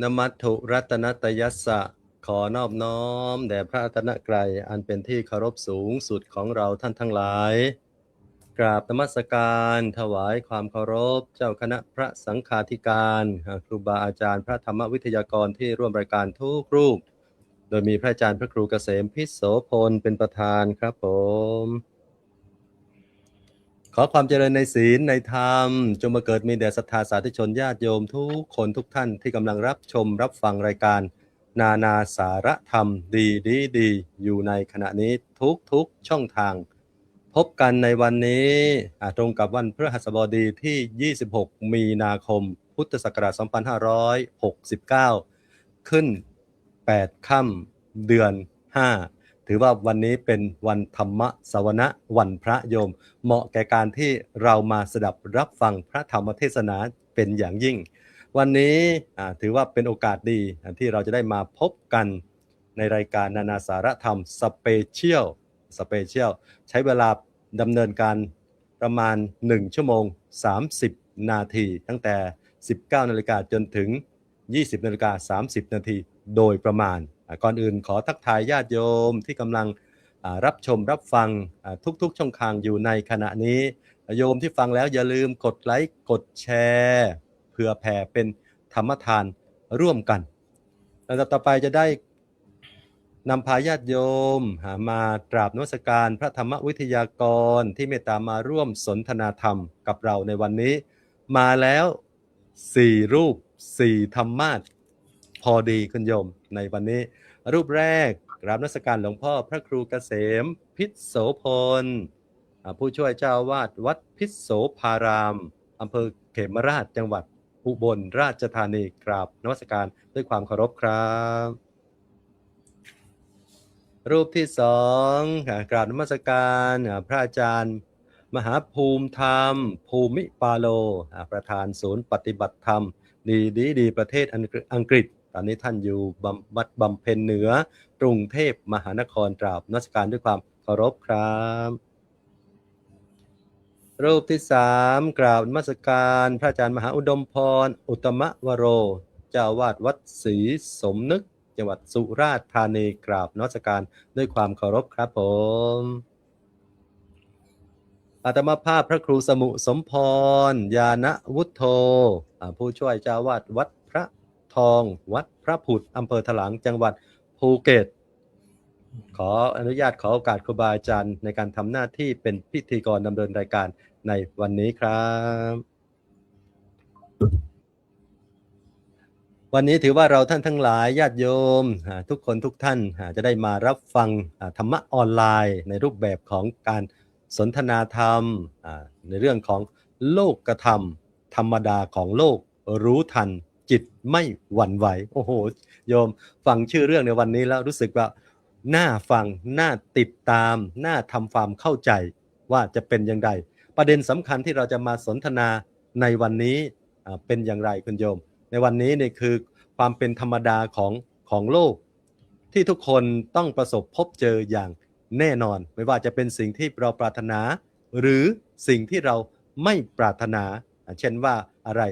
นมัตถุรัตนตยัสสะขอนอบน้อมแด่พระรัตนตรัยอันเป็นที่เคารพสูงสุดของเราท่านทั้งหลายกราบนมัสการถวายความเคารพเจ้าคณะพระสังฆาธิการครูบาอาจารย์พระธรรมวิทยากรที่ร่วมรายการทุกรูปโดยมีพระอาจารย์พระครูเกษมพิษโสพลเป็นประธานครับผมขอความเจริญในศีลในธรรมจงมาเกิดมีแด่ศรัทธาสาธุชนญาติโยมทุกคนทุกท่านที่กำลังรับชมรับฟังรายการนานาสาระธรรมดีอยู่ในขณะนี้ทุกช่องทางพบกันในวันนี้ตรงกับวันพฤหัสบดีที่26มีนาคมพุทธศักราช2569ขึ้น8ค่ำเดือน5ถือว่าวันนี้เป็นวันธรรมสวนะวันพระโยมเหมาะแก่การที่เรามาสดับรับฟังพระธรรมเทศนาเป็นอย่างยิ่งวันนี้ถือว่าเป็นโอกาสดีที่เราจะได้มาพบกันในรายการนานาสาระธรรมสเปเชียลใช้เวลาดำเนินการประมาณ1ชั่วโมง30นาทีตั้งแต่ 19 นาฬิกาจนถึง 20 นาฬิกา30 นาทีโดยประมาณก่อนอื่นขอทักทายญาติโยมที่กำลังรับชมรับฟังทุกช่องทางอยู่ในขณะนี้โยมที่ฟังแล้วอย่าลืมกดไลค์กดแชร์เพื่อแผ่เป็นธรรมทานร่วมกันแล้วต่อไปจะได้นำพาญาติโยมมากราบนมัสการพระธรรมวิทยากรที่เมตตามาร่วมสนทนาธรรมกับเราในวันนี้มาแล้ว4รูป4ธรรมาสพอดีคุณโยมในวันนี้รูปแรกกราบนมัสการหลวงพ่อพระครูเกษมพิษโสพลผู้ช่วยเจ้าวาดวัดพิษโสภารามอำเภอเขมราชจังหวัดอุบลราชธานีกราบนมัสการด้วยความเคารพครับรูปที่สองกราบนมัสการพระอาจารย์มหาภูมิธรรมภูมิปาโลประธานศูนย์ปฏิบัติธรรมดีประเทศอังกฤษตอนนี้ท่านอยู่บำเพ็ญเหนือกรุงเทพมหานครกราบนมัสการด้วยความเคารพครับรูปที่3กราบนมัสการพระอาจารย์มหาอุดมพรอุตมวโรเจ้าวาดวัดศรีสมนึกจังหวัดสุราษฎร์ธานีกราบนมัสการด้วยความเคารพครับผมอาตมาภาพพระครูสมุสมพรญาณวุฒโธผู้ช่วยเจ้าวาดวัดพระทองวัดพระผุดอำเภอถลางจังหวัดภูเก็ตขออนุญาตขอโอกาสครูบาอาจารย์ในการทำหน้าที่เป็นพิธีกรดำเนินรายการในวันนี้ครับวันนี้ถือว่าเราท่านทั้งหลายญาติโยมทุกคนทุกท่านจะได้มารับฟังธรรมะออนไลน์ในรูปแบบของการสนทนาธรรมในเรื่องของโลกธรรมธรรมดาของโลกรู้ทันจิตไม่หวั่นไหวโอ้โหโยมฟังชื่อเรื่องในวันนี้แล้วรู้สึกว่าน่าฟังน่าติดตามน่าทำความเข้าใจว่าจะเป็นอย่างไรประเด็นสำคัญที่เราจะมาสนทนาในวันนี้เป็นอย่างไรคุณโยมในวันนี้นี่คือความเป็นธรรมดาของโลกที่ทุกคนต้องประสบพบเจออย่างแน่นอนไม่ว่าจะเป็นสิ่งที่เราปรารถนาหรือสิ่งที่เราไม่ปรารถนาเช่นว่าอะไร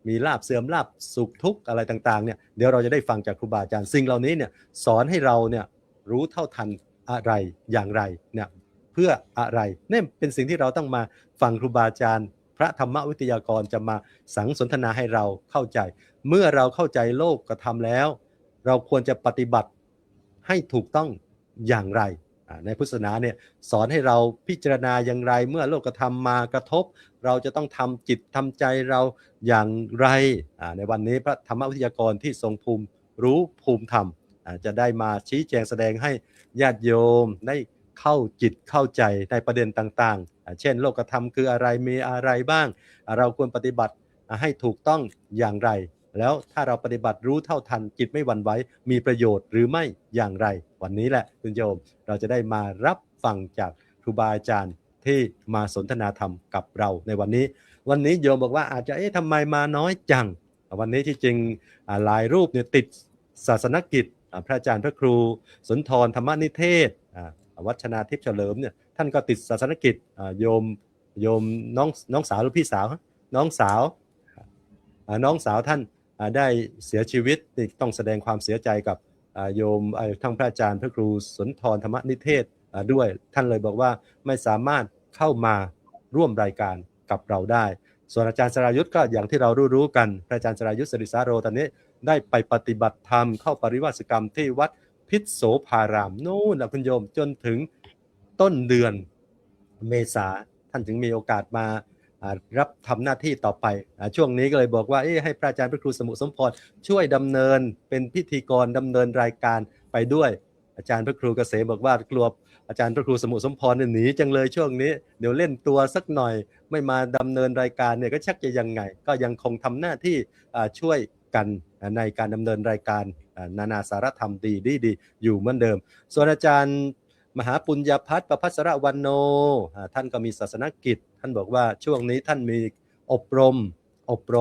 มีลาภเสื่อมลาภสุขทุกข์อะไรต่างๆเนี่ยเดี๋ยวเราจะได้ฟังจากครูบาอาจารย์สิ่งเหล่านี้เนี่ยสอนให้เราเนี่ยรู้เท่าทันอะไรอย่างไรเนี่ยเพื่ออะไรนี่เป็นสิ่งที่เราต้องมาฟังครูบาอาจารย์พระธรรมวิทยากรจะมาสังสนทนาให้เราเข้าใจเมื่อเราเข้าใจโลกธรรมแล้วเราควรจะปฏิบัติให้ถูกต้องอย่างไรในพุทธศาสนาเนี่ยสอนให้เราพิจารณาอย่างไรเมื่อโลกธรรมมากระทบเราจะต้องทำจิตทำใจเราอย่างไรในวันนี้พระธรรมวิทยากรที่ทรงภูมิรู้ภูมิธรรมจะได้มาชี้แจงแสดงให้ญาติโยมได้เข้าจิตเข้าใจในประเด็นต่างๆเช่นโลกธรรมคืออะไรมีอะไรบ้างเราควรปฏิบัติให้ถูกต้องอย่างไรแล้วถ้าเราปฏิบัติรู้เท่าทันจิตไม่หวั่นไหวมีประโยชน์หรือไม่อย่างไรวันนี้แหละคุณโยมเราจะได้มารับฟังจากครูบาอาจารย์ที่มาสนทนาธรรมกับเราในวันนี้โยมบอกว่าอาจจะทำไมมาน้อยจังวันนี้ที่จริงหลายรูปเนี่ยติดศาสนกิจพระอาจารย์พระครูสุนทรธรรมนิเทศวัชนาทิพย์เฉลิมเนี่ยท่านก็ติดศาสนกิจโยมน้องสาวหรือพี่สาวน้องสาวท่าน ได้เสียชีวิตต้องแสดงความเสียใจกับโยมทั้งพระอาจารย์พระครูสุนทรธรรมนิเทศด้วยท่านเลยบอกว่าไม่สามารถเข้ามาร่วมรายการกับเราได้ส่วนอาจารย์สรายุทธก็อย่างที่เรารู้กันพระอาจารย์สรายุทธสิริสาโรตอนนี้ได้ไปปฏิบัติธรรมเข้าปริวาสกรรมที่วัดพิษโสภารามนู่นนะคุณโยมจนถึงต้นเดือนเมษาท่านถึงมีโอกาสมารับทำหน้าที่ต่อไปช่วงนี้ก็เลยบอกว่าให้พระอาจารย์พระครูสมุสมพรช่วยดำเนินเป็นพิธีกรดำเนินรายการไปด้วยอาจารย์พระครูเกษมบอกว่ากลัวอาจารย์พระครูสมุสมพรหนีจังเลยช่วงนี้เดี๋ยวเล่นตัวสักหน่อยไม่มาดำเนินรายการเนี่ยก็ชักจะยังไงก็ยังคงทำหน้าที่ช่วยกันในการดำเนินรายการนานาสารธรรมดีอยู่เหมือนเดิมส่วนอาจารย์มหาปุญญพัฒน์ประภัสรวรรณโนท่านก็มีศาสนกิจท่านบอกว่าช่วงนี้ท่านมีอบร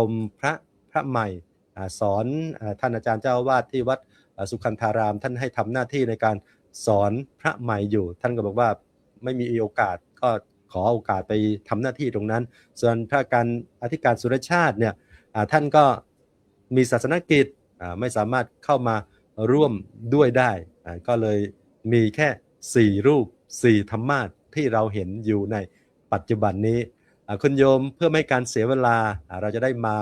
มพระใหม่สอนท่านอาจารย์เจ้าอาวาสที่วัดสุขันธารามท่านให้ทำหน้าที่ในการสอนพระใหม่อยู่ท่านก็บอกว่าไม่มีโอกาสก็ขอโอกาสไปทำหน้าที่ตรงนั้นส่วนพระการอธิการสุรชาติเนี่ยท่านก็มีศาสนกิจไม่สามารถเข้ามาร่วมด้วยได้ก็เลยมีแค่4รูป4ธรรมาสน์ที่เราเห็นอยู่ในปัจจุบันนี้คุณโยมเพื่อไม่ให้การเสียเวลาเราจะได้มา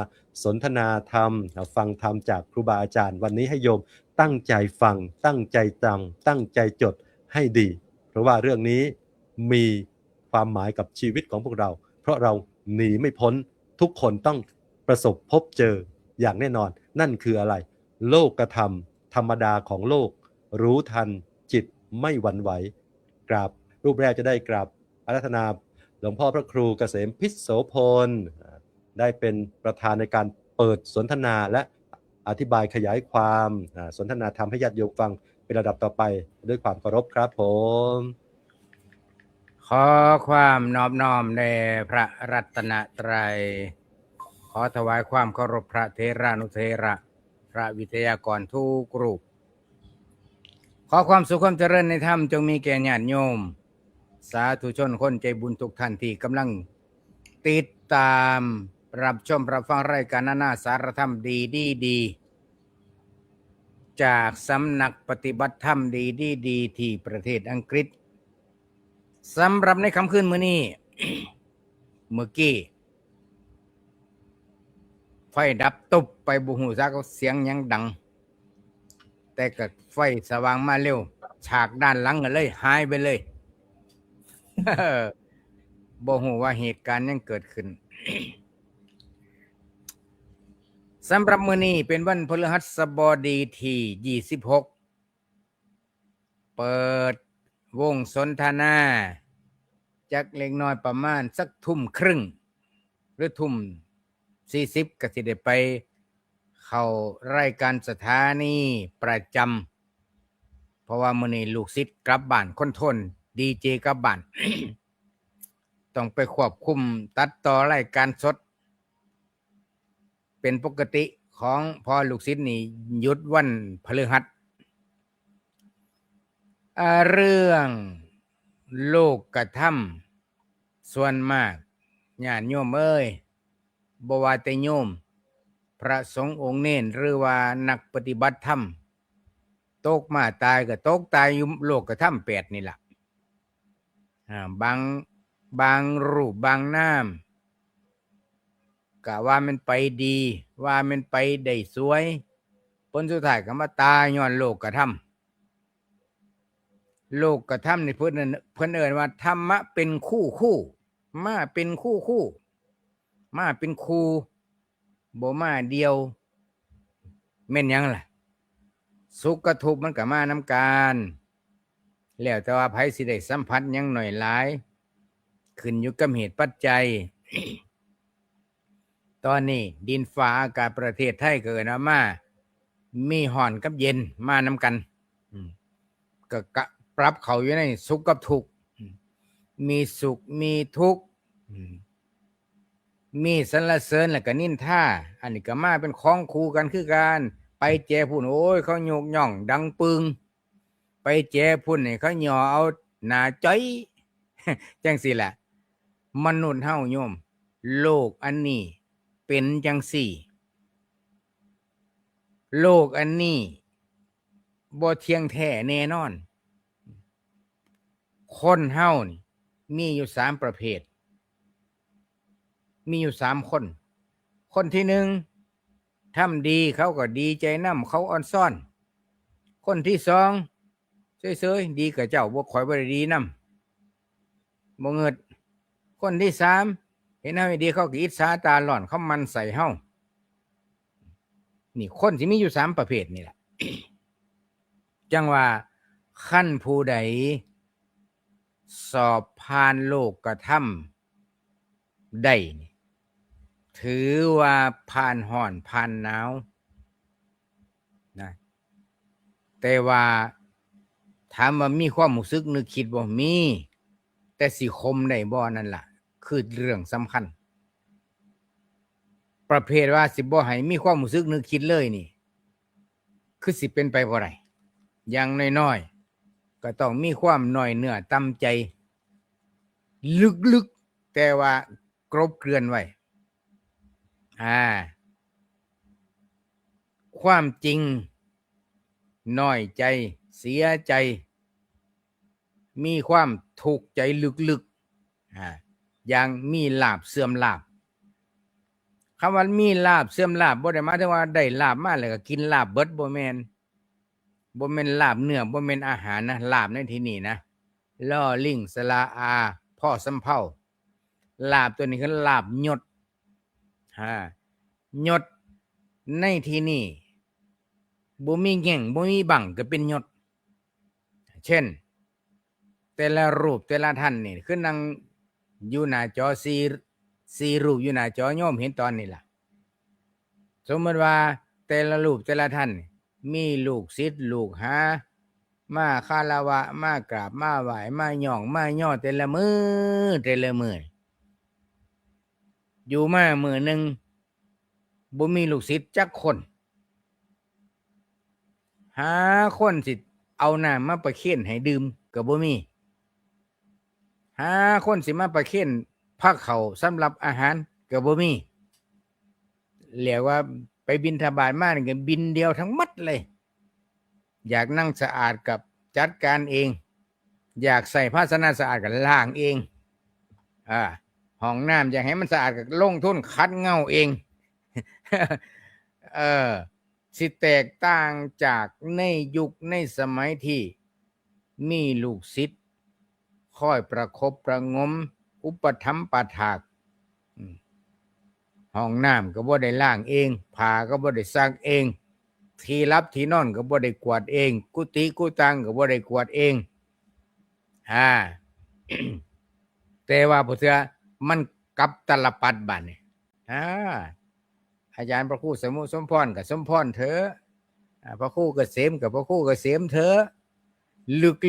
สนทนาธรรมฟังธรรมจากครูบาอาจารย์วันนี้ให้โยมตั้งใจฟังตั้งใจจำตั้งใจจดให้ดีเพราะว่าเรื่องนี้มีความหมายกับชีวิตของพวกเราเพราะเราหนีไม่พ้นทุกคนต้องประสบพบเจออย่างแน่นอนนั่นคืออะไรโลกธรรมธรรมดาของโลกรู้ทันจิตไม่หวั่นไหวกราบรูปแรกจะได้กราบอาราธนาหลวงพ่อพระครูเกษมพิษโสพลได้เป็นประธานในการเปิดสนทนาและอธิบายขยายความสนทนาธรรมให้ญาติโยมฟังเป็นระดับต่อไปด้วยความเคารพครับผมขอความนอบน้อมแด่พระรัตนตรัยขอถวายความเคารพพระเถรานุเถระพระวิทยากรทุกรูปขอความสุขความเจริญในธรรมจงมีแก่ญาติโยมสาธุชนคนใจบุญทุกท่านที่กำลังติดตามรับชมรับฟังรายการนานาสารธรรมดีจากสำนักปฏิบัติธรรมดีที่ประเทศอังกฤษสำหรับในค่ำคืนมื้อนี้ เมื่อกี้ไฟดับตุบไปบุหูซักเสียงยังดังแต่ก็ไฟสว่างมาเร็วฉากด้านหลังก็เลยหายไปเลย บ่ฮู้ว่าเหตุการณ์ยังเกิดขึ้น สำหรับมื้อนี้เป็นวันพฤหัสบดีที่26เปิดวงสนทนาจักเล็กน้อยประมาณสักทุ่มครึ่งหรือทุ่ม40ก็สิได้ไปเข้ารายการสถานีประจำเพราะว่ามื้อนี้ลูกศิษย์กลับบ้านคนทนดีเจกลับบ้าน ต้องไปควบคุมตัดต่อรายการสดเป็นปกติของพอลูกศิษย์นี่หยุดวันพฤหัสเรื่องโลกธรรมส่วนมากญาติโยมเอ้ยบ่ว่าแต่โยมพระสงฆ์องค์เน้นหรือว่านักปฏิบัติธรรมตกมาตายก็ตกตายอยู่โลกธรรม8นี่ล่ะบางรูปบางนามก็ว่ามันไปดีว่ามันไปได้สวยผลสุดท้ายก็มาตายย้อนโลกธรรมนี่เพิ่นเอิ้นว่าธรรมะเป็นคู่มาเป็นคู่มาเป็นคู่บ่มาเดียวแม่นหยังล่ะสุขกับทุกข์มันก็มานำกันแล้วแต่ว่าไผสิได้สัมผัสหยังหน่อยหลายขึ้นอยู่กับเหตุปัจจัย ตอนนี้ดินฟ้าอากาศประเทศไทยเกิดมามีร้อนกับเย็นมานำกันก็ปรับเขาอยู่ในสุขกับทุกข์มีสุขมีทุกข์มีสรรเสริญแล้วก็นินทาอันนี้ก็มาเป็นของคู่กันคือกันไปแจพุ่นโอ้ยเขาโยกย่องดังปึงไปแจพุ่นนี่เขาย่อเอาหน้าจ้อย จังสิแหละมนุษย์เฮาโยมโลกอันนี้เป็นจังสี่ โลกอันนี้บ่เที่ยงแท้แน่นอนคนเฮานี่มีอยู่3ประเภทมีอยู่3คนคนที่1ทำดีเขาก็ดีใจนำเขาอ่อนซ่อนคนที่2เฉยๆดีกับเจ้าบ่ค่อยบ่ได้ดีนำบ่เงิดคนที่3เห็นเฮาดีเขาก็อิจฉาตาร้อนเขามันใส่เฮานี่คนสิมีอยู่3ประเภทนี่แหละ จังว่าคั้นผู้ใดสอบผ่านโลกธรรมได้นี่ถือว่าผ่านร้อนผ่านหนาวนะแต่ว่าถามว่ามีความรู้สึกนึกคิดบ่มีแต่สิคมได้บ่นั่นล่ะคือเรื่องสำคัญประเภทว่าสิบ่ให้มีความรู้สึกนึกคิดเลยนี่คือสิเป็นไปบ่ได้อย่างน้อยๆก็ต้องมีความน้อยเนื้อต่ำใจลึกๆแต่ว่ากรบเกลื่อนไว้ความจริงน้อยใจเสียใจมีความทุกข์ใจลึกๆอย่างมีลาภเสื่อมลาภคำว่ามีลาภเสื่อมลาภบ่ได้หมายถึงว่าได้ลาภมาแล้วก็กินลาภเบิดบ่แม่นลาภเนื้อบ่แม่นอาหารนะลาภในที่นี้นะล่อลิงสระอาพ่อสำเภาลาภตัวนี้คือลาภยศยศในที่นี้บ่มีแง่งบ่มีบังก็เป็นยศเช่นแต่ละรูปแต่ละท่านนี่คือนั่งอยู่หน้าจอ4รูปอยู่หน้าจอโยมเห็นตอนนี้ล่ะสมมติว่าแต่ละรูปแต่ละท่านมีลูกศิษย์ลูกหามาคารวะมากราบมาไหว้มาย่องมาย่อแต่ละมื้ออยู่มามื้อนึงบ่มีลูกศิษย์จักคนหาคนสิเอาน้ำมาประเคนให้ดื่มก็บ่มีหาคนสิมาประเคนผ้าเขาวสำหรับอาหารก็บ่มีเรียกว่าไปบิณฑบาตมานี่ก็บินเดียวทั้งหมดเลยอยากนั่งสะอาดกับจัดการเองอยากใส่ภาชนะสะอาดก็ล้างเองห้องน้ำอยากให้มันสะอาดก็ลงทุนคัดเงาเอง สิแตกต่างจากในยุคในสมัยที่มีลูกศิษย์คอยประคบประงมอุปถัมภ์ประถากห้องน้ำก็บ่ได้ล้างเองผ้าก็บ่ได้ซักเองที่รับที่นอนก็บ่ได้กวาดเองกุฏิกุตังก็บ่ได้กวาดเองแต่ว่าพุทธะมันกับตลปัดบัดนี่อาจารย์พระครูสมุสมพรกับสมพรเถอะพระครูเกษมกับพระครูเกษมเถอะ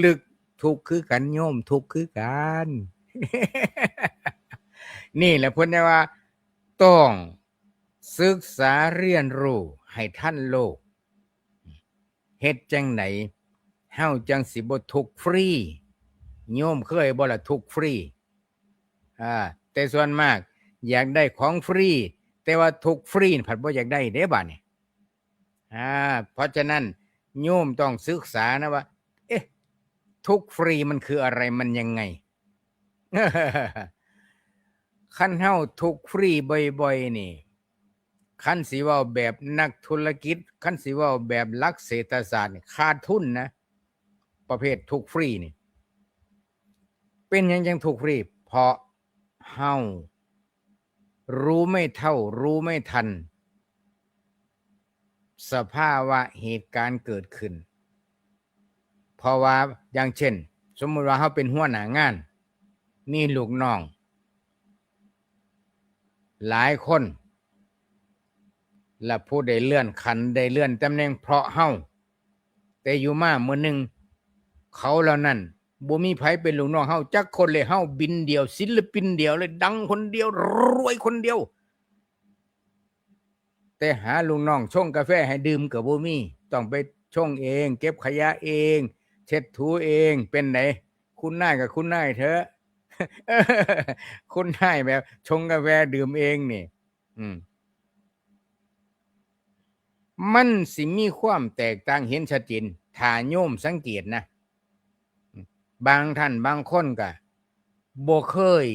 ลึกๆทุกข์คือกันโยมทุกข์คือกัน นี่แหละเพิ่นได้ว่าต้องศึกษาเรียนรู้ให้ทันโลกเฮ็ดจังไหนเฮาจังสิบ่ทุกข์ฟรีโยมเคยบ่ล่ะทุกข์ฟรีแต่ส่วนมากอยากได้ของฟรีแต่ว่าทุกข์ฟรีผัดบ่อยากได้เด้บัดนี้เพราะฉะนั้นโยมต้องศึกษานะว่าทุกข์ฟรีมันคืออะไรมันยังไง คันเฮาทุกข์ฟรีบ่อยๆนี่คันสิเว้าแบบนักธุรกิจคันสิเว้าแบบหลักเศรษฐศาสตร์นี่ขาดทุนนะประเภททุกข์ฟรีนี่เป็นหยังจังทุกข์ฟรีเพราะเฮารู้ไม่เท่ารู้ไม่ทันสภาวะเหตุการณ์เกิดขึ้นเพราะว่าอย่างเช่นสมมุติว่าเฮาเป็นหัวหน้างานมีลูกน้องหลายคนและผู้ได้เลื่อนขั้นได้เลื่อนตำแหน่งเพราะเฮาแต่อยู่มามื้อนึงเขาเหล่านั้นบ่มีไผเป็นลูกน้องเฮาจักคนเลยเฮาบินเดียวศิลปินเดียวเลยดังคนเดียวรวยคนเดียวแต่หาลูกน้องชงกาแฟให้ดื่มก็บ่มีต้องไปชงเองเก็บขยะเองเช็ดถูเองเป็นไหนคุณนายกับคุณนายเถอะ คุณนายแบบชงกาแฟดื่มเองนี่ มันสิมีความแตกต่างเห็นชัดเจนถ้าโยมสังเกตนะบางท่านบางคนก็บ่เคย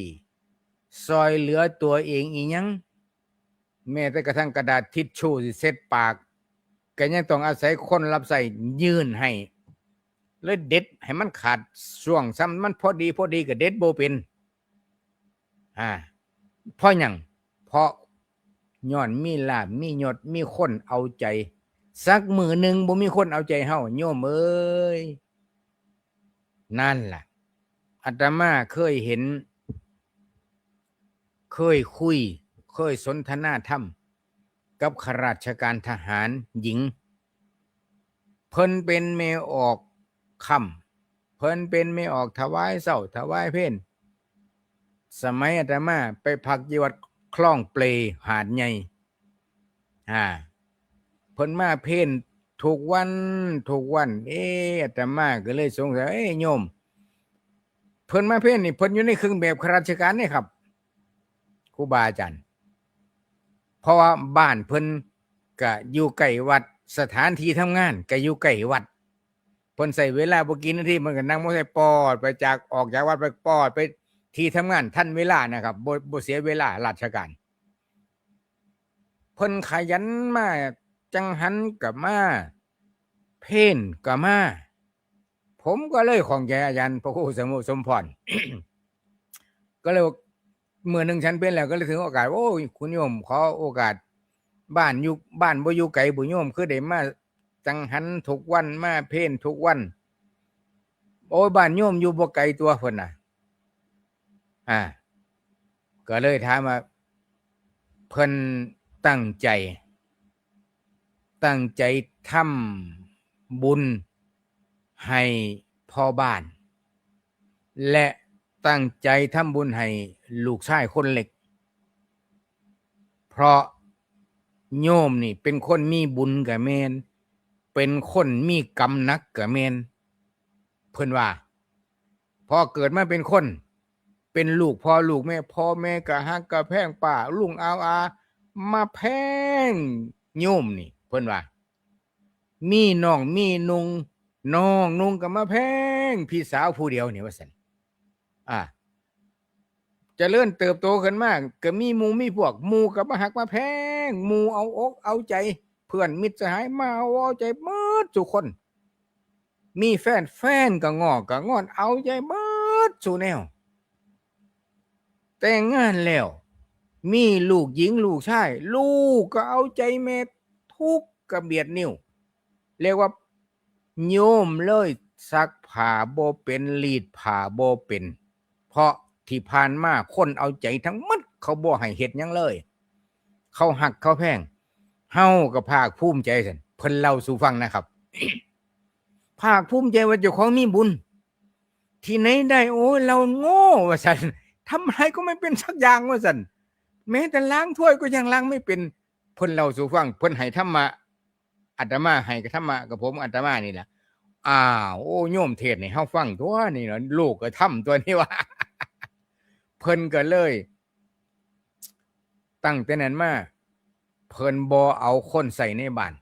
ซอยเหลือตัวเองอีหยังแม้แต่กระทั่งกระดาษทิชชู่สิเช็ดปากก็ยังต้องอาศัยคนรับใช้ยื่นให้เลยเด็ดให้มันขาดช่วงซ้ำมันพอดีก็เด็ดบ่เป็นเพราะหยังเพราะย้อนมีลาภมียศมีคนเอาใจสักมื้อหนึ่งบ่มีคนเอาใจเฮาโยมเอ้ยนั่นล่ะอาตมาเคยเห็นเคยคุยเคยสนทนาธรรมกับข้าราชการทหารหญิงเพิ่นเป็นแม่ออกค่ำเพิ่นเป็นแม่ออกถวายเช้าถวายเพลสมัยอาตมาไปพักอยู่วัดคลองเปลหาดใหญ่เพิ่นมาเพลทุกวันอาตมาก็เลยสงสัยโยมเพิ่นมาเพลนี่เพิ่นอยู่ในเครื่องแบบข้าราชการนี่ครับครูบาอาจารย์เพราะว่าบ้านเพิ่นก็อยู่ใกล้วัดสถานที่ทำงานก็อยู่ใกล้วัดเพิ่นใช้เวลาบ่กี่นาทีมันก็นั่งมอเตอร์ไซค์ปอดไปจากออกจากวัดไปปอดไปที่ทำงานทันเวลานะครับบ่เสียเวลาราชการเพิ่นขยันมาจังหันก็มาเพลก็มาผมก็เลยของใจอาจารย์พระครูสมพร ก็เลยมื้อนึงฉันเป็นแล้วก็เลยถึงโอกาสโอ้ยคุณโยมขอโอกาสบ้านบ่อยู่ไกลบ่โยมคือได้มาจังหันทุกวันมาเพลทุกวันโอ้ยบ้านโยมอยู่บ่ไกลตัวเพิ่นน่ะก็เลยถามว่าเพิ่นตั้งใจทำบุญให้พ่อบ้านและตั้งใจทำบุญให้ลูกชายคนเล็กเพราะโยมนี่เป็นคนมีบุญกับแม่นเป็นคนมีกรรมหนักกับแม่นเพิ่นว่าพอเกิดมาเป็นคนเป็นลูกพ่อลูกแม่พ่อแม่ก็ฮักก็แพงป้าลุงอามาแพงโยมนี่เพิ่นว่ามีน้องมีน้องนุ่งก็มาแพงพี่สาวผู้เดียวนี่ว่าซั่นเจริญเติบโตขึ้นมาก็มีหมู่มีพวกหมู่ก็มาฮักมาแพงหมู่เอาอกเอาใจเพื่อนมิตรสหายมาเอาใจหมดทุกคนมีแฟนก็ง้อก็งอนเอาใจหมดซุแนวแต่งงานแล้วมีลูกหญิงลูกชายลูกก็เอาใจแม่ทุกกระเบียดนิ้วเรียกว่าโยมเลยซักผ้าบ่เป็นรีดผ้าบ่เป็นเพราะที่ผ่านมาคนเอาใจทั้งหมดเขาบ่ให้เฮ็ดหยังเลยเขาหักเขาแพงเฮาก็ภาคภูมิใจซั่นเพิ่นเล่าสู่ฟังนะครับ ภาคภูมิใจว่าเจ้าของมีบุญที่ไหนได้โอ้ยเราโง่ว่าซั่นทำอะไรก็ไม่เป็นสักอย่างว่าซั่นแม้แต่ล้างถ้วยก็ยังล้างไม่เป็นเพิ่นเล่าสู่ฟังเพิ่นให้ธรรมะอาตมาให้กับธรรมะกับผมอาตมานี่แหละโอ้โยมเทศน์ให้เฮาฟังตัวนี่เนาะลูกก็ทำตัวนี้ว่า เพิ่นก็เลยตั้งแต่นั้นมาเพิ่นบ่เอาคนใส่ในบ้าน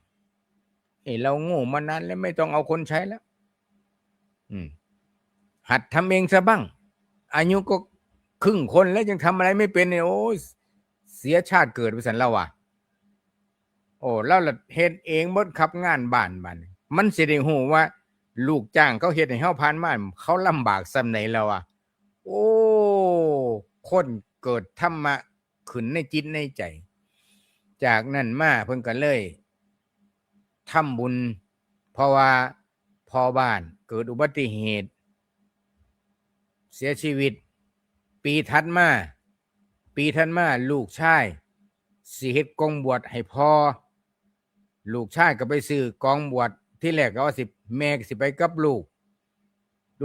เราโง่มานานแล้วไม่ต้องเอาคนใช้แล้วหัดทำเองซะบ้างอายุก็ครึ่งคนแล้วยังทำอะไรไม่เป็นเนี่ยโอ้เสียชาติเกิดไปสันเราอ่ะโอ้แล้วล่ะเฮ็ดเองหมดครับงานบ้านมันสิได้ฮู้ว่าลูกจ้างเขาเฮ็ดให้เฮาผ่านมาเขาลำบากส่ำไหนแล้วอ่ะโอ้คนเกิดธรรมะขึ้นในจิตในใจจากนั้นมาเพิ่นก็เลยทำบุญเพราะว่าพ่อบ้านเกิดอุบัติเหตุเสียชีวิตปีถัดมาลูกชายสิเฮ็ดกองบวชให้พ่อลูกชายก็ไปซื้อกองบวชที่แรกก็ว่าแม่สิไปกับลู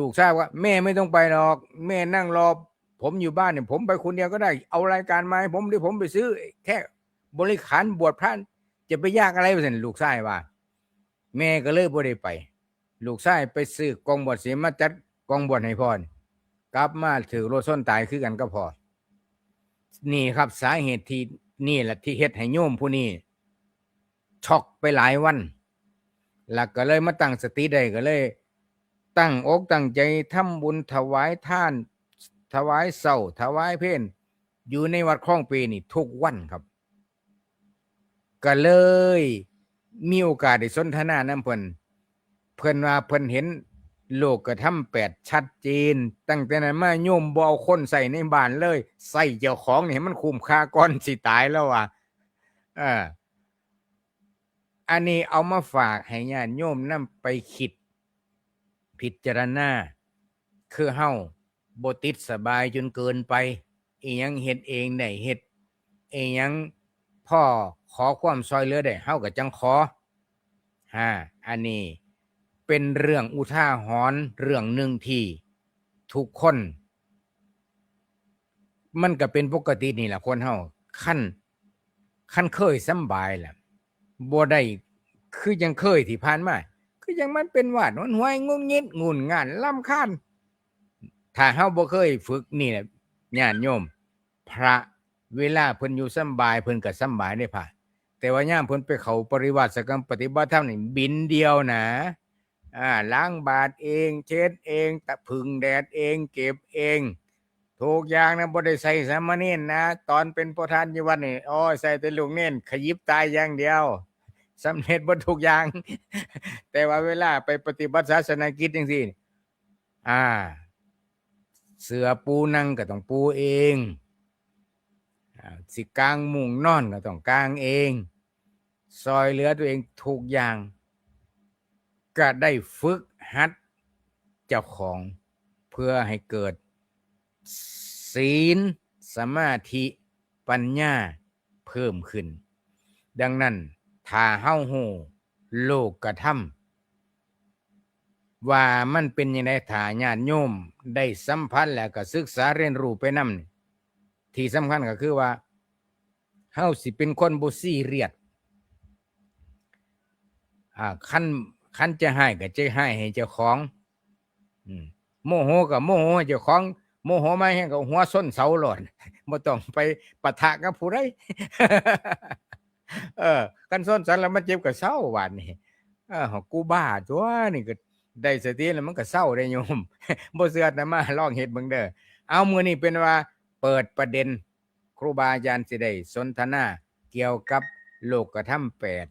กชายว่าแม่ไม่ต้องไปหรอกแม่นั่งรอผมอยู่บ้านเนี่ยผมไปคนเดียวก็ได้เอารายการมาให้ผมเดี๋ยวผมไปซื้อแค่บริขารบวชพระจะไปยากอะไรว่าซั่นลูกชายว่าแม่ก็เลยบ่ได้ไปลูกชายไปซื้อกองบวชเสียมาจัดกองบวชให้พ่อกลับมาถือรถส้นตายคือกันก็พอนี่ครับสาเหตุที่นี่แหละที่เฮ็ดให้โยมผู้นี้ ช็อกไปหลายวันแล้วก็เลยมาตั้งสติได้ก็เลยตั้งอกตั้งใจทำบุญถวายทานถวายเสาถวายเพลอยู่ในวัดคลองเปนี่ทุกวันครับก็เลยมีโอกาสได้สนทนานำเพิ่นว่าเพิ่นเห็นโลกธรรม8ชัดเจนตั้งแต่นั้นมาโยมบ่เอาคนใส่ในบ้านเลยใส่เจ้าของนี่ให้มันคุ้มค่าก่อนสิตายแล้วว่ะเอออันนี้เอามาฝากให้ญาติโยมนำไปคิดพิจารณาคือเฮาบ่ติดสบายจนเกินไปอีหยังเฮ็ดเองได้เฮ็ดอีหยังพ่อขอความช่วยเหลือได้เฮาก็จังขออันนี้เป็นเรื่องอุทาหรณ์เรื่องหนึ่งที่ทุกคนมันก็เป็นปกตินี่แหละคนเฮาคันเคยสำบายแหละบ่ได้คือยังเคยที่ผ่านมาคือยังมันเป็นหวาดหวนหวยงุนงิดงุนง่านรำคาญถ้าเฮาบ่เคยฝึกนี่แหละญาติโยมพระเวลาเพิ่นอยู่สำบายเพิ่นก็สำบายได้พระแต่ว่ายามเพิ่นไปเข้าปริวาสกรรมปฏิบัติธรรมนี่บินเดียวนะล้างบาตรเองเช็ดเองตะผึ่งแดดเองเก็บเองทุกอย่างนะบ่ได้ใส่สามเณรนะตอนเป็นประธานอยู่วัดนี่โอ้ยใส่แต่ลูกเน้นขยิบตายอย่างเดียวสำเร็จบ่ทุกอย่าง แต่ว่าเวลาไปปฏิบัติศาสนกิจจังซี่เสือปูนั่งก็ต้องปูเองสิกางมุ้งนอนก็ต้องกางเองซอยเหลือตัวเองทุกอย่างก็ได้ฝึกหัดเจ้าของเพื่อให้เกิดศีลสมาธิปัญญาเพิ่มขึ้นดังนั้นถ้าเฮาฮู้โลกธรรมว่ามันเป็นยังไงถ้าญาติโยมได้สัมผัสแล้วก็ศึกษาเรียนรู้ไปนำที่สำคัญก็คือว่าเฮาสิเป็นคนบ่ซีเรียสคันจะให้ก็จะให้เจ้าของโมโหก็โมโหให้เจ้าของโมโหมาแฮงก็หัวส้นเสาหล่นบ่ต้องไปปะทะกับผู้ใด คันส้นสันแล้วมันเจ็บก็เศร้าบาดนี้กูบ้าตัวนี่ก็ได้สติแล้วมันก็เศร้าได้โยม บ่เชื่ออาตมาลองเฮ็ดเบิ่งเด้อเอามื้อนี้เป็นว่าเปิดประเด็นครูบาอาจารย์สิได้สนทนาเกี่ยวกับโลกธรรม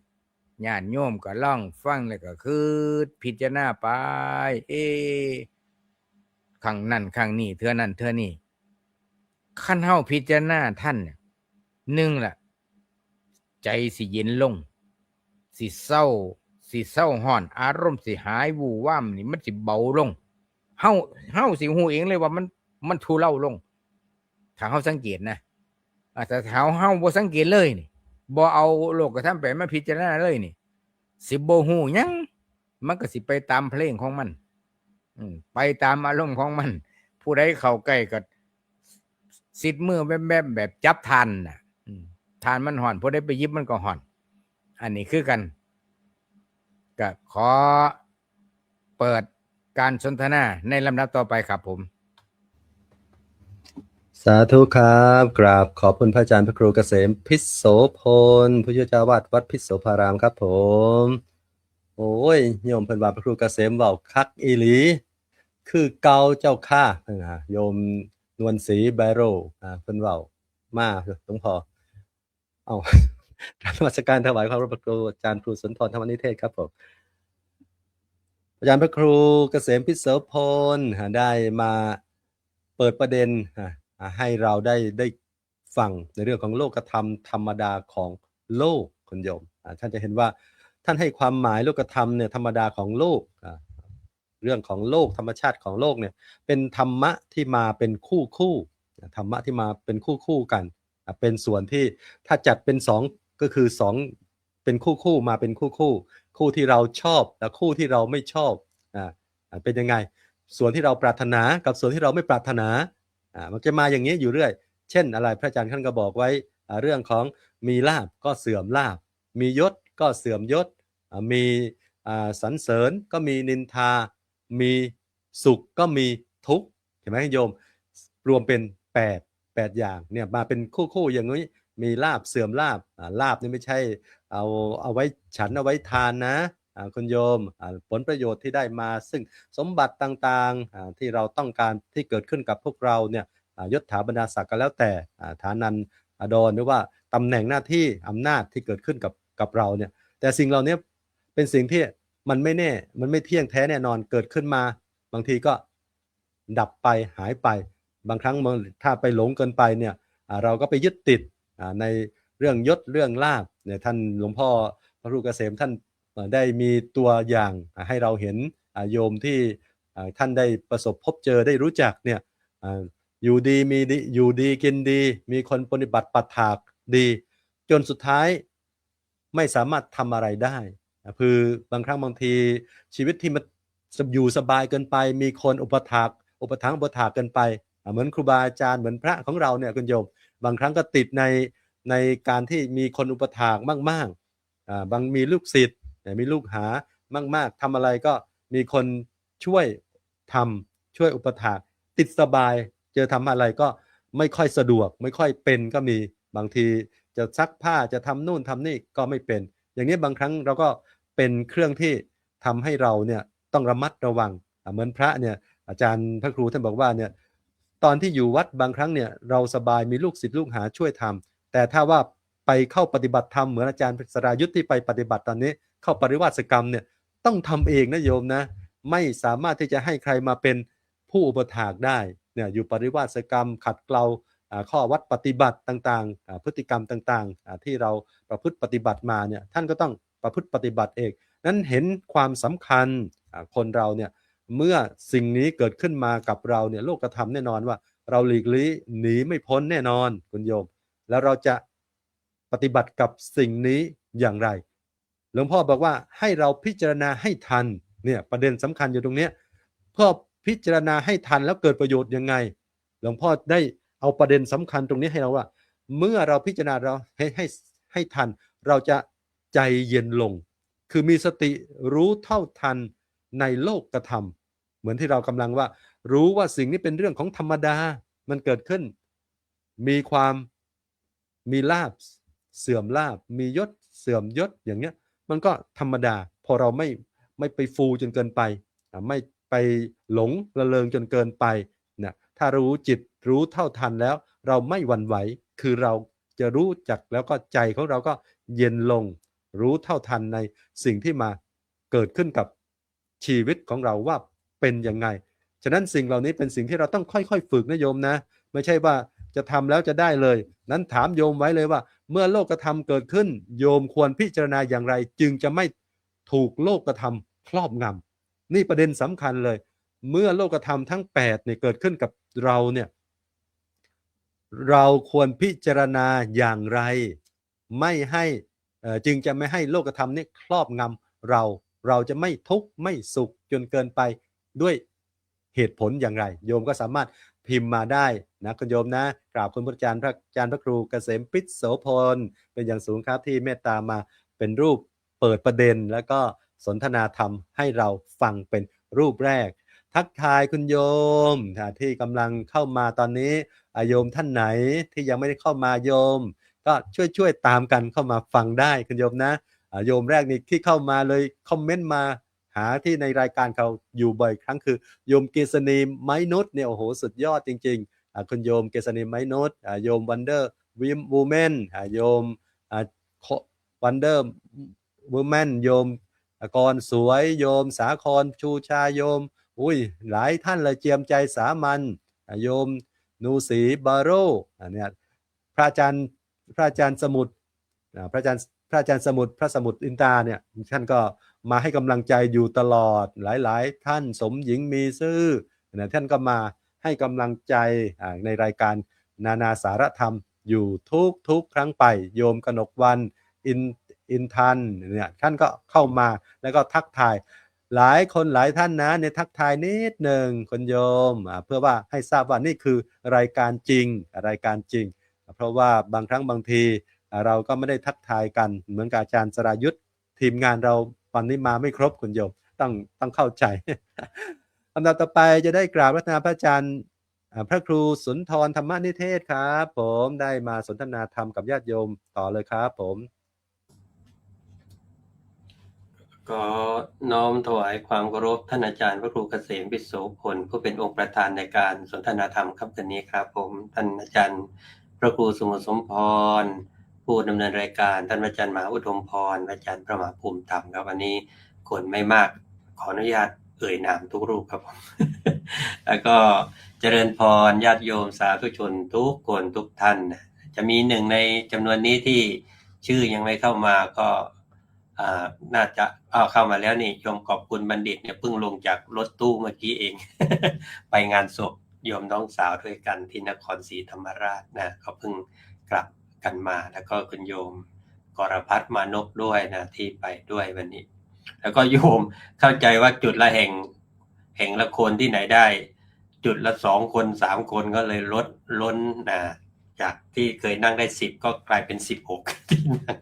8ญาติโยมก็ลองฟังแล้วก็คือพิจารณาไปครั้งนั้นครั้งนี้เทื่อนั้นเทื่อนี้คันเฮาพิจารณาท่านหนึ่งล่ะใจสิเย็นลงสิเศร้าฮ้อนอารมณ์สิหายวู่ว่ามนี่มันสิเบาลงเฮาสิฮู้เองเลยว่ามันทุเลาลงถ้าเฮาสังเกตนะแต่ถ้าเฮาบ่สังเกตเลยนี่บ่เอาโลกธรรม8มาพิจารณาเลยนี่สิบ่ฮู้หยังมันก็สิไปตามเพลงของมันไปตามอารมณ์ของมันผู้ใดเข้าใกล้ก็สิดมือแวบๆแบบจับทันน่ะทานมันห่อนผู้ใดไปหยิบมันก็ห่อนอันนี้คือกันก็ขอเปิดการสนทนาในลำดับต่อไปครับผมสาธุครับกราบขอบคุณพระอาจารย์พระครูเกษมพิษโสพลผู้ช่วยเจ้าวาดวัดพิษโสภารามครับผมโอ้ยโยมเพิ่นว่าพระครูเกษมเว้าคักอีหลีคือเก่าเจ้าค่ะโยมนวลศรีไบโรเพิ่นเว้ามาหลวงพ่อเอ้า นมัสการถวายความเคารพพระครูอาจารย์ครูสุนทรธรรมนิเทศครับผมอาจารย์พระครูเกษมพิษโสพลได้มาเปิดประเด็นให้เราได้ฟังในเรื่องของโลกธรรมธรรมดาของโลกคุณโยมท่านจะเห็นว่าท่านให้ความหมายโลกธรรมเนี่ยธรรมดาของโลกเรื่องของโลกธรรมชาติของโลกเนี่ยเป็นธรรมะที่มาเป็นคู่ธรรมะที่มาเป็นคู่กันเป็นส่วนที่ถ้าจัดเป็น2ก็คือ2เป็นคู่มาเป็นคู่ที่เราชอบและคู่ที่เราไม่ชอบเป็นยังไงส่วนที่เราปรารถนากับส่วนที่เราไม่ปรารถนามันจะมาอย่างนี้อยู่เรื่อยเช่นอะไรพระอาจารย์ท่านก็บอกไว้เรื่องของมีลาภก็เสื่อมลาภมียศก็เสื่อมยศมีสรรเสริญก็มีนินทามีสุขก็มีทุกข์เห็นไหมโยมรวมเป็น8อย่างเนี่ยมาเป็นคู่อย่างนี้มีลาภเสื่อมลาภลาภนี่ไม่ใช่ เอาไว้ฉันเอาไว้ทานนะคุณโยมผลประโยชน์ที่ได้มาซึ่งสมบัติต่างๆที่เราต้องการที่เกิดขึ้นกับพวกเราเนี่ยยศถาบรรดาศักดิ์ก็แล้วแต่ฐานันดรหรือว่าตำแหน่งหน้าที่อำนาจที่เกิดขึ้นกับเราเนี่ยแต่สิ่งเหล่านี้เป็นสิ่งที่มันไม่แน่มันไม่เที่ยงแท้แน่นอนเกิดขึ้นมาบางทีก็ดับไปหายไปบางครั้งถ้าไปหลงเกินไปเนี่ยเราก็ไปยึดติดในเรื่องยศเรื่องลาภเนี่ยท่านหลวงพ่อพระครูเกษมท่านได้มีตัวอย่างให้เราเห็นโยมที่ท่านได้ประสบพบเจอได้รู้จักเนี่ยอยู่ดีมีดีอยู่ดีกินดีมีคนปฏิบัติปัฏฐากดีจนสุดท้ายไม่สามารถทำอะไรได้คือบางครั้งบางทีชีวิตที่มันอยู่สบายเกินไปมีคนอุปถากเกินไปเหมือนครูบาอาจารย์เหมือนพระของเราเนี่ยคุณโยมบางครั้งก็ติดในการที่มีคนอุปถากมากๆบางมีลูกศิษย์มีลูกหามากๆทำอะไรก็มีคนช่วยทำช่วยอุปถากติดสบายเจอทำอะไรก็ไม่ค่อยสะดวกไม่ค่อยเป็นก็มีบางทีจะซักผ้าจะทำนู่นทำนี่ก็ไม่เป็นอย่างนี้บางครั้งเราก็เป็นเครื่องที่ทำให้เราเนี่ยต้องระมัดระวังเหมือนพระเนี่ยอาจารย์พระครูท่านบอกว่าเนี่ยตอนที่อยู่วัดบางครั้งเนี่ยเราสบายมีลูกศิษย์ลูกหาช่วยทำแต่ถ้าว่าไปเข้าปฏิบัติธรรมเหมือนอาจารย์สรายุทธที่ไปปฏิบัติตอนนี้เข้าปริวาสกรรมเนี่ยต้องทำเองนะโยมนะไม่สามารถที่จะให้ใครมาเป็นผู้อุปถากได้เนี่ยอยู่ปริวาสกรรมขัดเกลาข้อวัดปฏิบัติต่างๆพฤติกรรมต่างๆที่เราประพฤติปฏิบัติมาเนี่ยท่านก็ต้องประพฤติปฏิบัติเองนั้นเห็นความสำคัญคนเราเนี่ยเมื่อสิ่งนี้เกิดขึ้นมากับเราเนี่ยโลกธรรมแน่นอนว่าเราหลีกลี่หนีไม่พ้นแน่นอนคุณโยมแล้วเราจะปฏิบัติกับสิ่งนี้อย่างไรหลวงพ่อบอกว่าให้เราพิจารณาให้ทันเนี่ยประเด็นสำคัญอยู่ตรงนี้เพื่อพิจารณาให้ทันแล้วเกิดประโยชน์ยังไงหลวงพ่อได้เอาประเด็นสำคัญตรงนี้ให้เราว่าเมื่อเราพิจารณาเราให้ทันเราจะใจเย็นลงคือมีสติรู้เท่าทันในโลกธรรมเหมือนที่เรากำลังว่ารู้ว่าสิ่งนี้เป็นเรื่องของธรรมดามันเกิดขึ้นมีความมีลาภเสื่อมลาภมียศเสื่อมยศอย่างเงี้ยมันก็ธรรมดาพอเราไม่ไปฟูจนเกินไปไม่ไปหลงระเริงจนเกินไปนะถ้ารู้จิตรู้เท่าทันแล้วเราไม่หวั่นไหวคือเราจะรู้จักแล้วก็ใจของเราก็เย็นลงรู้เท่าทันในสิ่งที่มาเกิดขึ้นกับชีวิตของเราว่าเป็นยังไงฉะนั้นสิ่งเหล่านี้เป็นสิ่งที่เราต้องค่อยๆฝึกนะโยมนะไม่ใช่ว่าจะทำแล้วจะได้เลยนั้นถามโยมไว้เลยว่าเมื่อโลกธรรมเกิดขึ้นโยมควรพิจารณาอย่างไรจึงจะไม่ถูกโลกธรรมครอบงำนี่ประเด็นสำคัญเลยเมื่อโลกธรรมทั้ง8เนี่ยเกิดขึ้นกับเราเนี่ยเราควรพิจารณาอย่างไรไม่ให้จึงจะไม่ให้โลกธรรมนี้ครอบงำเราจะไม่ทุกข์ไม่สุขจนเกินไปด้วยเหตุผลอย่างไรโยมก็สามารถพิมพ์มาได้นะคุณโยมนะกราบคุณพระอาจารย์พระครูเกษมปิษโสพลเป็นอย่างสูงครับที่เมตตามาเป็นรูปเปิดประเด็นแล้วก็สนทนาธรรมให้เราฟังเป็นรูปแรกทักทายคุณโยมที่กำลังเข้ามาตอนนี้โยมท่านไหนที่ยังไม่ได้เข้ามาโยมก็ช่วยตามกันเข้ามาฟังได้คุณโยมนะโยมแรกนี่ที่เข้ามาเลยคอมเมนต์มาหาที่ในรายการเขาอยู่บ่อยครั้งคือโยมเกษณีไม้นุชเนี่ยโอ้โหสุดยอดจริงๆคุณโยมเกษณีไม้นุชโยมวันเดอร์วูแมนโยมวันเดอร์วูแมนโยมกรสวยโยมสาครชูชาโยมอุ้ยหลายท่านเลยเจียมใจสามัญโยมนูสีบาโรเนี่ยพระอาจารย์สมุทรพระอาจารย์สมุทรพระสมุทรอินตาเนี่ยท่านก็มาให้กำลังใจอยู่ตลอดหลายท่านสมหญิงมีซื่อนะท่านก็มาให้กำลังใจในรายการนานาสารธรรมอยู่ทุกครั้งไปโยมกนกวันอินทันเนี่ยท่านก็เข้ามาแล้วก็ทักทายหลายคนหลายท่านนะในทักทายนิดหนึ่งคนโยมเพื่อว่าให้ทราบว่านี่คือรายการจริงเพราะว่าบางครั้งบางทีเราก็ไม่ได้ทักทายกันเหมือนกับอาจารย์สรายุทธทีมงานเราวันนี้มาไม่ครบคุณโยมต้องเข้าใจลำดับต่อไปจะได้กราบรัตนาพระอาจารย์พระครูสุนทรธรรมนิเทศครับผมได้มาสนทนาธรรมกับญาติโยมต่อเลยครับผม ก็น้อมถวายความเคารพท่านอาจารย์พระครูเกษมวิโสพลผู้เป็นองค์ประธานในการสนทนาธรรมครับคืนนี้ครับผมท่านอาจารย์พระครูสมุทรสมพรผู้ดำเนินรายการท่านอาจารย์มหาอุดมพรอาจารย์พระมหาภูมิธรรมครับวันนี้คนไม่มากขออนุญาตเอ่ยนามทุกรูปครับผม แล้วก็เจริญพรญาติโยมสาธุชนทุกคนทุกท่านจะมีหนึ่งในจำนวนนี้ที่ชื่อยังไม่เข้ามาก็น่าจะเข้ามาแล้วนี่โยมขอบคุณบัณฑิตเนี่ยเพิ่งลงจากรถตู้เมื่อกี้เอง ไปงานศพโยมน้องสาวด้วยกันที่นครศรีธรรมราชนะเขาเพิ่งกลับกันมาแล้วก็คุณโยมกรพัฒน์มานพด้วยนะที่ไปด้วยวันนี้แล้วก็โยมเข้าใจว่าจุดละแห่งละคนที่ไหนได้จุดละ2 คน3 คนก็เลยล้นนะจากที่เคยนั่งได้10ก็กลายเป็น16ที่นั่ง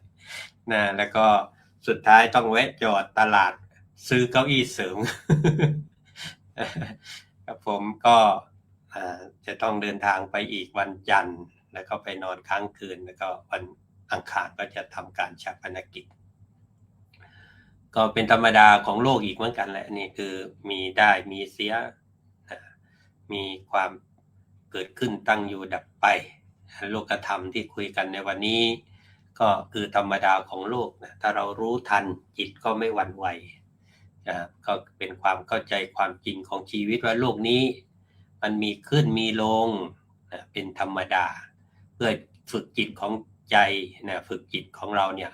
นะแล้วก็สุดท้ายต้องแวะจอดตลาดซื้อเก้าอี้เสริม ครับผมก็จะต้องเดินทางไปอีกวันจันทร์แล้วก็ไปนอนค้างคืนแล้วก็วันอังคารก็จะทำการชาปนกิจก็เป็นธรรมดาของโลกอีกเหมือนกันแหละนี่คือมีได้มีเสียมีความเกิดขึ้นตั้งอยู่ดับไปโลกธรรมที่คุยกันในวันนี้ก็คือธรรมดาของโลกนะถ้าเรารู้ทันจิตก็ไม่หวั่นไหวก็เป็นความเข้าใจความจริงของชีวิตว่าโลกนี้มันมีขึ้นมีลงเป็นธรรมดาเพื่อฝึกจิตของใจนะฝึกจิตของเราเนี่ย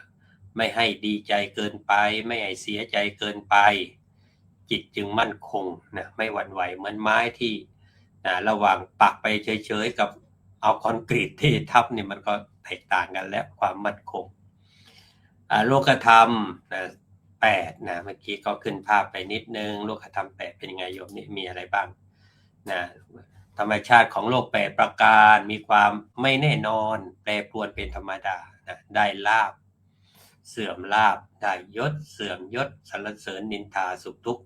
ไม่ให้ดีใจเกินไปไม่ให้เสียใจเกินไปจิตจึงมั่นคงนะไม่หวั่นไหวเหมือนไม้ที่ระหว่างปักไปเฉยๆกับเอาคอนกรีตที่ทับนี่มันก็แตกต่างกันแล้วความมั่นคงโลกธรรม8นะเมื่อกี้ก็ขึ้นภาพไปนิดนึงโลกธรรม8เป็นยังไงโยมนี่มีอะไรบ้างนะธรรมชาติของโลก8ประการมีความไม่แน่นอนแปรปรวนเป็นธรรมดานะได้ลาภเสื่อมลาภได้ยศเสื่อมยศสรรเสริญนินทาสุขทุกข์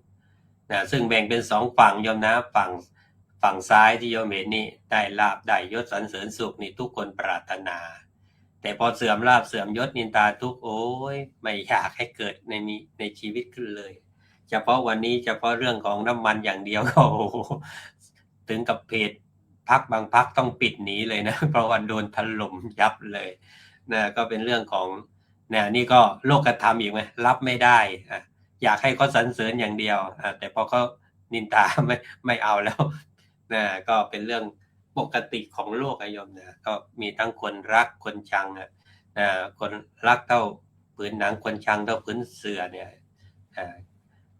นะซึ่งแบ่งเป็น2ฝั่งโยมนะฝั่งซ้ายที่โยมเห็นนี่ได้ลาภได้ยศสรรเสริญสุขนี่ทุกคนปรารถนาแต่พอเสื่อมลาภเสื่อมยศนินทาทุกข์โอ้ยไม่อยากให้เกิดในชีวิตขึ้นเลยเฉพาะวันนี้เฉพาะเรื่องของน้ำมันอย่างเดียวก็ถึงกับเพจพักบางพักต้องปิดหนีเลยนะเพราะว่าโดนถล่มยับเลยนะก็เป็นเรื่องของนี่ก็โลกธรรมอีกไหมรับไม่ได้อยากให้เขาสรรเสริญอย่างเดียวแต่พอเขานินทาไม่เอาแล้วนะก็เป็นเรื่องปกติของโลกโยมนะก็มีทั้งคนรักคนชังคนรักเท่าผืนหนังคนชังเท่าผืนเสื่อเนี่ย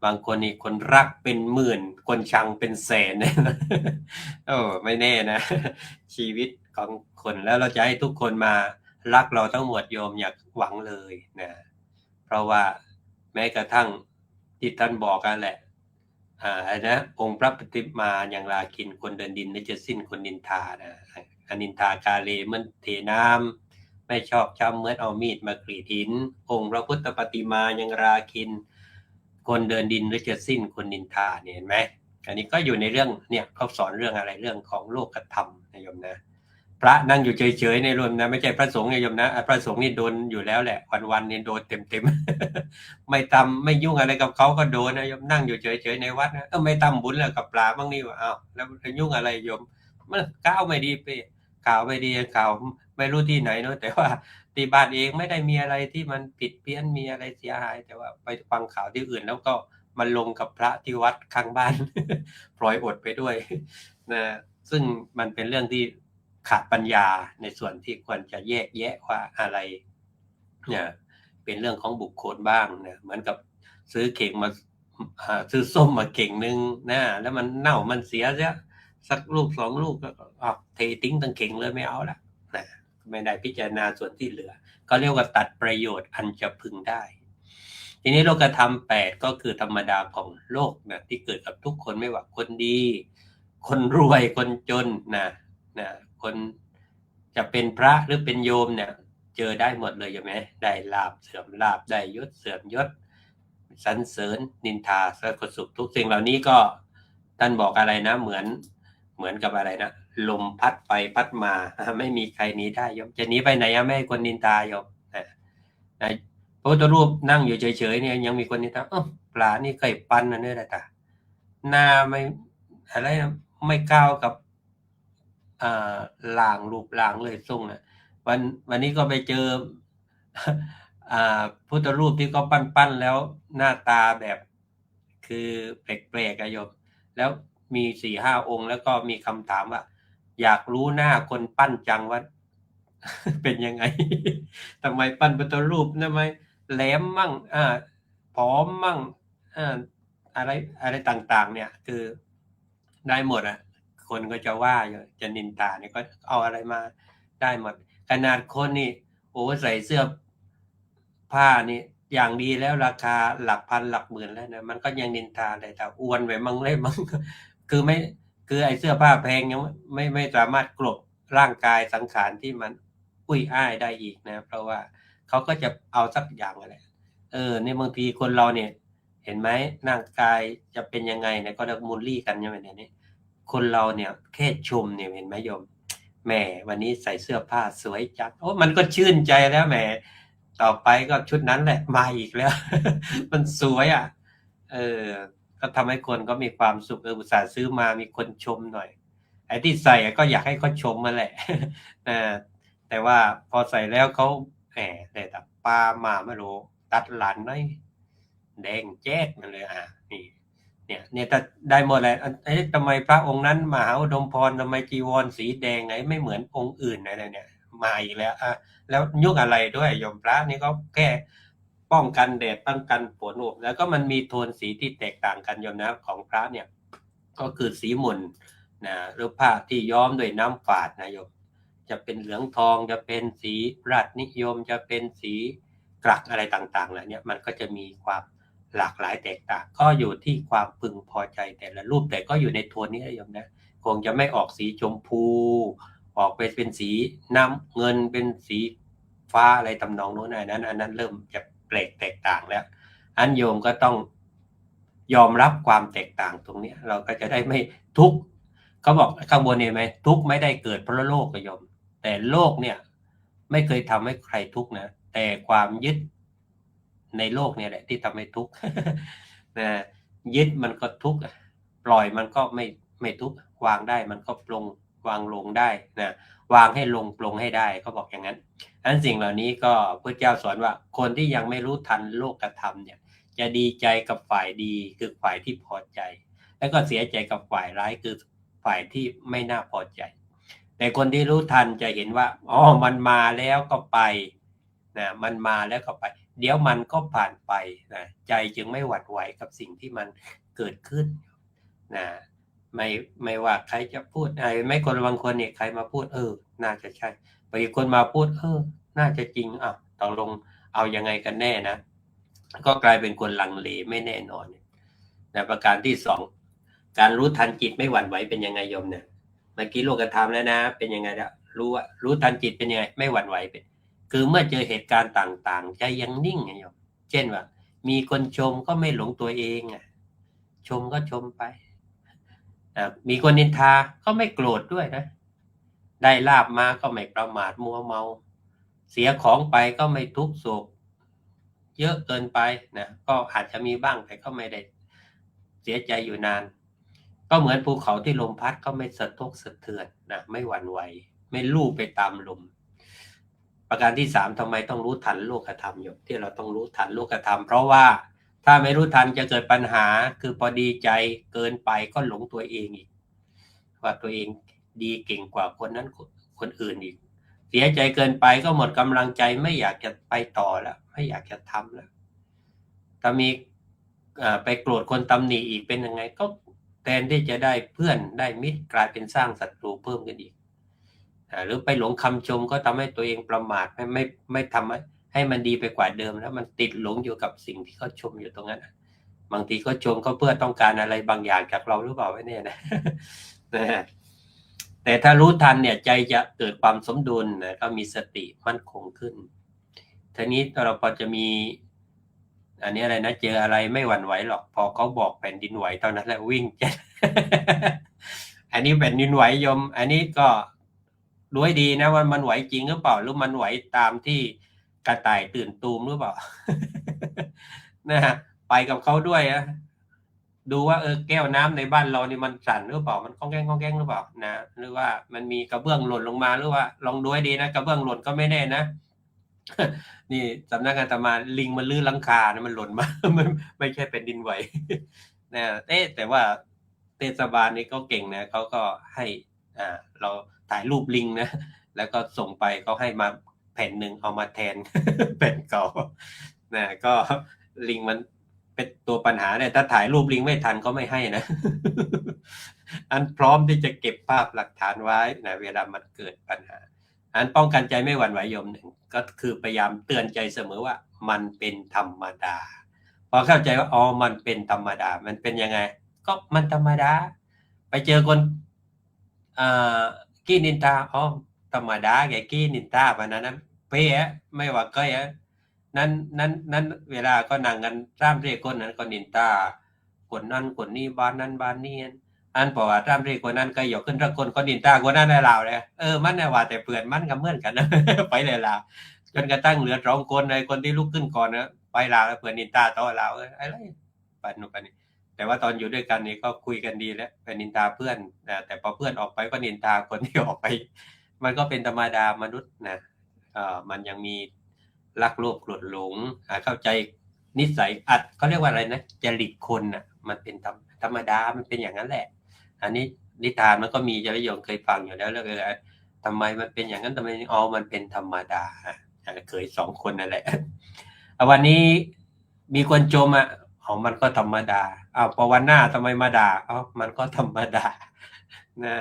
บางคนนี่คนรักเป็นหมื่นคนชังเป็นแสนโอ้ไม่แน่นะชีวิตของคนแล้วเราจะให้ทุกคนมารักเราทั้งหมดโยมอยากหวังเลยนะเพราะว่าแม้กระทั่งที่ท่านบอกกันแหละนะองค์พระปฏิมาอย่างราคินคนเดินดินไม่จะสิ้นคนนินทานะอนินทากาเลเหมือนเทน้ำไม่ชอบช้ำเหมือนเอามีดมากรีดหินองค์พระพุทธปฏิมาอย่างราคินคนเดินดินหรือจะสิ้นคนนินทาเนี่ยเห็นไหมอันนี้ก็อยู่ในเรื่องเนี่ยเขาสอนเรื่องอะไรเรื่องของโลกธรรมนะโยมนะพระนั่งอยู่เฉยๆในรวมนะไม่ใช่พระสงฆ์นะโยมนะพระสงฆ์นี่โดนอยู่แล้วแหละวันๆนี่โดนเต็มๆ ไม่ทำไม่ยุ่งอะไรกับเขาก็โดนนะโยมนั่งอยู่เฉยๆในวัดนะไม่ทำบุญแล้วกับปลาบ้างนี่ว่าอ้าวแล้วจะยุ่งอะไรโยมมันก้าวไม่ดีไปข่าวไม่ดีข่าวไม่รู้ที่ไหนเนาะแต่ว่าตีบ้านเองไม่ได้มีอะไรที่มันผิดเพี้ยนมีอะไรเสียหายแต่ว่าไปฟังข่าวที่อื่นแล้วก็มันลงกับพระที่วัดข้างบ้าน พลอยอดไปด้วยนะซึ่งมันเป็นเรื่องที่ขาดปัญญาในส่วนที่ควรจะแยกแยะว่าอะไรเนี่ยเป็นเรื่องของบุคคลบ้างนะเหมือนกับซื้อเข่งมาซื้อส้มมาเข่งนึงนะแล้วมันเน่ามันเสียซะสักลูก2 ลูกก็เททิ้งทั้งเข่งเลยไม่เอาละนะไม่ได้พิจารณาส่วนที่เหลือก็เรียกว่าตัดประโยชน์อันจะพึงได้ทีนี้โลกธรรม8ก็คือธรรมดาของโลกนะที่เกิดกับทุกคนไม่ว่าคนดีคนรวยคนจนนะคนจะเป็นพระหรือเป็นโยมเนี่ยเจอได้หมดเลยใช่ไหมได้ลาภเสื่อมลาภได้ยศเสื่อมยศสรรเสริญนินทาสรรสุขทุกสิ่งเหล่านี้ก็ท่านบอกอะไรนะเหมือนกับอะไรนะลมพัดไปพัดมาไม่มีใครหนีได้โยมจะหนีไปไหนไม่ให้คนนินทาโยมนะพ ระพุทธรูปนั่งอยู่เฉยๆเนี่ยยังมีคนนินทาปลานี่เคยปั้นนะเนี่ยนะตาหน้าไม่อะไรนะไม่ก้าวกับหลางรูปหลางเลยทรงนะวันนี้ก็ไปเจอ พุทธรูปที่เขาปั้นแล้วหน้าตาแบบคือแปลกๆอะโยมแล้วมี 4-5 องค์แล้วก็มีคำถามว่าอยากรู้หน้าคนปั้นจังว่า เป็นยังไง ทำไมปั้นพุทธรูปทำไมแหลมมั่งผอมมั่งอะไรต่างๆเนี่ยคือได้หมดอ่ะคนก็จะว่าอยู่จะนินทาเนี่ยก็เอาอะไรมาได้หมดขนาดคนนี่โอ้ใส่เสื้อผ้านี่อย่างดีแล้วราคาหลักพันหลักหมื่นแล้วนะมันก็ยังนินทาเลยแต่อวนไปมั่งเลยมั่ง คือไม่คือไอ้เสื้อผ้าแพงยังไม่สามารถกลบร่างกายสังขารที่มันอุ้ยอ้ายได้อีกนะเพราะว่าเขาก็จะเอาสักอย่างอะไรเนี่ยบางทีคนเราเนี่ยเห็นไหมร่างกายจะเป็นยังไงเนี่ยก็จะมูลลี่กันใช่ไหมเนี่ยคนเราเนี่ยแค่ชมเนี่ยเห็นไหมโยมแหมวันนี้ใส่เสื้อผ้าสวยจังโอ้มันก็ชื่นใจแล้วแหมต่อไปก็ชุดนั้นแหละมาอีกแล้ว มันสวยอ่ะก็ทำให้คนก็มีความสุขอุตส่าห์ซื้อมามีคนชมหน่อยไอ้ที่ใส่ก็อยากให้เขาชมมาแหละ แต่ว่าพอใส่แล้วเขาแต่ปลามาไม่รู้ตัดหลานน้อยแดงแจ๊ดมาเลยนี่เนี่ยถ้าได้หมดเลยทำไมพระองค์นั้นมหาอุดมพรทำไมจีวรสีแดงไงไม่เหมือนองค์อื่นอะไรเนี่ยมาอีกแล้วแล้วยุ่งอะไรด้วยโยมพระนี่ก็แค่ป้องกันแดดป้องกันฝนแล้วก็มันมีโทนสีที่แตกต่างกันโยมนะของพระเนี่ยก็คือสีหม่นนะหรือผ้าที่ย้อมด้วยน้ำฝาดนะโยมจะเป็นเหลืองทองจะเป็นสีราชนิยมจะเป็นสีกรักอะไรต่างๆแล้วเนี่ยมันก็จะมีความหลากหลายแตกต่างก็อยู่ที่ความพึงพอใจแต่ละรูปแต่ก็อยู่ในโทนนี้โยมนะคงจะไม่ออกสีชมพูออกไปเป็นสีน้ำเงินเป็นสีฟ้าอะไรทำนองโน้นอันนั้นเริ่มจะแปลกแตกต่างแล้วอันโยมก็ต้องยอมรับความแตกต่างตรงนี้เราก็จะได้ไม่ทุกข์เขาบอกข้างบนเห็นไหมทุกข์ไม่ได้เกิดเพราะโลกโยมแต่โลกเนี่ยไม่เคยทำให้ใครทุกข์นะแต่ความยึดในโลกเนี่ยแหละที่ทำให้ทุกข์ นะยึดมันก็ทุกข์ปล่อยมันก็ไม่ทุกข์วางได้มันก็ปลงวางลงได้นะวางให้ลงปลงให้ได้เขาบอกอย่างนั้นอันสิ่งเหล่านี้ก็พระเจ้าสอนว่าคนที่ยังไม่รู้ทันโลกธรรมเนี่ยจะดีใจกับฝ่ายดีคือฝ่ายที่พอใจแล้วก็เสียใจกับฝ่ายร้ายคือฝ่ายที่ไม่น่าพอใจแต่คนที่รู้ทันจะเห็นว่ามันมาแล้วก็ไปนะมันมาแล้วก็ไปเดี๋ยวมันก็ผ่านไปนะใจจึงไม่หวั่นไหวกับสิ่งที่มันเกิดขึ้นนะไม่ว่าใครจะพูดอะไรไม่คนบางคนเนี่ยใครมาพูดน่าจะใช่บางคนมาพูดน่าจะจริงตกลงเอายังไงกันแน่นะก็กลายเป็นคนลังเลไม่แน่นอนนะประการที่สองการรู้ทันจิตไม่หวั่นไหวเป็นยังไงโยมเนี่ยเมื่อกี้โลกธรรมแล้วนะเป็นยังไงแล้วรู้ทันจิตเป็นยังไงไม่หวั่นไหวเป็นคือเมื่อเจอเหตุการณ์ต่างๆใจยังนิ่งไงโยมเช่นว่ามีคนชมก็ไม่หลงตัวเองชมก็ชมไปมีคนนินทาก็ไม่โกรธด้วยนะได้ลาภมาก็ไม่ประมาทมัวเมาเสียของไปก็ไม่ทุกข์โศกเยอะเกินไปนะก็อาจจะมีบ้างแต่ก็ไม่ได้เสียใจอยู่นานก็เหมือนภูเขาที่ลมพัดก็ไม่สะทกสะเทือนนะไม่หวั่นไหวไม่ลู่ไปตามลมประการที่สามทำไมต้องรู้ทันโลกธรรมอยู่ที่เราต้องรู้ทันโลกธรรมเพราะว่าถ้าไม่รู้ทันจะเกิดปัญหาคือพอดีใจเกินไปก็หลงตัวเองอีกว่าตัวเองดีเก่งกว่าคนนั้นคนอื่นอีกเสียใจเกินไปก็หมดกำลังใจไม่อยากจะไปต่อแล้วไม่อยากจะทำแล้วถ้ามีไปโกรธคนตำหนิอีกเป็นยังไงก็แทนที่จะได้เพื่อนได้มิตรกลายเป็นสร้างศัตรูเพิ่มกันอีกหรือไปหลงคำชมก็ทำให้ตัวเองประมาทไม่ทำให้มันดีไปกว่าเดิมแล้วมันติดหลงอยู่กับสิ่งที่เขาชมอยู่ตรงนั้นบางทีก็ชมเขาเพื่อต้องการอะไรบางอย่างจากเราหรือเปล่าไม่แน่นะแต่ถ้ารู้ทันเนี่ยใจจะเกิดความสมดุลนะก็มีสติมั่นคงขึ้นทีนี้เราพอจะมีอันนี้อะไรนะเจออะไรไม่หวั่นไหวหรอกพอเขาบอกแผ่นดินไหวเท่านั้นแหละวิ่งเจ็ด อันนี้แผ่นดินไหวยมอันนี้ก็ดูให้ดีนะว่ามันไหวจริงหรือเปล่าหรือมันไหวตามที่ กระต่ายตื่นตูมหรือเปล่า นะฮะไปกับเขาด้วยอะดูว่าแก้วน้ำในบ้านเรานี่มันสั่นหรือเปล่ามันก้องแก้งก้องแก้งหรือเปล่านะหรือว่ามันมีกระเบื้องหล่นลงมาหรือว่าลองดูให้ดีนะกระเบื้องหล่นก็ไม่แน่นะ นี่สำนักงานอาตมาลิงมันลื้อหลังคานะมันหล่นมา มันไม่ใช่เป็นดินไหว นะแต่ว่าเทศบาลนี่เขาเก่งนะเขาก็ให้เราถ่ายรูปลิงนะ แล้วก็ส่งไปเขาให้มาแผ่นหนึ่งเอามาแทน แผ่นเก่านะก็ลิงมันเป็นตัวปัญหาเนี่ยถ้าถ่ายรูปลิงไม่ทันก็ไม่ให้นะ อันพร้อมที่จะเก็บภาพหลักฐานไว้นะเวลามันเกิดปัญหาอันป้องกันใจไม่หวั่นไหวโยมหนึ่งก็คือพยายามเตือนใจเสมอว่ามันเป็นธรรมดาพอเข้าใจว่าอ๋อมันเป็นธรรมดามันเป็นยังไงก็มันธรรมดาไปเจอคนกี้นินทาอ๋อธรรมดาแกกี้นินทาปะนั้นเป๊ะไม่ว่าก็นั้นเวลาก็นั่งกันร่ำเรียกคนนั้นก็นินทาคนนั้นคนนี้บ้านนั้นบ้านนี้อันบอกว่าร่ำเรียกคนนั้นก็ยกขึ้นรักคนก็นินทาคนนั้นได้ลาวเลยมันน่ะว่าแต่เพื่อนมันก็เหมือนกันนะ ไปเลยลาวจนกระทั่งเหลือ2คนในคนที่ลุกขึ้นก่อนนะไปลาวแล้วเพื่อนนินทาต่อลาวอะไรปันนู่นปันนี่แต่ว่าตอนอยู่ด้วยกันนี่ก็คุยกันดีแล้วเป็นนินทาเพื่อนนะแต่พอเพื่อนออกไปก็นินทาคนที่ออกไป มันก็เป็นธรรมดามนุษย์นะมันยังมีรักโลภโกรธหลงเข้าใจนิสัยเขาเรียกว่าอะไรนะจริตคนน่ะมันเป็นธรรมดามันเป็นอย่างนั้นแหละอันนี้นิทานมันก็มีจะได้โยมเคยฟังอยู่แล้วเรื่องอะไรทำไมมันเป็นอย่างนั้นทำไมมันเป็นธรรมดาเคย2คนนั่นแหละวันนี้มีคนชมมันก็ธรรมดาพอวันหน้าทำไมมาด่ามันก็ธรรมดานะ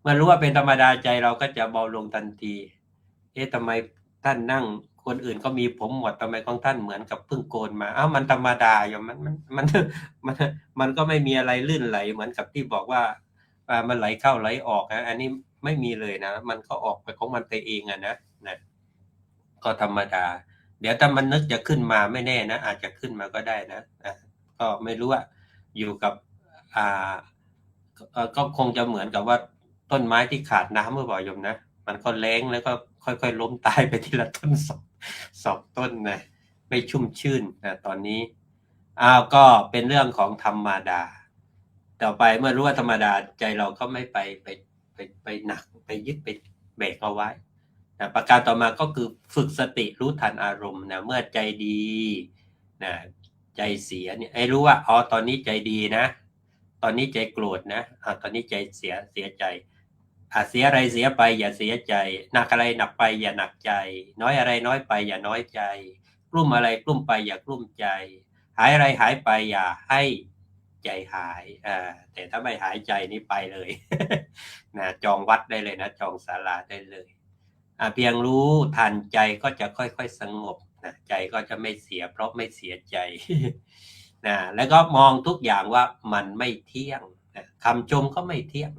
เมื่อรู้ว่าเป็นธรรมดาใจเราก็จะเบาลงทันทีทำไมท่านนั่งคนอื่นก็มีผมหมดทำไมของท่านเหมือนกับเพิ่งโกนมามันธรรมดาอยู่มันก็ไม่มีอะไรลื่นไหลเหมือนกับที่บอกว่ามันไหลเข้าไหลออกอันนี้ไม่มีเลยนะมันก็ออกไปของมันไปเองนะก็ธรรมดาเดี๋ยวถ้ามันนึกจะขึ้นมาไม่แน่นะอาจจะขึ้นมาก็ได้นะก็ไม่รู้ว่าอยู่กับก็คงจะเหมือนกับว่าต้นไม้ที่ขาดน้ำเมื่อบ่อยโยมนะมันก็แล้งแล้วก็ค่อยๆล้มตายไปทีละต้นสองต้นนะไม่ชุ่มชื่นนะตอนนี้ก็เป็นเรื่องของธรรมดาต่อไปเมื่อรู้ว่าธรรมดาใจเราก็ไม่ไปหนักไปยึดไปเบรกเอาไว้นะประการต่อมาก็คือฝึกสติรู้ทันอารมณ์นะเมื่อใจดีนะใจเสียเนี่ยให้รู้ว่าตอนนี้ใจดีนะตอนนี้ใจโกรธนะตอนนี้ใจเสียใจเสียอะไรเสียไปอย่าเสียใจหนักอะไรหนักไปอย่าหนักใจน้อยอะไรน้อยไปอย่าน้อยใจกลุ้มอะไรกลุ้มไปอย่ากลุ้มใจหายอะไรหายไปอย่าให้ใจหายแต่ถ้าไม่หายใจนี่ไปเลย นะจองวัดได้เลยนะจองศาลาได้เลยเพียงรู้ทันใจก็จะค่อยๆสงบนะใจก็จะไม่เสียเพราะไม่เสียใจ นะแล้วก็มองทุกอย่างว่ามันไม่เที่ยงนะคำชมก็ไม่เที่ยง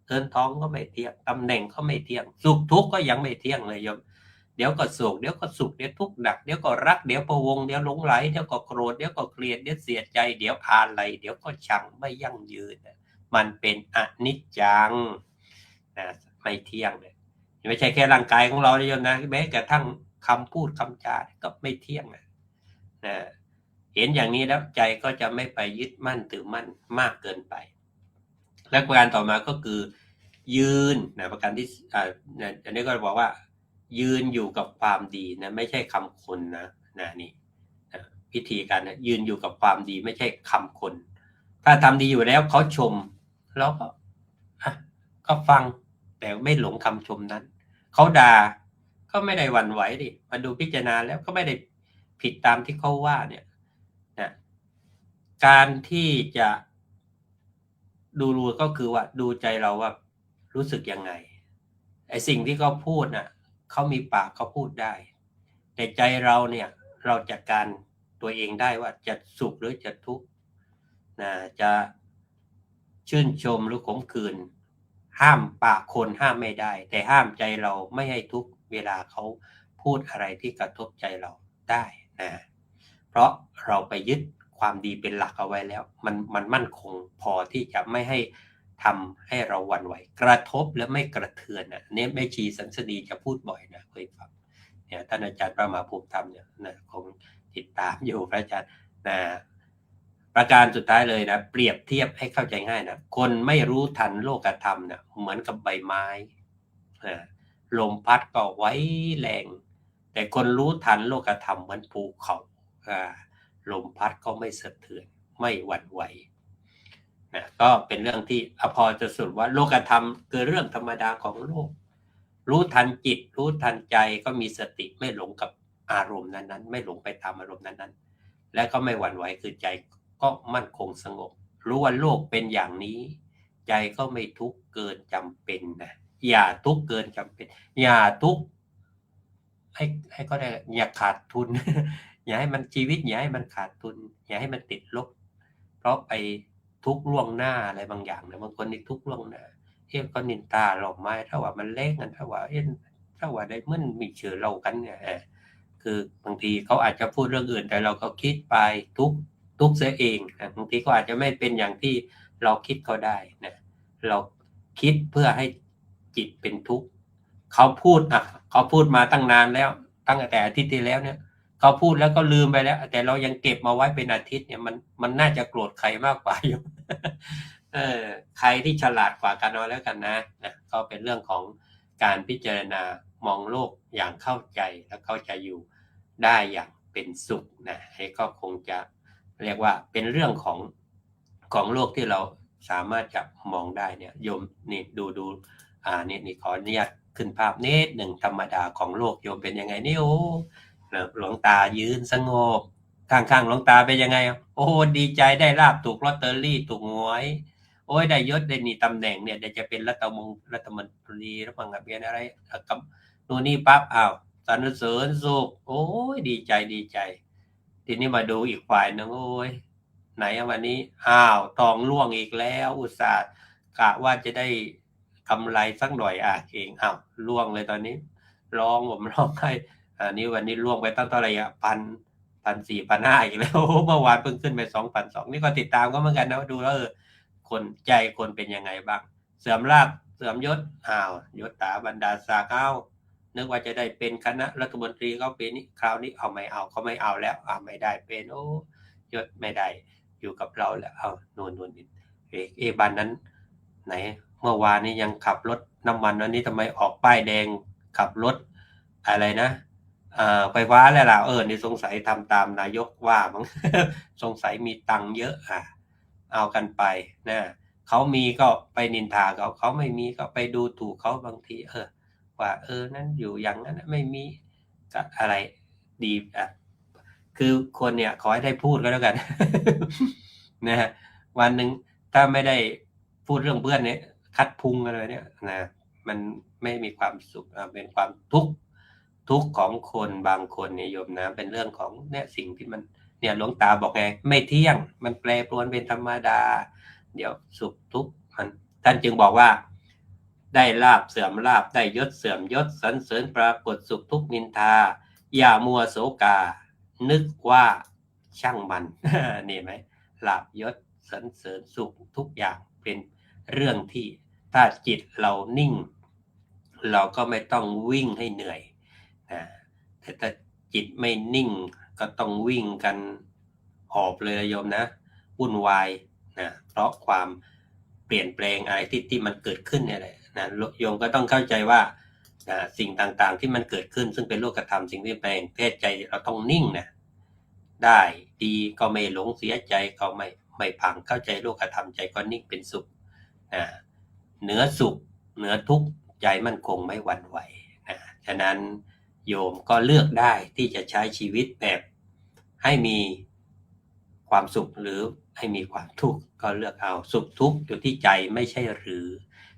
เงินทองก็ไม่เที่ยงตำแหน่งก็ไม่เที่ยงสุขทุกข์ก็ยังไม่เที่ยงเลยโยมเดี๋ยวก็สุขเดี๋ยวก็สุขเดี๋ยวทุกข์หนักเดี๋ยวก็รักเดี๋ยวพะวงเดี๋ยวหลงไหลเดี๋ยวก็โกรธเดี๋ยวก็เกลียดเดี๋ยวเสียใจเดี๋ยวอาลัยเดี๋ยวก็ชังไม่ยั่งยืนมันเป็นอนิจจังนะไม่เที่ยงเลยไม่ใช่แค่ร่างกายของเราเลยโยมนะแม้กระทั่งคำพูดคำจาก็ไม่เที่ยงนะเห็นอย่างนี้แล้วใจก็จะไม่ไปยึดมั่นถือมั่นมากเกินไปและประการต่อมาก็คือยืนนะประการที่อันนี้ก็บอกว่ายืนอยู่กับความดีนะไม่ใช่คำคนนะนี่พิธีการนะยืนอยู่กับความดีไม่ใช่คำคนถ้าทำดีอยู่แล้วเขาชมแล้วก็ฟังแต่ไม่หลงคำชมนั้นเขาด่าก็ไม่ได้หวั่นไหวดิมาดูพิจารณาแล้วก็ไม่ได้ผิดตามที่เขาว่าเนี่ยนะการที่จะดูก็คือว่าดูใจเราว่ารู้สึกยังไงไอ้สิ่งที่เขาพูดน่ะเขามีปากเขาพูดได้แต่ใจเราเนี่ยเราจัดการตัวเองได้ว่าจะสุขหรือจะทุกข์นะจะชื่นชมหรือขมขื่นห้ามปากคนห้ามไม่ได้แต่ห้ามใจเราไม่ให้ทุกข์เวลาเขาพูดอะไรที่กระทบใจเราได้นะเพราะเราไปยึดความดีเป็นหลักเอาไว้แล้วมันมั่นคงพอที่จะไม่ให้ทำให้เราหวั่นไหวกระทบและไม่กระเทือนเนี่ยแม่ชีสันสนีจะพูดบ่อยนะเคยฟัง เนี่ยท่านอาจารย์พระมหาภูมิธรรมเนี่ยนะคงติดตามอยู่พระอาจารย์นะประการสุดท้ายเลยนะเปรียบเทียบให้เข้าใจง่ายนะคนไม่รู้ทันโลกธรรมเนี่ยเหมือนกับใบไม้ลมพัดก็ไว้แรงแต่คนรู้ทันโลกธรรมเหมือนภูเขาลมพัดก็ไม่สะเทือนไม่หวั่นไหวนะก็เป็นเรื่องที่พอจะสรุปว่าโลกธรรมคือเรื่องธรรมดาของโลกรู้ทันจิตรู้ทันใจก็มีสติไม่หลงกับอารมณ์นั้นๆไม่หลงไปตามอารมณ์นั้นๆและก็ไม่หวั่นไหวคือใจก็มั่นคงสงบรู้ว่าโลกเป็นอย่างนี้ใจก็ไม่ทุกข์เกินจำเป็นนะอย่าทุกข์เกินจำเป็นอย่าทุกข์ให้ก็ได้อย่าขาดทุน อย่าให้มันชีวิตอย่าให้มันขาดทุนอย่าให้มันติดลบเพราะไปทุกข์ล่วงหน้าอะไรบางอย่างนะบางคนนี่ทุกข์ล่วงหน้าก็นินตาเราไม้ถ้าว่ามันเล่นกันถ้าว่าได้มันมีเชื่อเรากันเนี่ยคือบางทีเขาอาจจะพูดเรื่องอื่นแต่เราก็คิดไปทุกเสียเองนะบางทีก็อาจจะไม่เป็นอย่างที่เราคิดก็ได้นะเราคิดเพื่อให้จิตเป็นทุกข์เขาพูดมาตั้งนานแล้วตั้งแต่อาทิตย์ที่แล้วเนี่ยเขาพูดแล้วก็ลืมไปแล้วแต่เรายังเก็บมาไว้เป็นอาทิตย์เนี่ยมันน่าจะโกรธใครมากกว่าอยู่ ใครที่ฉลาดกว่ากันเอาแล้วกันนะก็เป็นเรื่องของการพิจารณามองโลกอย่างเข้าใจและเข้าใจอยู่ได้อย่างเป็นสุขนะให้ก็คงจะเรียกว่าเป็นเรื่องของโลกที่เราสามารถจะมองได้เนี่ยโยมนี่ดูนี่ขออนุญาตขึ้นภาพนิดหนึ่งธรรมดาของโลกโยมเป็นยังไงนี่โอ้หลวงตายืนสงบข้างๆหลวงตาเป็นยังไงโอ้ดีใจได้ลาบถูกลอตเตอรี่ถูกหวยโอ้ยได้ยศได้นี่ตำแหน่งเนี่ยเดี๋ยวจะเป็นรัฐมนตรีรัฐมนตรีอะไรกับนู่นนี่ปั๊บสรรเสริญสุขโอ้ยดีใจทีนี้มาดูอีกฝ่ายนึงโอ้ยไหนวันนี้ทองร่วงอีกแล้วอุตส่าห์กะว่าจะได้กำไรสักหน่อยเองร่วงเลยตอนนี้ผมร้องให้นี่วันนี้ร่วงไปตั้งเท่าไหร่1,400 1,500อีกแล้วเมื่อวานเพิ่งขึ้นไป2,200นี่ก็ติดตามก็เหมือนกันนะดูแล้วคนใจคนเป็นยังไงบ้างเสื่อมลาภเสื่อมยศยศถาบรรดาศักดิ์นึกว่าจะได้เป็นคณะรัฐมนตรีเขาปีนี้คราวนี้ไม่เอาเขาไม่เอาแล้วไม่ได้เป็นยศไม่ได้อยู่กับเราแล้วนู่นบันนั้นไหนเมื่อวานนี้ยังขับรถน้ำมันวันนี้ทำไมออกป้ายแดงขับรถอะไรนะไฟฟ้าแล้วล่ะนี่สงสัยทำตามนายกว่ามั้ง สงสัยมีตังค์เยอะเอากันไปนะเขามีก็ไปนินทาเขาไม่มีก็ไปดูถูกเขาบางทีว่านั้นอยู่อย่างนั้นไม่มีก็อะไรดีคือคนเนี่ยขอให้ได้พูดก็แล้วกัน นะฮะวันหนึ่งถ้าไม่ได้พูดเรื่องเพื่อนเนี่ยคัดพุงอะไรเนี่ยนะมันไม่มีความสุขเป็นความทุกข์ของคนบางคนเนี่ยโยมนะเป็นเรื่องของเนี่ยสิ่งที่มันเนี่ยหลวงตาบอกไงไม่เที่ยงมันแปรปรวนเป็นธรรมดาเดี๋ยวสุขทุกข์มันท่านจึงบอกว่าได้ลาภเสื่อมลาภได้ยศเสื่อมยศสรรเสริญปรากฏสุขทุกข์นินทาอย่ามัวโศกานึกว่าช่างมัน นี่ไหมลาภยศสรรเสริญสุขทุกอย่างเป็นเรื่องที่ถ้าจิตเรานิ่งเราก็ไม่ต้องวิ่งให้เหนื่อยแต่ถ้าจิตไม่นิ่งก็ต้องวิ่งกันหอบเลยโยมนะวุ่นวายนะเพราะความเปลี่ยนแปลงอะไรที่มันเกิดขึ้นเนี่ยแหละนะโยมก็ต้องเข้าใจว่าสิ่งต่างๆที่มันเกิดขึ้นซึ่งเป็นโลกธรรมสิ่งที่แปลงเพศใจเราต้องนิ่งนะได้ดีก็ไม่หลงเสียใจก็ไม่พังเข้าใจโลกธรรมใจก็นิ่งเป็นสุขเหนือสุขเหนือทุกข์ใจมั่นคงไม่หวั่นไหวฉะนั้นโยมก็เลือกได้ที่จะใช้ชีวิตแบบให้มีความสุขหรือให้มีความทุกข์ก็เลือกเอาสุขทุกข์อยู่ที่ใจไม่ใช่หรือ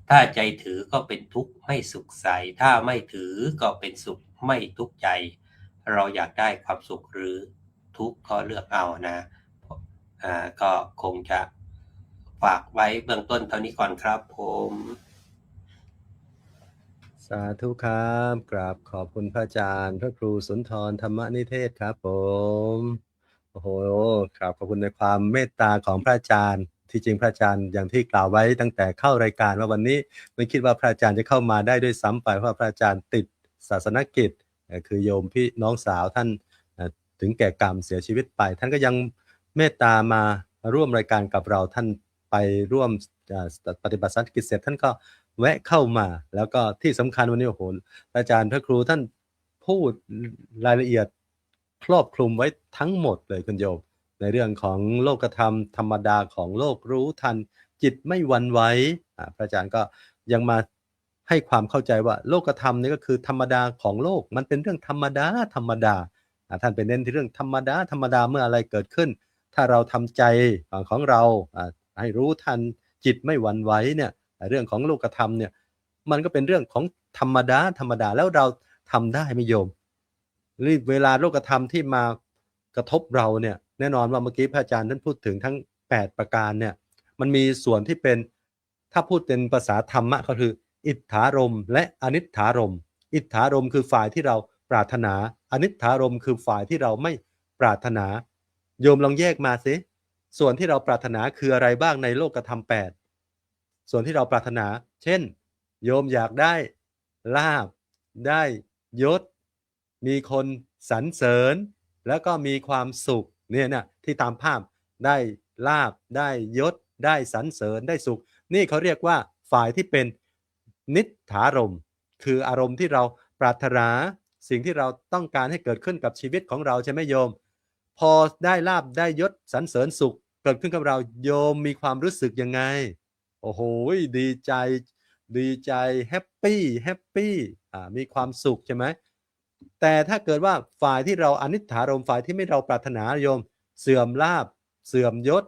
ถ้าใจถือก็เป็นทุกข์ไม่สุขใสถ้าไม่ถือก็เป็นสุขไม่ทุกข์ใจเราอยากได้ความสุขหรือทุกข์ก็เลือกเอานะก็คงจะฝากไว้เบื้องต้นเท่านี้ก่อนครับผมสาธุครับกราบขอบคุณพระอาจารย์พระครูสุนทรธรรมนิเทศครับผมโอ้โหกราบขอบคุณในความเมตตาของพระอาจารย์ที่จริงพระอาจารย์อย่างที่กล่าวไว้ตั้งแต่เข้ารายการว่าวันนี้ไม่คิดว่าพระอาจารย์จะเข้ามาได้ด้วยซ้ำไปเพราะพระอาจารย์ติดศาสนกิจ คือโยมพี่น้องสาวท่านถึงแก่กรรมเสียชีวิตไปท่านก็ยังเมตตามาร่วมรายการกับเราท่านไปร่วมปฏิบัติภารกิจเสร็จท่านก็แวะเข้ามาแล้วก็ที่สำคัญวันนี้โอ้โหอาจารย์พระครูท่านพูดรายละเอียดครอบคลุมไว้ทั้งหมดเลยคุณโยมในเรื่องของโลกธรรมธรรมดาของโลกรู้ทันจิตไม่หวั่นไหวพระอาจารย์ก็ยังมาให้ความเข้าใจว่าโลกธรรมนี่ก็คือธรรมดาของโลกมันเป็นเรื่องธรรมดาธรรมดาท่านไปเน้นที่เรื่องธรรมดาธรรมดาเมื่ออะไรเกิดขึ้นถ้าเราทำใจของเราให้รู้ทันจิตไม่หวั่นไหวเนี่ยเรื่องของโลกธรรมเนี่ยมันก็เป็นเรื่องของธรรมดาธรรมดาแล้วเราทำได้ไหมโยมเวลาโลกธรรมที่มากระทบเราเนี่ยแน่นอนว่าเมื่อกี้พระอาจารย์ท่านพูดถึงทั้ง8ประการเนี่ยมันมีส่วนที่เป็นถ้าพูดเป็นภาษาธรรมะก็คืออิทธารมและอนิทธารมอิทธารมคือฝ่ายที่เราปรารถนาอนิทธารมคือฝ่ายที่เราไม่ปรารถนาโยมลองแยกมาสิส่วนที่เราปรารถนาคืออะไรบ้างในโลกธรรม8ส่วนที่เราปรารถนาเช่นโยมอยากได้ลาภได้ยศมีคนสรรเสริญแล้วก็มีความสุขเนี่ยนะที่ตามภาพได้ลาภได้ยศได้สรรเสริญได้สุขนี่เขาเรียกว่าฝ่ายที่เป็นนิทธารมณ์คืออารมณ์ที่เราปรารถนาสิ่งที่เราต้องการให้เกิดขึ้นกับชีวิตของเราใช่ไหมโยมพอได้ลาภได้ยศสรรเสริญสุขเกิดขึ้นกับเราโยมมีความรู้สึกยังไงโอ้โหดีใจแฮปปี้มีความสุขใช่ไหมแต่ถ้าเกิดว่าฝ่ายที่เราอนิจฐารมฝ่ายที่ไม่เราปรารถนาโยมเสื่อมลาภเสื่อมยศ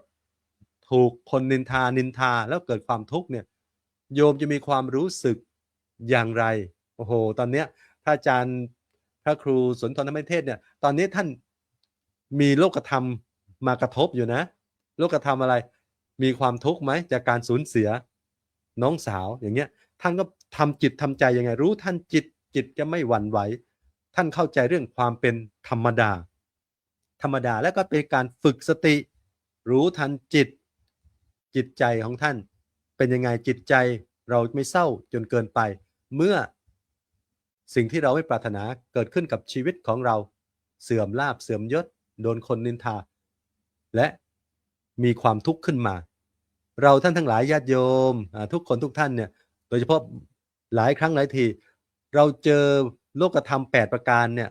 ถูกคนนินทาแล้วเกิดความทุกข์เนี่ยโยมจะมีความรู้สึกอย่างไรโอ้โหตอนเนี้ยพระอาจารย์พระครูสุนทรธรรมเทศเนี่ยตอนนี้ท่านมีโลกธรรมมากระทบอยู่นะโลกธรรมอะไรมีความทุกข์ไหมจากการสูญเสียน้องสาวอย่างเงี้ยท่านก็ทำจิตทำใจยังไงรู้ท่านจิตจะไม่หวั่นไหวท่านเข้าใจเรื่องความเป็นธรรมดาแล้วก็เป็นการฝึกสติรู้ทันจิตใจของท่านเป็นยังไงจิตใจเราไม่เศร้าจนเกินไปเมื่อสิ่งที่เราไม่ปรารถนาเกิดขึ้นกับชีวิตของเราเสื่อมลาภเสื่อมยศโดนคนนินทาและมีความทุกข์ขึ้นมาเราท่านทั้งหลายญาติโยมทุกคนทุกท่านเนี่ยโดยเฉพาะหลายครั้งหลายทีเราเจอโลกธรรม8ประการเนี่ย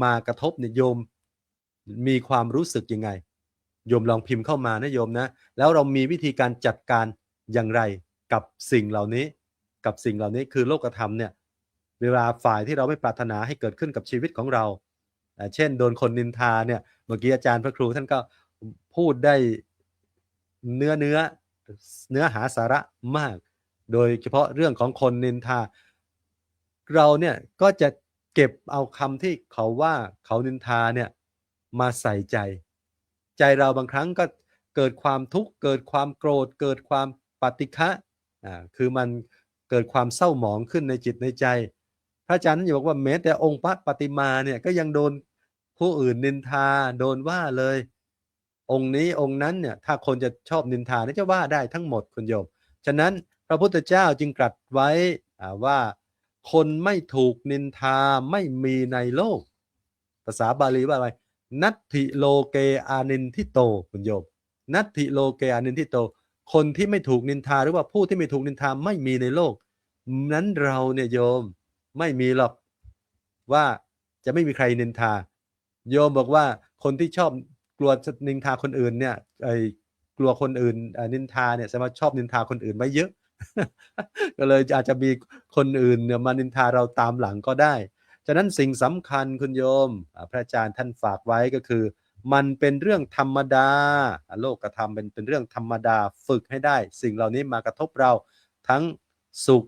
มากระทบเนี่ยโยมมีความรู้สึกยังไงโยมลองพิมพ์เข้ามานะโยมนะแล้วเรามีวิธีการจัดการอย่างไรกับสิ่งเหล่านี้คือโลกธรรมเนี่ยเวลาฝ่ายที่เราไม่ปรารถนาให้เกิดขึ้นกับชีวิตของเราเช่นโดนคนนินทาเนี่ยเมื่อกี้อาจารย์พระครูท่านก็พูดได้เนื้อหาสาระมากโดยเฉพาะเรื่องของคนนินทาเราเนี่ยก็จะเก็บเอาคำที่เขาว่าเขานินทาเนี่ยมาใส่ใจเราบางครั้งก็เกิดความทุกข์เกิดความโกรธเกิดความปฏิฆะคือมันเกิดความเศร้าหมองขึ้นในจิตในใจพระอาจารย์บอกว่าแม้แต่องค์พระปฏิมาเนี่ยก็ยังโดนผู้อื่นนินทาโดนว่าเลยองค์นี้องค์นั้นเนี่ยถ้าคนจะชอบนินทานี่จะว่าได้ทั้งหมดคุณโยมฉะนั้นพระพุทธเจ้าจึงตรัสไว้ว่าคนไม่ถูกนินทาไม่มีในโลกภาษาบาลีว่าอะไรนัตถิโลเกอานินทิโตคุณโยมนัตถิโลเกอานินทิโตคนที่ไม่ถูกนินทาหรือว่าผู้ที่ไม่ถูกนินทาไม่มีในโลกนั้นเราเนี่ยโยมไม่มีหรอกว่าจะไม่มีใครนินทาโยมบอกว่าคนที่ชอบกลัวนินทาคนอื่นเนี่ยกลัวคนอื่นนินทาเนี่ยแสดงว่าชอบนินทาคนอื่นไว้เยอะ ก็เลยอาจจะมีคนอื่นเนี่ยมานินทาเราตามหลังก็ได้ฉะนั้นสิ่งสำคัญคุณโยมพระอาจารย์ท่านฝากไว้ก็คือมันเป็นเรื่องธรรมดาโลกธรรมเป็นเรื่องธรรมดาฝึกให้ได้สิ่งเหล่านี้มากระทบเราทั้งสุข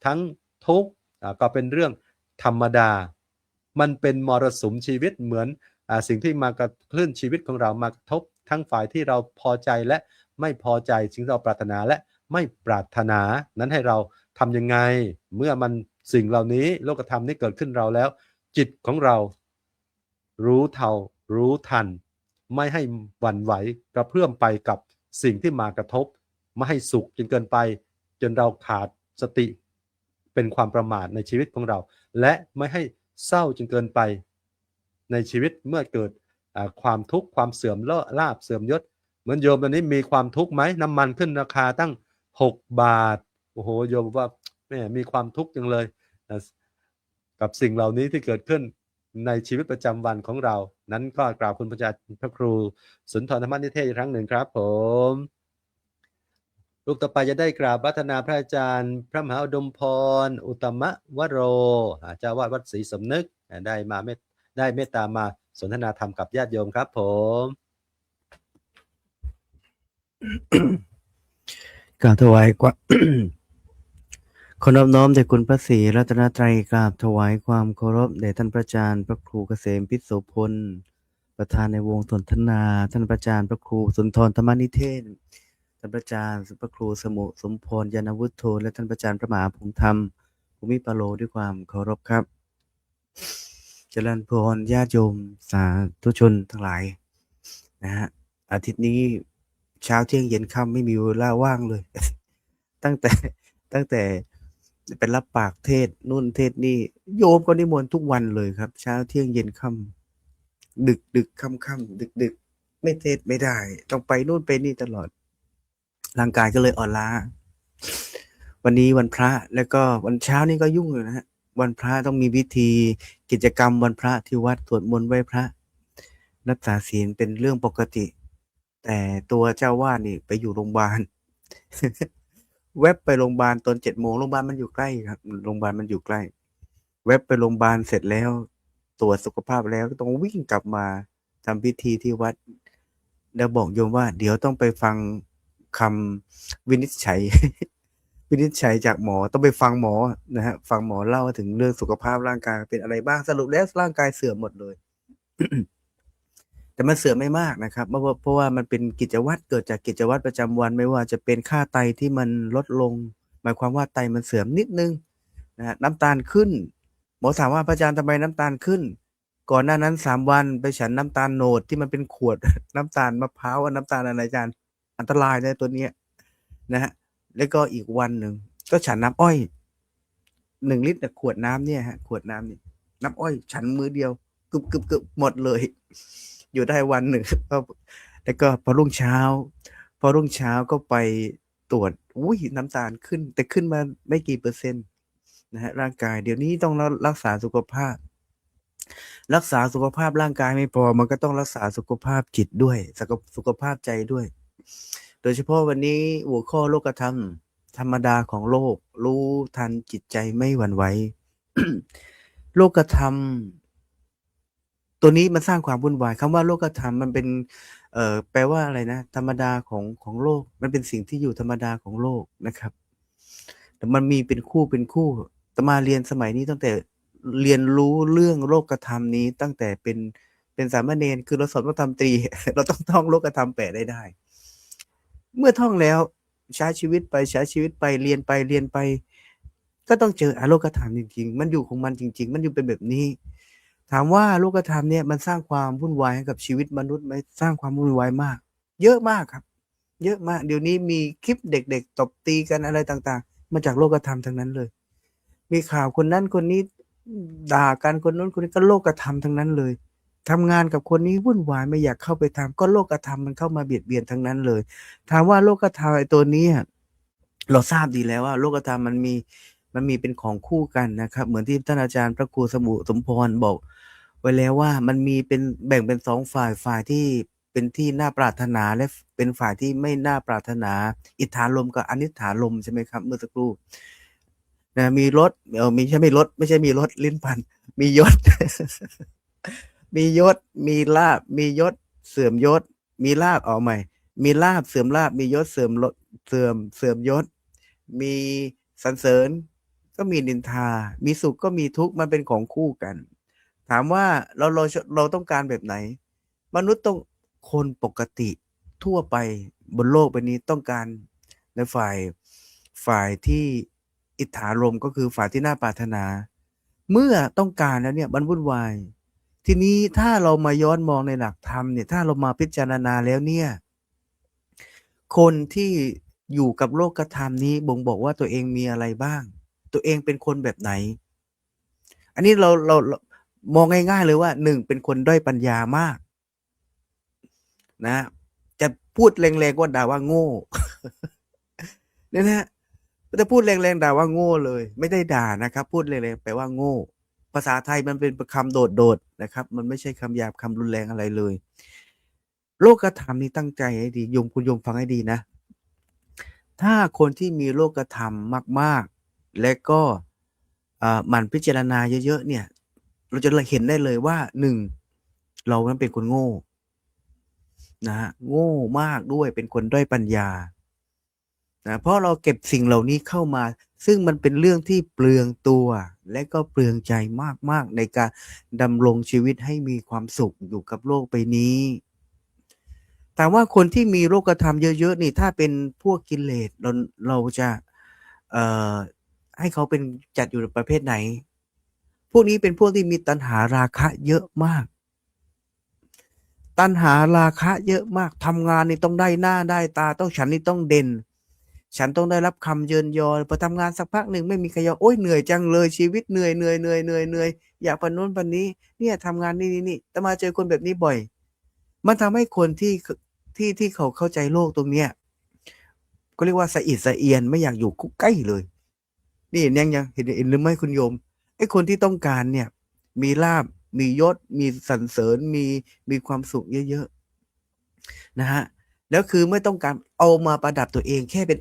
ทั้งทุกข์ก็เป็นเรื่องธรรมดามันเป็นมรสุมชีวิตเหมือนสิ่งที่มากระคลื่นชีวิตของเรามากระทบทั้งฝ่ายที่เราพอใจและไม่พอใจสิ่งที่เราปรารถนาและไม่ปรารถนานั้นให้เราทำยังไงเมื่อมันสิ่งเหล่านี้โลกธรรมนี้เกิดขึ้นเราแล้วจิตของเรารู้เท่ารู้ทันไม่ให้หวั่นไหวกระเพื่อมไปกับสิ่งที่มากระทบไม่ให้สุขจนเกินไปจนเราขาดสติเป็นความประมาทในชีวิตของเราและไม่ให้ เศร้าจนเกินไปในชีวิตเมื่อเกิดความทุกข์ความเสื่อมลาภเสื่อมยศเหมือนโยมตอนนี้มีความทุกข์ไหมน้ำมันขึ้นราคาตั้ง6 บาทโอ้โหโยมบอกว่าแม่มีความทุกข์จังเลยนะกับสิ่งเหล่านี้ที่เกิดขึ้นในชีวิตประจำวันของเรานั้นก็กราบคุณพระครูสุนทรธรรมนิเทศอีกครั้งหนึ่งครับผมรูปต่อไปจะได้กราบรัตนาพระอาจารย์พระมหาอุดมพรอุตตมวโรเจ้าวาดวัดศรีสมนึกได้เมตตามาสนทนาธรรมกับญาติโยมครับผม กราบถวายความ ขอนอบน้อมแด่คุณพระศรีรัตนตรัยกราบถวายความเคารพแด่ท่านพระอาจารย์พระครูเกษมพิษโสพลประธานในวงสนทนาท่านพระอาจารย์พระครูสุนทรธรรมนิเทศท่านพระอาจารย์พระครูสมุสมพรยานวุฒโธและท่านพระอาจารย์พระมหาภูมิธรรมภูมิปาโลด้วยความเคารพครับเจริญพรญาติโยมสาธุชนทั้งหลายนะฮะอาทิตย์นี้เช้าเที่ยงเย็นค่ำไม่มีเวลาว่างเลย ตั้งแต่เป็นรับปากเทศนู่นเทศนี่โยมก็นิมนต์ทุกวันเลยครับเช้าเที่ยงเย็นค่ำดึกค่ำดึกไม่เทศไม่ได้ต้องไปนู่นไปนี่ตลอดร่างกายก็เลยอ่อนล้าวันนี้วันพระแล้วก็วันเช้านี่ก็ยุ่งเลยนะฮะวันพระต้องมีพิธีกิจกรรมวันพระที่วัดสวดมนต์ไหว้พระรักษาศีลเป็นเรื่องปกติแต่ตัวเจ้าวาดนี่ไปอยู่โรงพยาบาล เว็บไปโรงพยาบาลตอน7 โมงโรงพยาบาลมันอยู่ใกล้ครับโรงพยาบาลมันอยู่ใกล้เว็บไปโรงพยาบาลเสร็จแล้วตรวจสุขภาพแล้วก็ต้องวิ่งกลับมาทำพิธีที่วัดแล้วบอกโยมว่าเดี๋ยวต้องไปฟังคำวินิจฉัย วินิจฉัยจากหมอต้องไปฟังหมอนะฮะฟังหมอเล่าถึงเรื่องสุขภาพร่างกายเป็นอะไรบ้างสรุปแล้วร่างกายเสื่อมหมดเลย แต่มันเสื่อมไม่มากนะครับเพราะว่ามันเป็นกิจวัตรเกิดจากกิจวัตรประจำวันไม่ว่าจะเป็นค่าไตที่มันลดลงหมายความว่าไตมันเสื่อมนิดนึงนะฮะน้ำตาลขึ้นหมอถามว่าพระอาจารย์ทำไมน้ำตาลขึ้นก่อนหน้านั้น3 วันไปฉันน้ำตาลโนดที่มันเป็นขวด น้ำตาลมะพร้าวน้ำตาลอะไรอาจารย์อันตรายนะตัวเนี้ยนะฮะแล้วก็อีกวันหนึ่งก็ฉันน้ำอ้อย1 ลิตรขวดน้ำเนี่ยฮะขวดน้ำนี่น้ำอ้อยฉันมือเดียวกึบหมดเลยอยู่ได้วันหนึ่งแล้วก็พอรุ่งเช้าก็ไปตรวจน้ำตาลขึ้นแต่ขึ้นมาไม่กี่เปอร์เซ็นต์นะฮะร่างกายเดี๋ยวนี้ต้องรักษาสุขภาพร่างกายไม่พอมันก็ต้องรักษาสุขภาพจิตด้วยสุขภาพใจด้วยโดยเฉพาะวันนี้หัวข้อโลกธรรมธรรมดาของโลกรู้ทันจิตใจไม่หวั่นไหว โลกธรรมตัวนี้มันสร้างความวุ่นวายคำว่าโลกธรรมมันเป็นแปลว่าอะไรนะธรรมดาของโลกมันเป็นสิ่งที่อยู่ธรรมดาของโลกนะครับแต่มันมีเป็นคู่อาตมาเรียนสมัยนี้ตั้งแต่เรียนรู้เรื่องโลกธรรมนี้ตั้งแต่เป็นสามเณรคือเราสอนว่าธรรมตรี เราต้องท่องโลกธรรม8ได้เมื่อท่องแล้วใช้ชีวิตไปเรียนไปก็ต้องเจอโลกธรรมจริงๆมันอยู่ของมันจริงๆมันอยู่เป็นแบบนี้ถามว่าโลกธรรมเนี่ยมันสร้างความวุ่นวายให้กับชีวิตมนุษย์ไหมสร้างความวุ่นวายมากเยอะมากครับเยอะมากเดี๋ยวนี้มีคลิปเด็กๆตบตีกันอะไรต่างๆมาจากโลกธรรมทั้งนั้นเลยมีข่าวคนนั้นคนนี้ด่ากันคนนู้นคนนี้ก็โลกธรรมทั้งนั้นเลยทำงานกับคนนี้วุ่นวายไม่อยากเข้าไปทำก็โลกธรรมมันเข้ามาเบียดเบียนทั้งนั้นเลยถามว่าโลกธรรมไอ้ตัวนี้เราทราบดีแล้วว่าโลกธรรมมันมีเป็นของคู่กันนะครับเหมือนที่ท่านอาจารย์พระครูสมุสมพรบอกไว้แล้วว่ามันมีเป็นแบ่งเป็น2 ฝ่ายที่เป็นที่น่าปรารถนาและเป็นฝ่ายที่ไม่น่าปรารถนาอิทธารมกับอนิถารมใช่ไหมครับเมื่อสักครู่นะมีรถไม่ใช่มีรถลิ้นพันมียศ มียศมีลาภมียศเสื่อมยศมีลาภใหม่มีลาภเสื่อมลาภมียศเสื่อมเสื่อมยศมีสรรเสริญก็มีนินทามีสุขก็มีทุกข์มันเป็นของคู่กันถามว่าเราต้องการแบบไหนมนุษย์ต้องคนปกติทั่วไปบนโลกใบนี้ต้องการในฝ่ายที่อิทธารมก็คือฝ่ายที่น่าปรารถนาเมื่อต้องการแล้วเนี่ยมันวุ่นวายทีนี้ถ้าเรามาย้อนมองในหลักธรรมเนี่ยถ้าเรามาพิจารณาแล้วเนี่ยคนที่อยู่กับโลกธรรมนี้บ่งบอกว่าตัวเองมีอะไรบ้างตัวเองเป็นคนแบบไหน อันนี้เรามองง่ายๆเลยว่าหนึ่งเป็นคนด้อยปัญญามากนะจะพูดแรงๆว่าด่าว่าโง่ เนี่ยนะจะพูดแรงๆด่าว่าโง่เลย ไม่ได้ด่านะครับ พูดแรงๆแปลว่าโง่ ภาษาไทยมันเป็นคำโดดๆนะครับ มันไม่ใช่คำหยาบคำรุนแรงอะไรเลย โลกธรรมนี่ตั้งใจให้ดีคุณโยมฟังให้ดีนะ ถ้าคนที่มีโลกธรรมมากๆ และก็หมั่นพิจารณาเยอะๆเนี่ย เราจะเห็นได้เลยว่าหนึ่งเรานั้นเป็นคนโง่นะฮะโง่มากด้วยเป็นคนด้อยปัญญานะเพราะเราเก็บสิ่งเหล่านี้เข้ามา ซึ่งมันเป็นเรื่องที่เปลืองตัวและก็เปลืองใจมากๆในการดำรงชีวิตให้มีความสุขอยู่กับโลกใบนี้ แต่ว่าคนที่มีโลกธรรมเยอะๆนี่ถ้าเป็นพวกกิเลสเราจะเอ่อให้เขาเป็นจัดอยู่ในประเภทไหน พวกนี้เป็นพวกที่มีตัณหาราคะเยอะมาก ตัณหาราคะเยอะมากทำงานนี่ต้องได้หน้าได้ตาต้องฉันนี่ต้องเด่น ฉันต้องได้รับคำเยินยอพอทำงานสักพักหนึ่งไม่มีใครยอโอ๊ยเหนื่อยจังเลยชีวิตเหนื่อยอยากปนนู้นปนนี้เนี่ยทำงานนี่แต่มาเจอคนแบบนี้บ่อย มันทำให้คนที่เขาเข้าใจโลกตรงเนี้ยก็เรียกว่าสะอิดสะเอียนไม่อยากอยู่ใกล้เลย นี่ยังเห็นหรือไม่คุณโยมไอ้คนที่ต้องการเนี่ย มีลาภมียศมีสรรเสริญมีความสุขเยอะๆนะฮะแล้วคือไม่ต้องการเอามาประดับตัวเองแค่เป็น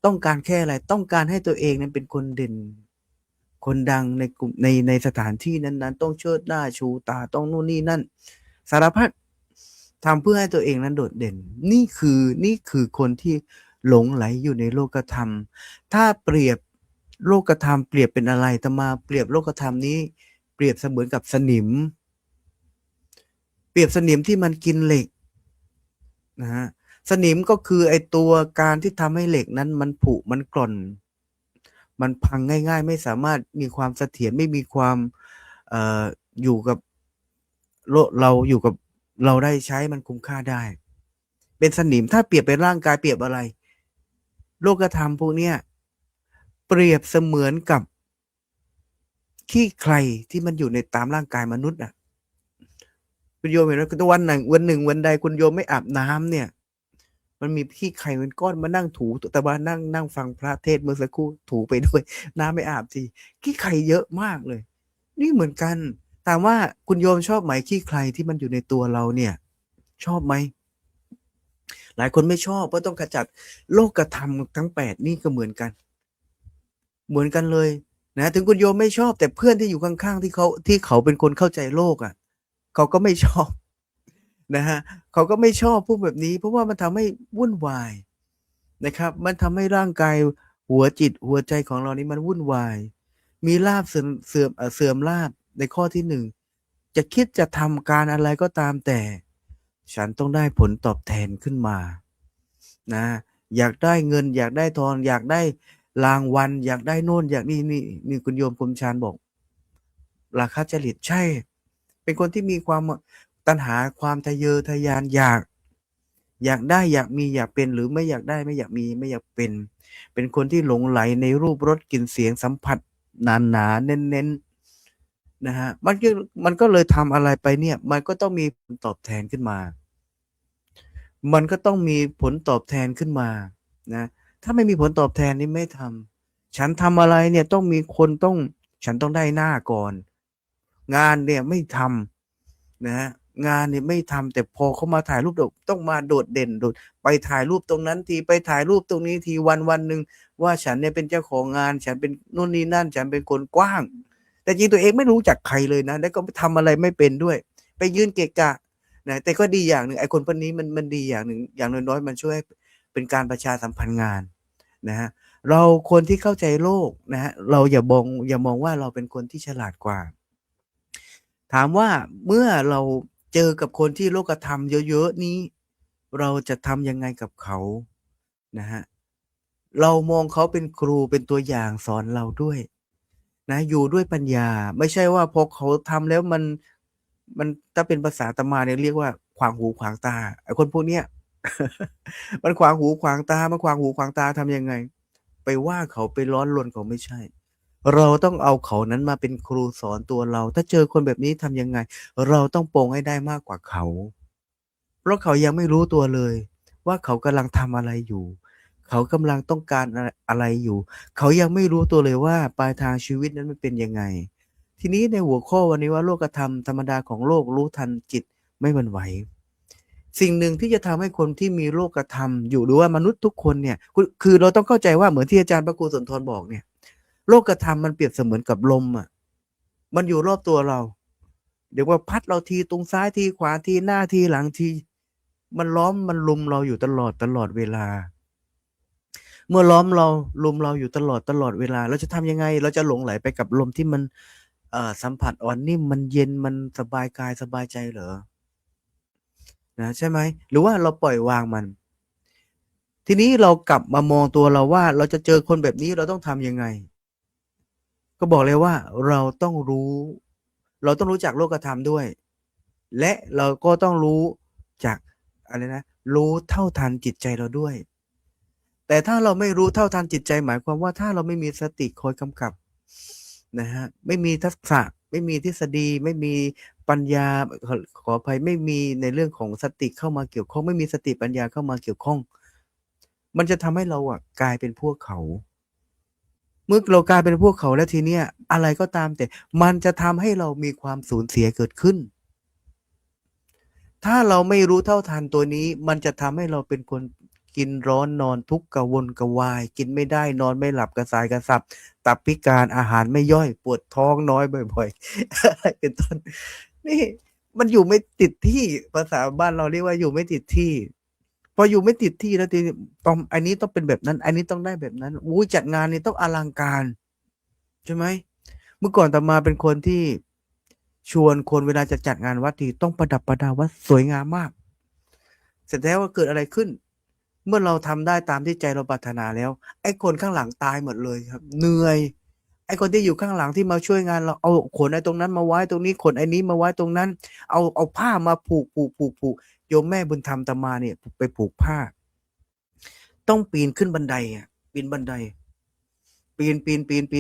ต้องการแค่อะไรต้องการให้ตัวเองนั้นเป็นคนเด่น คนดังในกลุ่มในสถานที่นั้นๆต้องเชิดหน้าชูตาต้องนู่นนี่นั่น สารพัดทำเพื่อให้ตัวเองนั้นโดดเด่น นี่คือคนที่หลงไหลอยู่ในโลกธรรม ถ้าเปรียบโลกธรรมเปรียบเป็นอะไรอาตมาเปรียบโลกธรรมนี้ เปรียบเสมือนกับสนิม เปรียบสนิมที่มันกินเหล็กนะฮะสนิมก็คือไอตัวการที่ทำให้เหล็กนั้นมันผุมันกร่อน มันพังง่ายๆ ไม่สามารถมีความเสถียรไม่มีความอยู่กับเราอยู่กับเราได้ใช้มันคุ้มค่าได้ เป็นสนิมถ้าเปรียบเป็นร่างกายเปรียบอะไร โลกธรรมพวกเนี้ยเปรียบเสมือนกับขี้ใครที่มันอยู่ในตามร่างกายมนุษย์อ่ะคุณโยมเห็นไหมคือวันหนึ่งวันใดคุณโยมไม่อาบน้ำเนี่ย มันมีขี้ไข่เป็นก้อนมานั่งถูแต่ว่านั่งฟังพระเทศน์เมื่อสักครู่ถูไปด้วย น้ำไม่อาบทีขี้ไข่เยอะมากเลย นี่เหมือนกันถามว่าคุณโยมชอบไหมขี้ไข่ที่มันอยู่ในตัวเราเนี่ย ชอบไหมหลายคนไม่ชอบเพราะต้องขจัดโลกธรรมทั้ง8นี่ก็เหมือนกันเลยนะถึงคุณโยมไม่ชอบแต่เพื่อนที่อยู่ข้างๆที่เขาเป็นคนเข้าใจโลกอ่ะเขาก็ไม่ชอบนะฮะเขาก็ไม่ชอบพวกแบบนี้เพราะว่ามันทำให้วุ่นวายนะครับมันทำให้ร่างกายหัวจิตหัวใจของเรานี้มันวุ่นวายมีลาภเสื่อมลาภในข้อที่หนึ่งจะคิดจะทำการอะไรก็ตามแต่ฉันต้องได้ผลตอบแทนขึ้นมานะอยากได้เงินอยากได้ทองอยากได้รางวัลอยากได้โน่นอยากนี่คุณโยมคมชานบอกราคะจริตใช่เป็นคนที่มีความตัณหาความทะเยอทะยานอยากได้อยากมีอยากเป็นหรือไม่อยากได้ไม่อยากมีไม่อยากเป็นคนที่หลงไหลในรูปรสกลิ่นเสียงสัมผัสหนาเน้นนะฮะมันก็เลยทำอะไรไปเนี่ยมันก็ต้องมีผลตอบแทนขึ้นมานะถ้าไม่มีผลตอบแทนนี่ไม่ทำฉันทำอะไรเนี่ยต้องมีคนฉันต้องได้หน้าก่อนงานเนี่ยไม่ทำนะฮะงานเนี่ยไม่ทำแต่พอเขามาถ่ายรูปต้องมาโดดเด่นไปถ่ายรูปตรงนั้นทีไปถ่ายรูปตรงนี้ทีวันหนึ่งว่าฉันเนี่ยเป็นเจ้าของงานฉันเป็นนู่นนี่นั่นฉันเป็นคนกว้างแต่จริงตัวเองไม่รู้จักใครเลยนะแล้วก็ทำอะไรไม่เป็นด้วยไปยืนเกะกะนะแต่ก็ดีอย่างหนึ่งไอ้คนพวกนี้มันดีอย่างหนึ่งอย่างน้อยๆมันช่วยเป็นการประชาสัมพันธ์งานนะฮะเราคนที่เข้าใจโลกนะฮะเราอย่ามองว่าเราเป็นคนที่ฉลาดกว่าถามว่าเมื่อเราเจอกับคนที่โลกธรรมเยอะๆนี้เราจะทำยังไงกับเขานะฮะเรามองเขาเป็นครูเป็นตัวอย่างสอนเราด้วยนะอยู่ด้วยปัญญาไม่ใช่ว่าพอเขาทำแล้วมันถ้าเป็นภาษาอาตมาเนี่ยเรียกว่าขวางหูขวางตาไอ้คนพวกเนี้ย มันขวางหูขวางตาทำยังไงไปว่าเขาไปร้อนรนเขาไม่ใช่ เราต้องเอาเขานั้นมาเป็นครูสอนตัวเรา ถ้าเจอคนแบบนี้ทำยังไง เราต้องปลงให้ได้มากกว่าเขา เพราะเขายังไม่รู้ตัวเลยว่าเขากำลังทำอะไรอยู่ เขากำลังต้องการอะไรอยู่ เขายังไม่รู้ตัวเลยว่าปลายทางชีวิตนั้นมันเป็นยังไง ทีนี้ในหัวข้อวันนี้ว่าโลกธรรมธรรมดาของโลกรู้ทันจิตไม่หวั่นไหว สิ่งหนึ่งที่จะทำให้คนที่มีโลกธรรมอยู่หรือว่ามนุษย์ทุกคนเนี่ยคือเราต้องเข้าใจว่าเหมือนที่อาจารย์พระครูสุนทรบอกเนี่ย โลกธรรมมันเปรียบเสมือนกับลมอ่ะ มันอยู่รอบตัวเรา เดี๋ยวว่าพัดเราทีตรงซ้ายทีขวาทีหน้าทีหลังที มันล้อมมันลุมเราอยู่ตลอดเวลา เมื่อล้อมเราลุมเราอยู่ตลอดเวลา เราจะทำยังไง เราจะหลงไหลไปกับลมที่มันสัมผัสอ่อนนิ่มมันเย็นมันสบายกายสบายใจเหรอนะใช่ไหมหรือว่าเราปล่อยวางมัน ทีนี้เรากลับมามองตัวเราว่าเราจะเจอคนแบบนี้เราต้องทำยังไง ก็บอกเลยว่าเราต้องรู้จักโลกธรรมด้วย และเราก็ต้องรู้จักอะไรนะ รู้เท่าทันจิตใจเราด้วย แต่ถ้าเราไม่รู้เท่าทันจิตใจหมายความว่าถ้าเราไม่มีสติคอยกำกับนะฮะไม่มีทักษะไม่มีทฤษฎีไม่มีปัญญาขออภัยไม่มีในเรื่องของสติเข้ามาเกี่ยวข้องไม่มีสติปัญญาเข้ามาเกี่ยวข้อง มันจะทำให้เรากลายเป็นพวกเขา เมื่อเรากลายเป็นพวกเขาแล้วทีเนี้ยอะไรก็ตามแต่มันจะทำให้เรามีความสูญเสียเกิดขึ้น ถ้าเราไม่รู้เท่าทันตัวนี้ มันจะทำให้เราเป็นคนกินร้อนนอนทุกข์กระวนกระวาย กินไม่ได้นอนไม่หลับกระสายกระสับ ตับพิการอาหารไม่ย่อยปวดท้องน้อยบ่อยๆ อะไรเป็นต้นนี่มันอยู่ไม่ติดที่ภาษาบ้านเราเรียกว่าอยู่ไม่ติดที่ พออยู่ไม่ติดที่แล้วทีนี้ต้องอันนี้ต้องเป็นแบบนั้น อันนี้ต้องได้แบบนั้นอุ้ยจัดงานนี้ต้องอลังการใช่ไหมเมื่อก่อนอาตมาเป็นคนที่ชวนคนเวลาจะจัดงานวัดทีต้องประดับประดาวัดสวยงามมาก เสร็จแล้วเกิดอะไรขึ้น เมื่อเราทำได้ตามที่ใจเราปรารถนาแล้ว ไอ้คนข้างหลังตายหมดเลยครับ เหนื่อย ไอ้คนที่อยู่ข้างหลังที่มาช่วยงานเราเอาขนไอ้ตรงนั้นมาไว้ตรงนี้ขนไอ้นี้มาไว้ตรงนั้น เอาผ้ามาผูกโยมแม่บุญธรรมอาตมาเนี่ยไปผูกผ้า ต้องปีนขึ้นบันไดปีนบันได ปี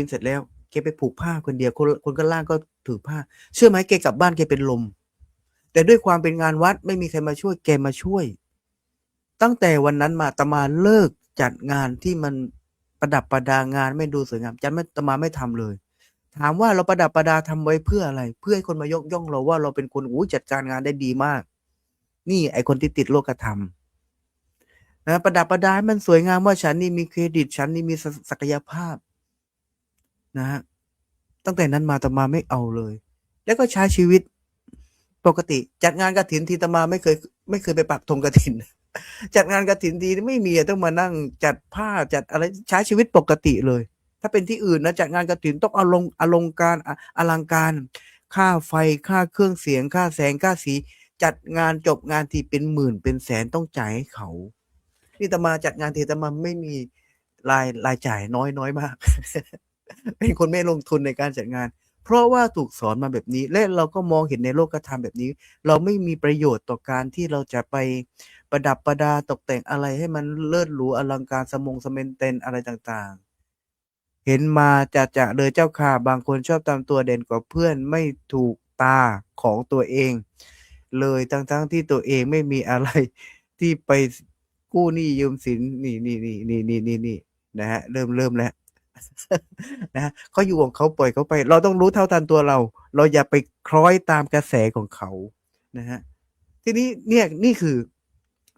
นเสร็จแล้วแกไปผูกผ้าคนเดียวคนข้างล่างก็ถือผ้า เชื่อไหมแกกลับบ้านแกเป็นลม แต่ด้วยความเป็นงานวัดไม่มีใครมาช่วยแกมาช่วย ตั้งแต่วันนั้นมาอาตมาเลิกจัดงานที่มันประดับประดางานไม่ดูสวยงามอาตมาไม่ทำเลย ถามว่าเราประดับประดาทำไว้เพื่ออะไร เพื่อให้คนมายกย่องเราว่าเราเป็นคนจัดการงานได้ดีมาก นี่ไอคนที่ติดโลกธรรมนะประดับประดาให้มันสวยงามว่าฉันนี่มีเครดิตฉันนี่มีศักยภาพนะฮะตั้งแต่นั้นมาอาตมาไม่เอาเลย แล้วก็ใช้ชีวิตปกติจัดงานกฐินทีอาตมาไม่เคยไปปักธงกฐิน จัดงานกฐินทีไม่มีต้องมานั่งจัดผ้าจัดอะไรใช้ชีวิตปกติเลย ถ้าเป็นที่อื่นนะจัดงานกฐินต้องอลังการอลังการ ค่าไฟค่าเครื่องเสียงค่าแสงค่าสี จัดงานจบงานทีเป็นหมื่นเป็นแสนต้องจ่ายให้เขานี่อาตมาจัดงานทีอาตมาไม่มีรายจ่ายน้อยมาก เป็นคนไม่ลงทุนในการจัดงาน เพราะว่าถูกสอนมาแบบนี้และเราก็มองเห็นในโลกธรรมแบบนี้ เราไม่มีประโยชน์ต่อการที่เราจะไปประดับประดาตกแต่งอะไรให้มันเลิศหรูอลังการสเมนเตนอะไรต่างๆ เห็นมาจะเลยเจ้าค่ะบางคนชอบทำตัวเด่นกว่าเพื่อนไม่ถูกตาของตัวเอง เลยทั้งที่ตัวเองไม่มีอะไรที่ไปกู้หนี้ยืมสินนี่นะฮะเริ่มแล้ว นะเขาอยู่ของเขาปล่อยเขาไป เราต้องรู้เท่าทันตัวเราอย่าไปคล้อยตามกระแสของเขานะฮะทีนี้เนี่ยนี่คือ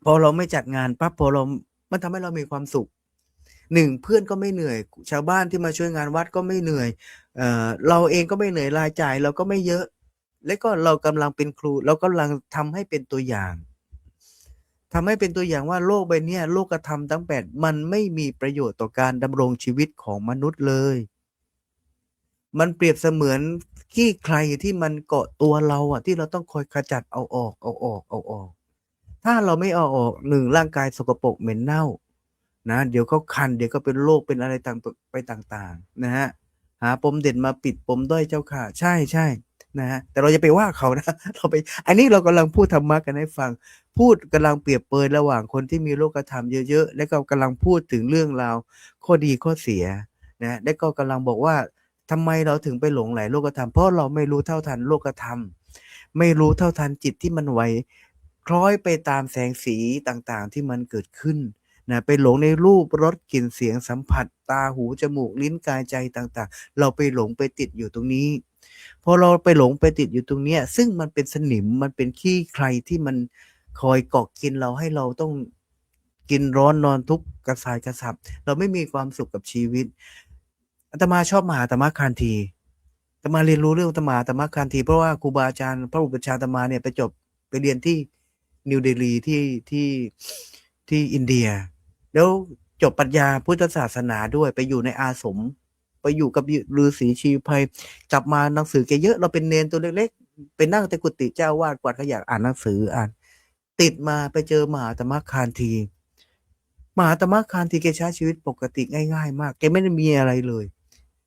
พอเราไม่จัดงานปั๊บพอมันทำให้เรามีความสุขหนึ่งเพื่อนก็ไม่เหนื่อย ชาวบ้านที่มาช่วยงานวัดก็ไม่เหนื่อยเราเองก็ไม่เหนื่อยรายจ่ายเราก็ไม่เยอะ และก็เรากำลังเป็นครูเรากำลังทำให้เป็นตัวอย่างทำให้เป็นตัวอย่างว่าโลกใบนี้โลกธรรมทั้ง8มันไม่มีประโยชน์ต่อการดำรงชีวิตของมนุษย์เลยมันเปรียบเสมือนขี้ใครที่มันเกาะตัวเราที่เราต้องคอยขจัดเอาออกถ้าเราไม่เอาออก1ร่างกายสกปรกเหม็นเน่านะเดี๋ยวก็คันเดี๋ยวก็เป็นโรคเป็นอะไรต่างๆนะฮะหาปมเด่นมาปิดปมด้อยเจ้าค่ะใช่นะฮะแต่เราจะไปว่าเขานะอันนี้เรากำลังพูดธรรมะกันให้ฟังกำลังเปรียบเปยระหว่างคนที่มีโลกธรรมเยอะๆและก็กำลังพูดถึงเรื่องราวข้อดีข้อเสียนะและก็กำลังบอกว่า ทำไมเราถึงไปหลงไหลโลกธรรมเพราะเราไม่รู้เท่าทันโลกธรรมไม่รู้เท่าทันจิตที่มันไหวคล้อยไปตามแสงสีต่างๆที่มันเกิดขึ้นนะไปหลงในรูปรสกลิ่นเสียงสัมผัสตาหูจมูกลิ้นกายใจต่างๆเราไปหลงไปติดอยู่ตรงนี้พอเราไปหลงไปติดอยู่ตรงเนี้ยซึ่งมันเป็นสนิมมันเป็นขี้ใครที่มันคอยเกาะกินเราให้เราต้องกินร้อนนอนทุกข์กระสายกระสับเราไม่มีความสุขกับชีวิตอาตมาชอบมหาตมะคานธีอาตมาเรียนรู้เรื่องมหาตมะคานธีเพราะว่าครูบาอาจารย์พระอุปัชฌาย์อาตมาเนี่ยไปเรียนที่นิวเดลีที่อินเดียแล้วจบปรัชญาพุทธศาสนาด้วยไปอยู่ในอาสมไปอยู่กับฤาษีชีวไพรกลับมาหนังสือแกเยอะเราเป็นเนนตัวเล็กๆไปนั่งแต่กุฏิเจ้าวาดกวาดขยะอ่านหนังสืออ่านติดมาไปเจอมหาตมะคานธีมหาตมะคานธีแกใช้ชีวิตปกติง่ายๆมากแกไม่ได้มีอะไรเลย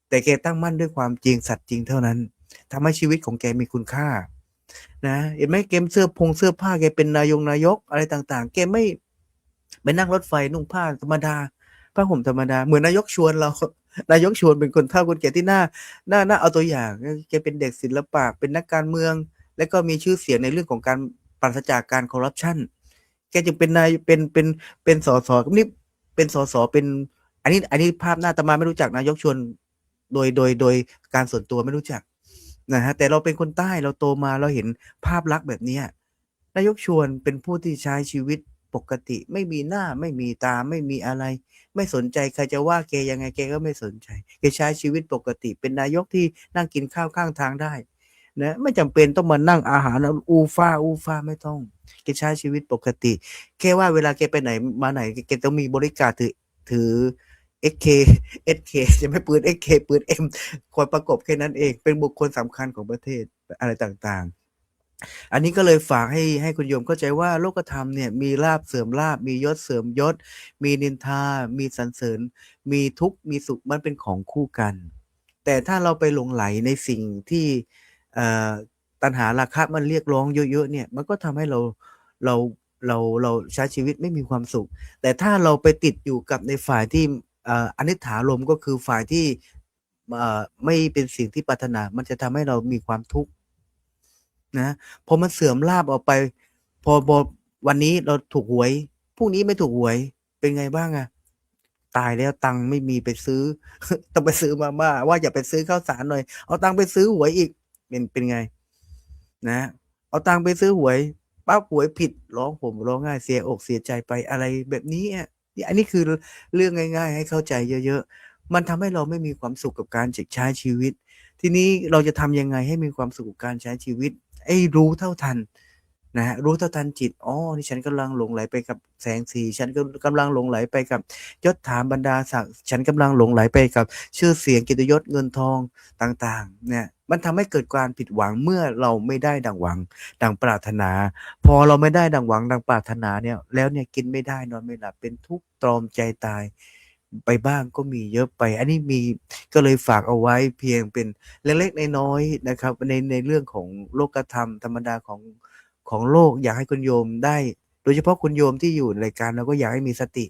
แต่แกตั้งมั่นด้วยความจริงสัตย์จริงเท่านั้นทำให้ชีวิตของแกมีคุณค่านะเห็นไหมเกมเสื้อผ้าแกเป็นนายกอะไรต่างๆแกไม่ไปนั่งรถไฟนุ่งผ้าธรรมดาผ้าห่มธรรมดาเหมือนนายกชวนเรา นายกชวนเป็นคนเฒ่าคนแก่ที่น่าเอาตัวอย่างแกเป็นเด็กศิลปะเป็นนักการเมืองและก็มีชื่อเสียงในเรื่องของการปราศจากการคอร์รัปชันแกจึงเป็นนายเป็นสสนี่เป็นสสเป็นอันนี้ภาพหน้าอาตมาไม่รู้จักนายกชวนโดยการส่วนตัวไม่รู้จักนะฮะแต่เราเป็นคนใต้เราโตมาเราเห็นภาพลักษณ์แบบเนี้ยนายกชวนเป็นผู้ที่ใช้ชีวิตปกติไม่มีหน้าไม่มีตาไม่มีอะไรไม่สนใจใครจะว่าแกยังไงแกก็ไม่สนใจแกใช้ชีวิตปกติเป็นนายกที่นั่งกินข้าวข้างทางได้นะไม่จำเป็นต้องมานั่งอาหารอูฟ้าไม่ต้องแกใช้ชีวิตปกติแค่ว่าเวลาแกไปไหนมาไหนแกต้องมีบริการถือ SK จะไม่ปืน SK ปืน M คอยประกบแค่นั้นเองเป็นบุคคลสำคัญของประเทศอะไรต่างๆอันนี้ก็เลยฝากให้คุณโยมเข้าใจว่าโลกธรรมเนี่ยมีลาภเสื่อมลาภมียศเสื่อมยศมีนินทามีสรรเสริญมีทุกข์มีสุขมันเป็นของคู่กันแต่ถ้าเราไปหลงไหลในสิ่งที่ตัณหาราคะมันเรียกร้องเยอะๆเนี่ยมันก็ทำให้เราใช้ชีวิตไม่มีความสุขแต่ถ้าเราไปติดอยู่กับในฝ่ายที่อนิจฐารมณ์ก็คือฝ่ายที่ไม่เป็นสิ่งที่ปรารถนามันจะทำให้เรามีความทุกข์นะพอมันเสื่อมลาภออกไปพอวันนี้เราถูกหวยพรุ่งนี้ไม่ถูกหวยเป็นไงบ้างอะตายแล้วตังค์ไม่มีไปซื้อ ต้องไปซื้อมาม่าว่าอย่าไปซื้อข้าวสารหน่อยเอาตังค์ไปซื้อหวยอีกเป็นไงนะเอาตังค์ไปซื้อหวยปั๊บหวยผิดร้องห่มร้องไห้เสียอกเสียใจไปอะไรแบบนี้อันนี้คือเรื่องง่ายๆให้เข้าใจเยอะๆมันทำให้เราไม่มีความสุขกับการใช้ชีวิตทีนี้เราจะทำยังไงให้มีความสุขกับการใช้ชีวิตรู้เท่าทันนะฮะรู้เท่าทันจิตนี่ฉันกำลังหลงไหลไปกับแสงสีฉันก็กำลังหลงไหลไปกับยศถาบรรดาศักดิ์ฉันกำลังหลงไหลไปกับชื่อเสียงเกียรติยศเงินทองต่างๆเนี่ยมันทำให้เกิดความผิดหวังเมื่อเราไม่ได้ดังหวังดังปรารถนาพอเราไม่ได้ดังหวังดังปรารถนาเนี่ยแล้วเนี่ยกินไม่ได้นอนไม่หลับเป็นทุกข์ตรอมใจตายไปบ้างก็มีเยอะไปอันนี้มีก็เลยฝากเอาไว้เพียงเป็นเล็กๆน้อยๆนะครับในเรื่องของโลกธรรมธรรมดาของโลกอยากให้คุณโยมได้โดยเฉพาะคุณโยมที่อยู่ในรายการเราก็อยากให้มีสติ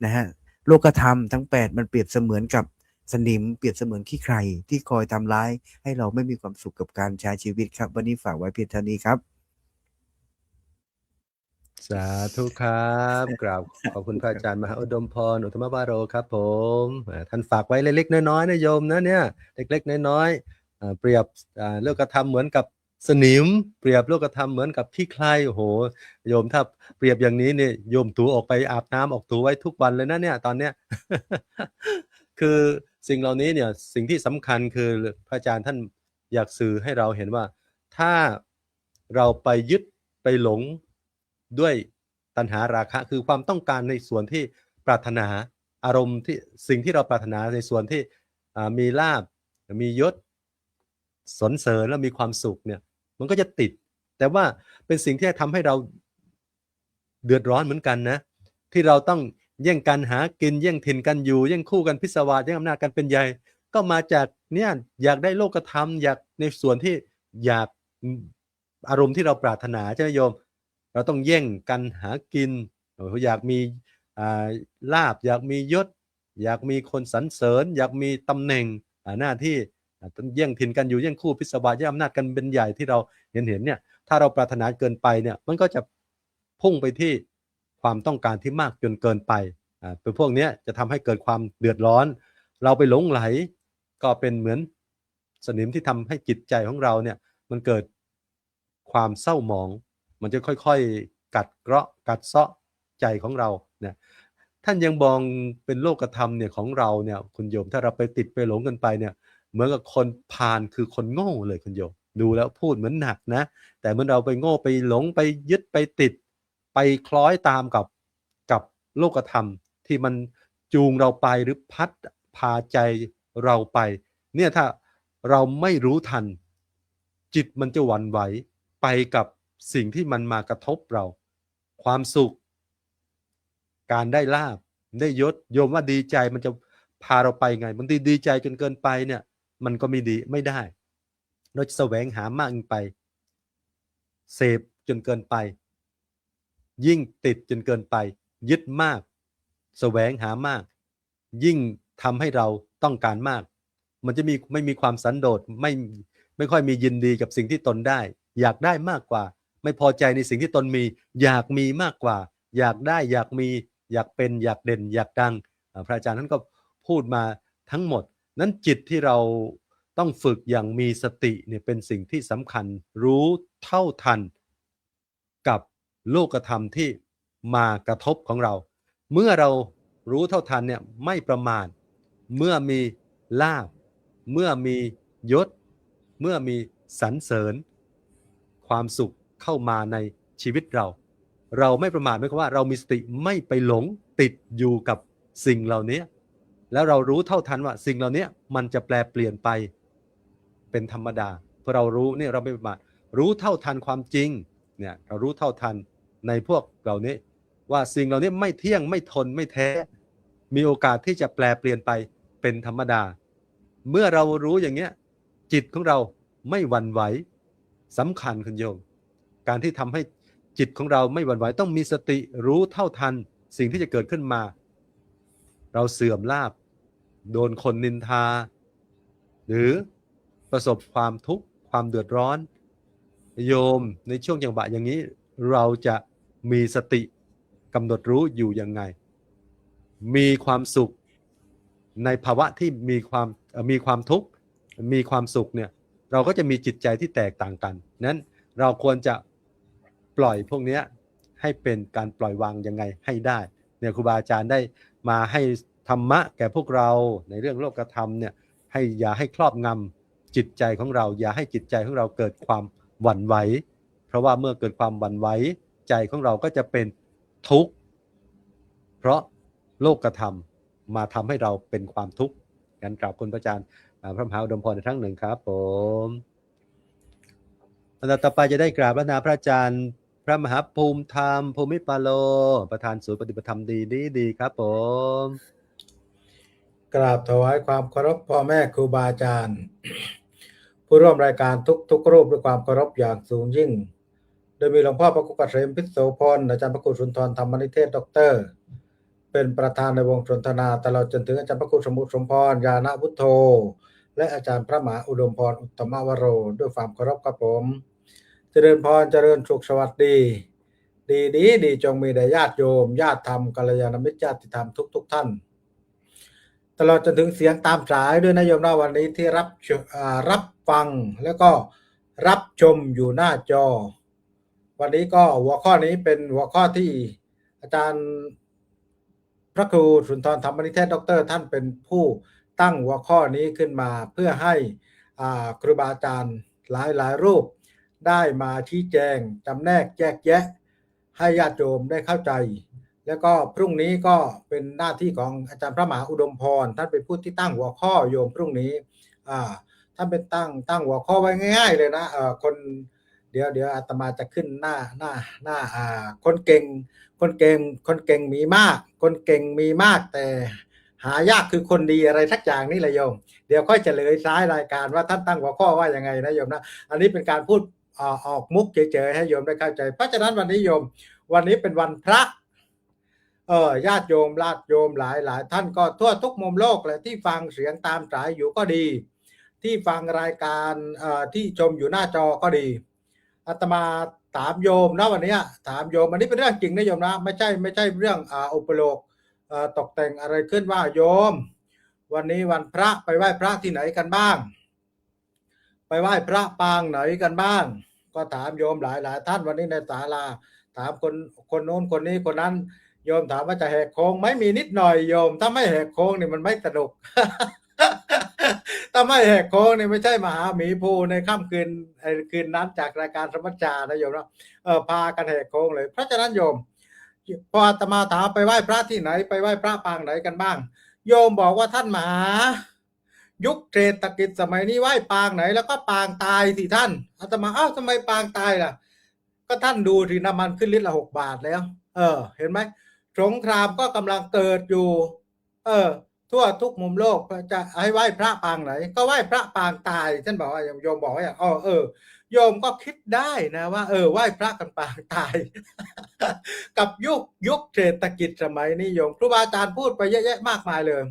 นะฮะโลกธรรมทั้ง8มันเปรียบเสมือนกับสนิมเปรียบเสมือนขี้ใครที่คอยทำร้ายให้เราไม่มีความสุขกับการใช้ชีวิตครับวันนี้ฝากไว้เพียงเท่านี้ครับ สาธุครับกราบขอบคุณพระอาจารย์มหาอุดมพรอุตตมวาโรครับผมท่านฝากไว้เล็กๆน้อยๆนะโยมนะเนี่ยเล็กๆน้อยๆเปรียบโลกธรรมเหมือนกับสนิมเปรียบโลกธรรมเหมือนกับขี้ใครโอ้โหโยมถ้าเปรียบอย่างนี้เนี่ยโยมถูออกไปอาบน้ำออกถูไว้ทุกวันเลยนะเนี่ยตอนเนี้ย คือสิ่งเหล่านี้เนี่ยสิ่งที่สำคัญคือพระอาจารย์ท่านอยากสื่อให้เราเห็นว่าถ้าเราไปยึดไปหลงด้วยตัณหาราคะคือความต้องการในส่วนที่ปรารถนาอารมณ์ที่สิ่งที่เราปรารถนาในส่วนที่มีลาภมียศสรรเสริญแล้วมีความสุขเนี่ยมันก็จะติดแต่ว่าเป็นสิ่งที่ทำให้เราเดือดร้อนเหมือนกันนะที่เราต้องแย่งกันหากินแย่งถิ่นกันอยู่แย่งคู่กันพิศวาสแย่งอำนาจกันเป็นใหญ่ก็มาจากเนี่ยอยากได้โลกธรรมอยากในส่วนที่อยากอารมณ์ที่เราปรารถนาใช่ไหมโยมเราต้องแย่งกันหากินอยากมีลาภอยากมียศอยากมีคนสรรเสริญอยากมีตำแหน่ง หน้าที่แย่งถิ่นกันอยู่แย่งคู่พิศวาสแย่งอำนาจกันเป็นใหญ่ที่เราเห็นเนี่ยถ้าเราปรารถนาเกินไปเนี่ยมันก็จะพุ่งไปที่ความต้องการที่มากจนเกินไปเป็นพวกนี้จะทำให้เกิดความเดือดร้อนเราไปหลงไหลก็เป็นเหมือนสนิมที่ทำให้จิตใจของเราเนี่ยมันเกิดความเศร้าหมองมันจะค่อยๆกัดเกราะกัดเซาะใจของเราเนี่ยท่านยังมองเป็นโลกธรรมเนี่ยของเราเนี่ยคุณโยมถ้าเราไปติดไปหลงกันไปเนี่ยเหมือนกับคนพาลคือคนโง่เลยคุณโยมดูแล้วพูดเหมือนหนักนะแต่เมื่อเราไปโง่ไปหลงไปยึดไปติดไปคล้อยตามกับโลกธรรมที่มันจูงเราไปหรือพัดพาใจเราไปเนี่ยถ้าเราไม่รู้ทันจิตมันจะหวั่นไหวไปกับสิ่งที่มันมากระทบเราความสุขการได้ลาภได้ยศโยมว่าดีใจมันจะพาเราไปไงบางทีดีใจจนเกินไปเนี่ยมันก็ไม่ได้เราจะแสวงหามากไปเสพจนเกินไปยิ่งติดจนเกินไปยึดมากแสวงหามากยิ่งทำให้เราต้องการมากมันจะไม่มีความสันโดษไม่ค่อยมียินดีกับสิ่งที่ตนได้อยากได้มากกว่าไม่พอใจในสิ่งที่ตนมีอยากมีมากกว่าอยากได้อยากมีอยากเป็นอยากเด่นอยากดังพระอาจารย์ท่านก็พูดมาทั้งหมดนั้นจิตที่เราต้องฝึกอย่างมีสติเนี่ยเป็นสิ่งที่สำคัญรู้เท่าทันกับโลกธรรมที่มากระทบของเราเมื่อเรารู้เท่าทันเนี่ยไม่ประมาทเมื่อมีลาภเมื่อมียศเมื่อมีสรรเสริญความสุขเข้ามาในชีวิตเราไม่ประมาทหมายความว่าเรามีสติไม่ไปหลงติดอยู่กับสิ่งเหล่านี้แล้วเรารู้เท่าทันว่าสิ่งเหล่านี้มันจะแปลเปลี่ยนไปเป็นธรรมดาเพราะเรารู้เนี่ยเราไม่ประมาทรู้เท่าทันความจริงเนี่ยเรารู้เท่าทันในพวกเหล่านี้ว่าสิ่งเหล่านี้ไม่เที่ยงไม่ทนไม่แท้มีโอกาสที่จะแปลเปลี่ยนไปเป็นธรรมดาเมื่อเรารู้อย่างเงี้ยจิตของเราไม่หวั่นไหวสำคัญคุณโยมการที่ทำให้จิตของเราไม่หวั่นไหวต้องมีสติรู้เท่าทันสิ่งที่จะเกิดขึ้นมาเราเสื่อมลาภโดนคนนินทาหรือประสบความทุกข์ความเดือดร้อนโยมในช่วงจังหวะอย่างนี้เราจะมีสติกำหนดรู้อยู่ยังไงมีความสุขในภาวะที่มีความทุกข์มีความสุขเนี่ยเราก็จะมีจิตใจที่แตกต่างกันนั้นเราควรจะปล่อยพวกนี้ให้เป็นการปล่อยวางยังไงให้ได้เนี่ยครูบาอาจารย์ได้มาให้ธรรมะแก่พวกเราในเรื่องโลกธรรมเนี่ยให้อย่าให้ครอบงำจิตใจของเราอย่าให้จิตใจของเราเกิดความหวั่นไหวเพราะว่าเมื่อเกิดความหวั่นไหวใจของเราก็จะเป็นทุกข์เพราะโลกธรรมมาทำให้เราเป็นความทุกข์งั้นกราบคุณพระอาจารย์พระมหาอุดมพรในครั้งหนึ่งครับผมต่อไปจะได้กราบพระนาพระอาจารย์พระมหาภูมิธรรมภูมิปาโลประธานศูนย์ปฏิบัติธรรมดีครับผมกราบถวายความเคารพพ่อแม่ครูบาอาจารย์ผู้ร่วมรายการทุกรูปด้วยความเคารพอย่างสูงยิ่งโดยมีหลวงพ่อพระครูเกษมพิษโสพลอาจารย์พระครูสุนทรธรรมนิเทศด็อกเตอร์เป็นประธานในวงสนทนาตลอดจนถึงอาจารย์พระครูสมุทรสมพรญาณวุฒโธและอาจารย์พระมหาอุดมพรอุตตมวโรด้วยความเคารพครับผมเจริญพรเจริญสุขสวัสดีดีจงมีแด่ญาติโยมญาติธรรมกัลยาณมิตรญาติธรรมทุกท่านตลอดจนถึงเสียงตามสายด้วยนะโยมนะวันนี้ที่รับฟังแล้วก็รับชมอยู่หน้าจอวันนี้ก็หัวข้อนี้เป็นหัวข้อที่อาจารย์พระครูสุนทรธรรมนิเทศด็อกเตอร์ท่านเป็นผู้ตั้งหัวข้อนี้ขึ้นมาเพื่อให้ครูบาอาจารย์หลายรูปได้มาชี้แจงจำแนกแยกแยะให้ญาติโยมได้เข้าใจแล้วก็พรุ่งนี้ก็เป็นหน้าที่ของอาจารย์พระมหาอุดมพรท่านเป็นผู้ที่ตั้งหัวข้อโยมพรุ่งนี้ท่านเป็นตั้งหัวข้อไว้ง่ายๆเลยนะคนเดี๋ยวอาตมาจะขึ้นหน้าคนเก่งมีมากคนเก่งมีมากแต่หายากคือคนดีอะไรสักอย่างนี่แหละโยมเดี๋ยวค่อยเฉลยท้ายรายการว่าท่านตั้งหัวข้อว่ายังไงนะโยมนะอันนี้เป็นการพูดออกมุกเฉยๆให้โยมได้เข้าใจเพราะฉะนั้นวันนี้โยมวันนี้เป็นวันพระ ญาติโยมหลายท่านก็ทั่วทุกมุมโลกเลยที่ฟังเสียงตามสายอยู่ก็ดี ที่ฟังรายการที่ชมอยู่หน้าจอก็ดีอาตมาถามโยมนะวันนี้ถามโยมอันนี้เป็นเรื่องจริงนะโยมนะไม่ใช่เรื่องอุปโลกตกแต่งอะไรขึ้นว่าโยมวันนี้วันพระไปไหว้พระที่ไหนกันบ้างไปไหว้พระปางไหนกันบ้างก็ถามโยมหลายท่านวันนี้ในศาลาถามคนโน้นคนนี้คนนั้นโยมถามว่าจะแหกโค้งไม่มีนิดหน่อยโยมถ้าไม่แหกโค้งนี่มันไม่สนุก ถ้าไม่แหกโค้งนี่ไม่ใช่มหาหมีภูในค่ำคืนนั้นจากรายการสมัชชานะโยมนะพากันแหกโค้งเลยเพราะฉะนั้นโยมพออาตมาถามไปไหว้พระที่ไหนไปไหว้พระปางไหนกันบ้างโยมบอกว่าท่านมหายุคเศรษฐกิจสมัยนี้ไหว้ปางไหนแล้วก็ปางตายสิท่านอาตมาทำไมปางตายล่ะก็ท่านดูสิน้ำมันขึ้นลิตรละ6 บาทแล้วเห็นไหมสงครามก็กำลังเกิดอยู่ทั่วทุกมุมโลกจะให้ไหว้พระปางไหนก็ไหว้พระปางตายท่านบอกว่าโยมบอกว่าโยมก็คิดได้นะว่าไหว้พระกันปางตาย กับยุคเศรษฐกิจสมัยนี้โยมครูบาอาจารย์พูดไปเยอะแยะมากมายเลย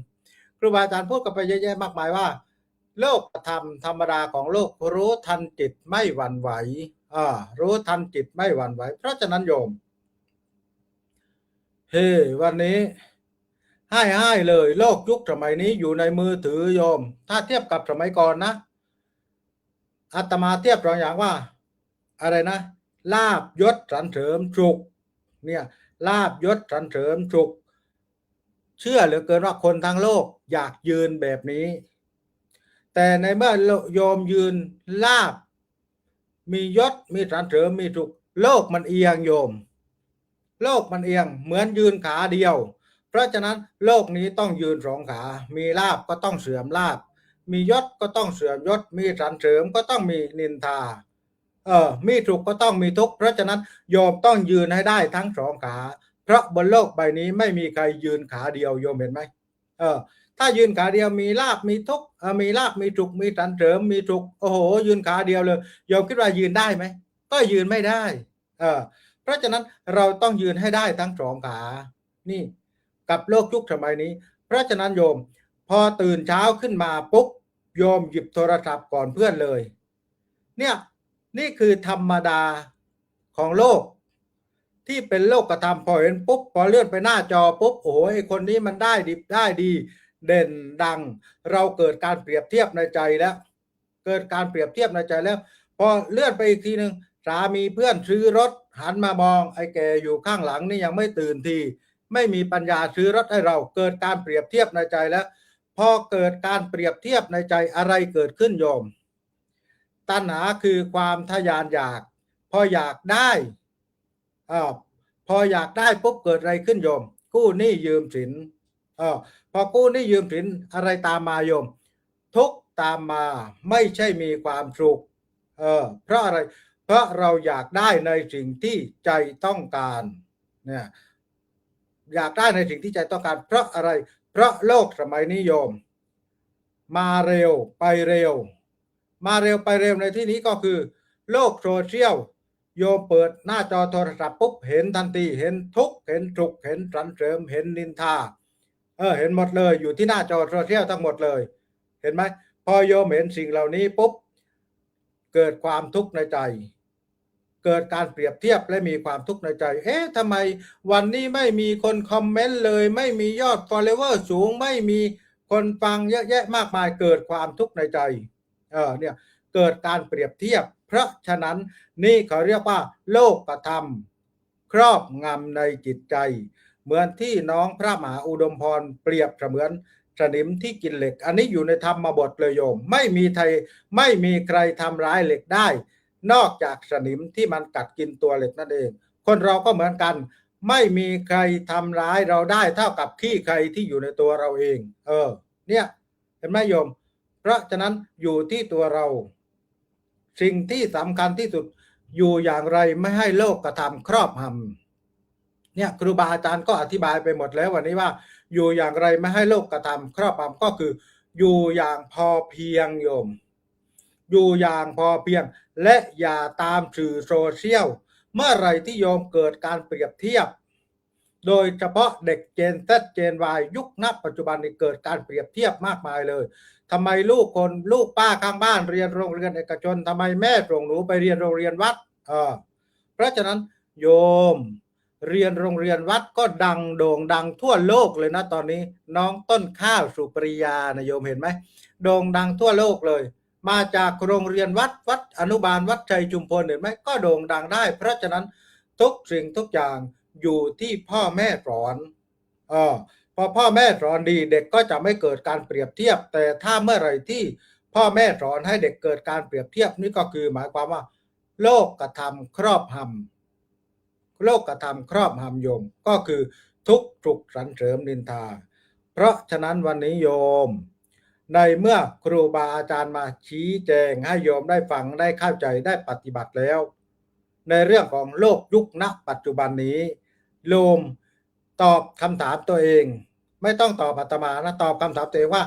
ครูบาอาจารย์พูดกันไปเยอะแยะมากมายว่าโลกธรรมดาของโลกรู้ทันจิตไม่หวั่นไหวรู้ทันจิตไม่หวั่นไหวเพราะฉะนั้นโยมวันนี้ให้เลยโลกยุคสมัยนี้อยู่ในมือถือโยมถ้าเทียบกับสมัยก่อนนะอาตมาเทียบตัวอย่างว่าอะไรนะลาภยศสรรเสริญสุขเนี่ยลาภยศสรรเสริญสุขเชื่อเหลือเกินว่าคนทั้งโลกอยากยืนแบบนี้แต่ในเมื่อโยมยืนลาภมียศมีสรรเสริญมีสุขโลกมันเอียงโยมโลกมันเอียงเหมือนยืนขาเดียวเพราะฉะนั้นโลกนี้ต้องยืน2 ขามีลาภก็ต้องเสื่อมลาภมียศก็ต้องเสื่อมยศมีสรรเสริญก็ต้องมีนินทามีสุขก็ต้องมีทุกข์เพราะฉะนั้นโยมต้องยืนให้ได้ทั้ง2 ขาเพราะบนโลกใบนี้ไม่มีใครยืนขาเดียวโยมเห็นไหมถ้ายืนขาเดียวมีลาภมีทุกข์มีลาภมีสุขมีสรรเสริญมีสุขโอ้โหยืนขาเดียวเลยโยมคิดว่ายืนได้ไหมก็ยืนไม่ได้เพราะฉะนั้นเราต้องยืนให้ได้ทั้ง2 ขานี่กับโลกยุคสมัยนี้เพราะฉะนั้นโยมพอตื่นเช้าขึ้นมาปุ๊บโยมหยิบโทรศัพท์ก่อนเพื่อนเลยเนี่ยนี่คือธรรมดาของโลกที่เป็นโลกธรรมพอเห็นปุ๊บพอเลื่อนไปหน้าจอปุ๊บโอ้โหไอ้คนนี้มันได้ดิบได้ดีเด่นดังเราเกิดการเปรียบเทียบในใจแล้วเกิดการเปรียบเทียบในใจแล้วพอเลื่อนไปอีกทีนึงสามีเพื่อนซื้อรถหันมามองไอ้แกอยู่ข้างหลังนี่ยังไม่ตื่นทีไม่มีปัญญาซื้อรถให้เราเกิดการเปรียบเทียบในใจแล้วพอเกิดการเปรียบเทียบในใจอะไรเกิดขึ้นโยมตัณหาคือความทะยานอยากพออยากได้พออยากได้ปุ๊บเกิดอะไรขึ้นโยมกู้หนี้ยืมสินพอกู้หนี้ยืมสินอะไรตามมาโยมทุกตามมาไม่ใช่มีความสุขเพราะอะไรเพราะเราอยากได้ในสิ่งที่ใจต้องการเนี่ยอยากได้ในสิ่งที่ใจต้องการเพราะอะไรเพราะโลกสมัยนี้โยมมาเร็วไปเร็วมาเร็วไปเร็วในที่นี้ก็คือโลกโซเชียลโยมเปิดหน้าจอโทรศัพท์ปุ๊บเห็นทันทีเห็นทุกข์เห็นสุขเห็นสรรเสริญเห็นนินทาเห็นหมดเลยอยู่ที่หน้าจอโซเชียลทั้งหมดเลยเห็นไหมพอโยมเห็นสิ่งเหล่านี้ปุ๊บเกิดความทุกข์ในใจเกิดการเปรียบเทียบและมีความทุกข์ในใจทำไมวันนี้ไม่มีคนคอมเมนต์เลยไม่มียอด follower สูงไม่มีคนฟังเยอะแยะมากมายเกิดความทุกข์ในใจเนี่ยเกิดการเปรียบเทียบเพราะฉะนั้นนี่เขาเรียกว่าโลกธรรมครอบงำในจิตใจเหมือนที่น้องพระมหาอุดมพรเปรียบเสมือนสนิมที่กินเหล็กอันนี้อยู่ในธรรมบทเลยโยมไม่มีใครทำร้ายเหล็กได้นอกจากสนิมที่มันกัดกินตัวเหล็กนั่นเองคนเราก็เหมือนกันไม่มีใครทำร้ายเราได้เท่ากับขี้ใครที่อยู่ในตัวเราเองเนี่ยเห็นไหมโยมเพราะฉะนั้นอยู่ที่ตัวเราสิ่งที่สำคัญที่สุดอยู่อย่างไรไม่ให้โลกธรรมครอบงำเนี่ยครูบาอาจารย์ก็อธิบายไปหมดแล้ววันนี้ว่าอยู่อย่างไรไม่ให้โลกธรรมครอบงำก็คืออยู่อย่างพอเพียงโยมอยู่อย่างพอเพียงและอย่าตามสื่อโซเชียลเมื่อไรที่โยมเกิดการเปรียบเทียบ โดยเฉพาะเด็กเจน Z เจน Y ยุคณปัจจุบันนี้เกิดการเปรียบเทียบมากมายเลยทำไมลูกป้าข้างบ้านเรียนโรงเรียนเอกชนทำไมแม่ส่งหนูไปเรียนโรงเรียนวัดเพราะฉะนั้นโยมเรียนโรงเรียนวัดก็ดังโด่งดังทั่วโลกเลยนะตอนนี้น้องต้นข้าวสุปริยานะโยมเห็นไหมโด่งดังทั่วโลกเลยมาจากโรงเรียนวัดอนุบาลวัดชัยชุมพลเห็นไหมก็โด่งดังได้เพราะฉะนั้นทุกสิ่งทุกอย่างอยู่ที่พ่อแม่สอนพอพ่อแม่สอนดีเด็กก็จะไม่เกิดการเปรียบเทียบแต่ถ้าเมื่อไหร่ที่พ่อแม่สอนให้เด็กเกิดการเปรียบเทียบนี่ก็คือหมายความว่าโลกกระทำครอบโลกกระทำครอบหำโยมก็คือทุกสุขสรรเสริมนินทาเพราะฉะนั้นวันนี้โยมในเมื่อครูบาอาจารย์มาชี้แจงให้โยมได้ฟังได้เข้าใจได้ปฏิบัติแล้วในเรื่องของโลกยุคณปัจจุบันนี้โยมตอบคำถามตัวเองไม่ต้องตอบอาตมานะตอบคำถามตัวเองว่า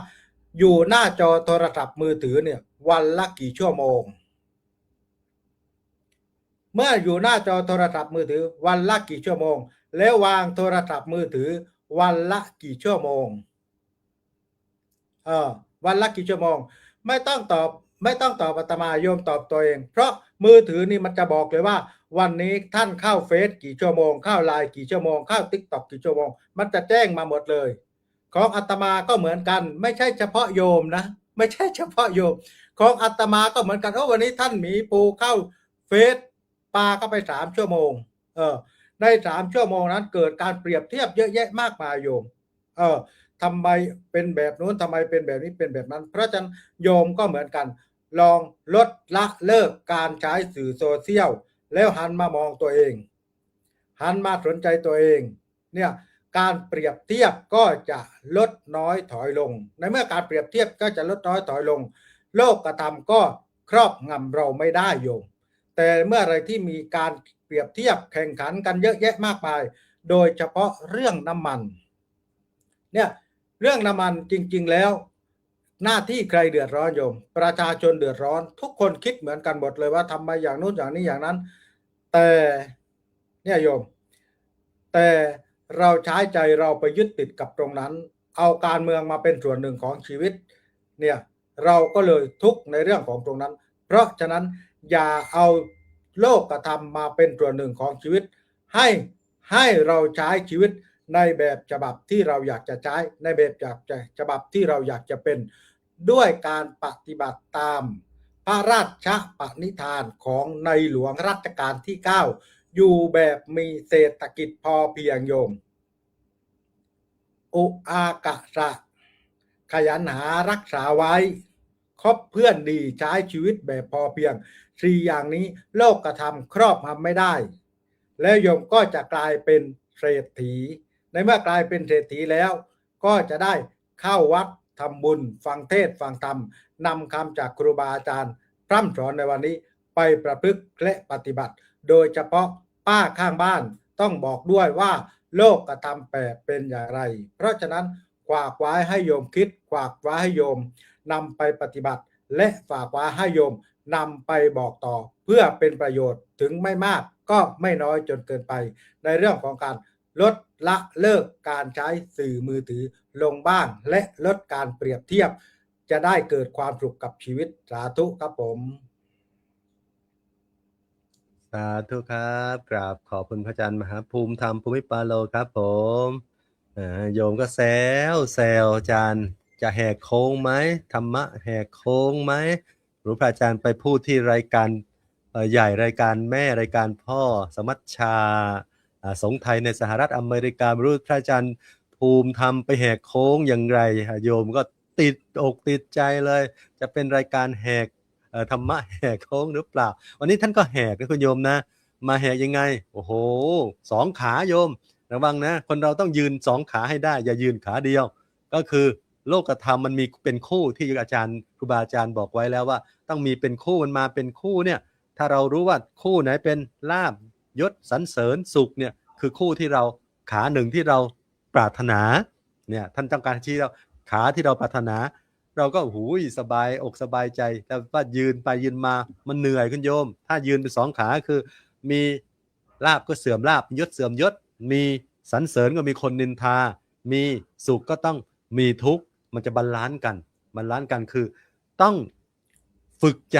อยู่หน้าจอโทรศัพท์มือถือเนี่ยวันละกี่ชั่วโมงเมื่ออยู่หน้าจอโทรศัพท์มือถือวันละกี่ชั่วโมงแล้ววางโทรศัพท์มือถือวันละกี่ชั่วโมงวันละกี่ชั่วโมงไม่ต้องตอบอาตมาโยมตอบตัวเองเพราะมือถือนี่มันจะบอกเลยว่าวันนี้ท่านเข้าเฟซกี่ชั่วโมงเข้าไลน์กี่ชั่วโมงเข้า TikTok กี่ชั่วโมงมันจะแจ้งมาหมดเลยของอาตมาก็เหมือนกันไม่ใช่เฉพาะโยมนะไม่ใช่เฉพาะโยมของอาตมาก็เหมือนกันวันนี้ท่านหมีปูเข้าเฟซปาเข้าไป3 ชั่วโมงใน3 ชั่วโมงนั้นเกิดการเปรียบเทียบเยอะแยะมากมายโยมทำไมเป็นแบบนู้นทำไมเป็นแบบนี้เป็นแบบนั้นเพราะฉะนั้นโยมก็เหมือนกันลองลดละเลิกการใช้สื่อโซเชียลแล้วหันมามองตัวเองหันมาสนใจตัวเองเนี่ยการเปรียบเทียบก็จะลดน้อยถอยลงในเมื่อการเปรียบเทียบก็จะลดน้อยถอยลงโลกกระทำก็ครอบงำเราไม่ได้โยมแต่เมื่อไรที่มีการเปรียบเทียบแข่งขันกันเยอะแยะมากมายโดยเฉพาะเรื่องน้ำมันเนี่ยเรื่องน้ำมันจริงๆแล้วหน้าที่ใครเดือดร้อนโยมประชาชนเดือดร้อนทุกคนคิดเหมือนกันหมดเลยว่าทำไมอย่างนู้นอย่างนี้อย่างนั้นแต่เนี่ยโยมแต่เราใช้ใจเราไปยึดติดกับตรงนั้นเอาการเมืองมาเป็นส่วนหนึ่งของชีวิตเนี่ยเราก็เลยทุกข์ในเรื่องของตรงนั้นเพราะฉะนั้นอย่าเอาโลกธรรมมาเป็นส่วนหนึ่งของชีวิตให้เราใช้ชีวิตในแบบฉบับที่เราอยากจะใช้ในแบบฉบับที่เราอยากจะเป็นด้วยการปฏิบัติตามพระราชปณิธานของในหลวงรัชกาลที่9อยู่แบบมีเศรษฐกิจพอเพียงโยมอุอากะสะขยันหารักษาไว้คบเพื่อนดีใช้ชีวิตแบบพอเพียง4อย่างนี้โลกกระทำครอบงำไม่ได้แล้วโยมก็จะกลายเป็นเศรษฐีในเมื่อกลายเป็นเศรษฐีแล้วก็จะได้เข้าวัดทำบุญฟังเทศน์ฟังธรรมนำคำจากครูบาอาจารย์พร่ำสอนในวันนี้ไปประพฤติและปฏิบัติโดยเฉพาะป้าข้างบ้านต้องบอกด้วยว่าโลกกระทำแปดเป็นอย่างไรเพราะฉะนั้นฝากไว้ให้โยมคิดฝากไว้ให้โยมนำไปปฏิบัติและฝากไว้ให้โยมนำไปบอกต่อเพื่อเป็นประโยชน์ถึงไม่มากก็ไม่น้อยจนเกินไปในเรื่องของการลดละเลิกการใช้สื่อมือถือลงบ้างและลดการเปรียบเทียบจะได้เกิดความสุขกับชีวิตสาธุครับผมสาธุครับกราบขอบคุณพระอาจารย์มหาภูมิธรรมภูมิปาโลครับผมโยมก็แซวอาจารย์จะแหกโค้งไหมธรรมะแหกโค้งไหมหรือพระอาจารย์ไปพูดที่รายการใหญ่รายการแม่รายการพ่อสมัชชาสงฆ์ไทยในสหรัฐอเมริกาไม่รู้พระอาจารย์ภูมิธรรมไปแหกโค้งอย่างไรโยมก็ติดอกติดใจเลยจะเป็นรายการแหกธรรมะแหกโค้งหรือเปล่าวันนี้ท่านก็แหกนะคุณโยมนะมาแหกยังไงโอ้โห2 ขาโยมระวังนะคนเราต้องยืน2 ขาให้ได้อย่ายืนขาเดียวก็คือโลกธรรมมันมีเป็นคู่ที่อาจารย์ครูบาอาจารย์บอกไว้แล้วว่าต้องมีเป็นคู่มันมาเป็นคู่เนี่ยถ้าเรารู้ว่าคู่ไหนเป็นลาภยศสรรเสริญสุขเนี่ยคือคู่ที่เราขาหนึ่งที่เราปรารถนาเนี่ยท่านต้องการชี้เราขาที่เราปรารถนาเราก็หูยสบายอกสบายใจแต่ว่ายืนไปยืนมามันเหนื่อยคุณโยมถ้ายืนเป็น2 ขาคือมีลาภก็เสื่อมลาภยศเสื่อมยศมี สรรเสริญก็มีคนนินทามีสุขก็ต้องมีทุกข์มันจะบาลานซ์กันคือต้องฝึกใจ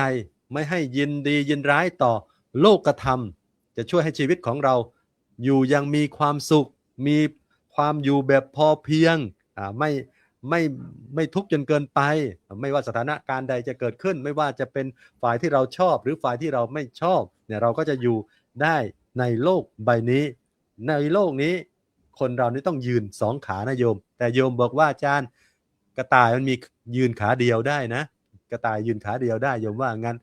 ไม่ให้ยินดียินร้ายต่อโลกธรรมจะช่วยให้ชีวิตของเราอยู่อยังมีความสุขมีความอยู่แบบพอเพียงไม่ทุกข์จนเกินไปไม่ว่าสถานการณ์ใดจะเกิดขึ้นไม่ว่าจะเป็นฝ่ายที่เราชอบหรือฝ่ายที่เราไม่ชอบเนี่ยเราก็จะอยู่ได้ในโลกใบนี้ในโลกนี้คนเรานี่ต้องยืนสองขานะโยมแต่โยมบอกว่าอาจารย์กระต่ายมันมียืนขาเดียวได้นะกระต่ายยืนขาเดียวได้โยมว่างั้น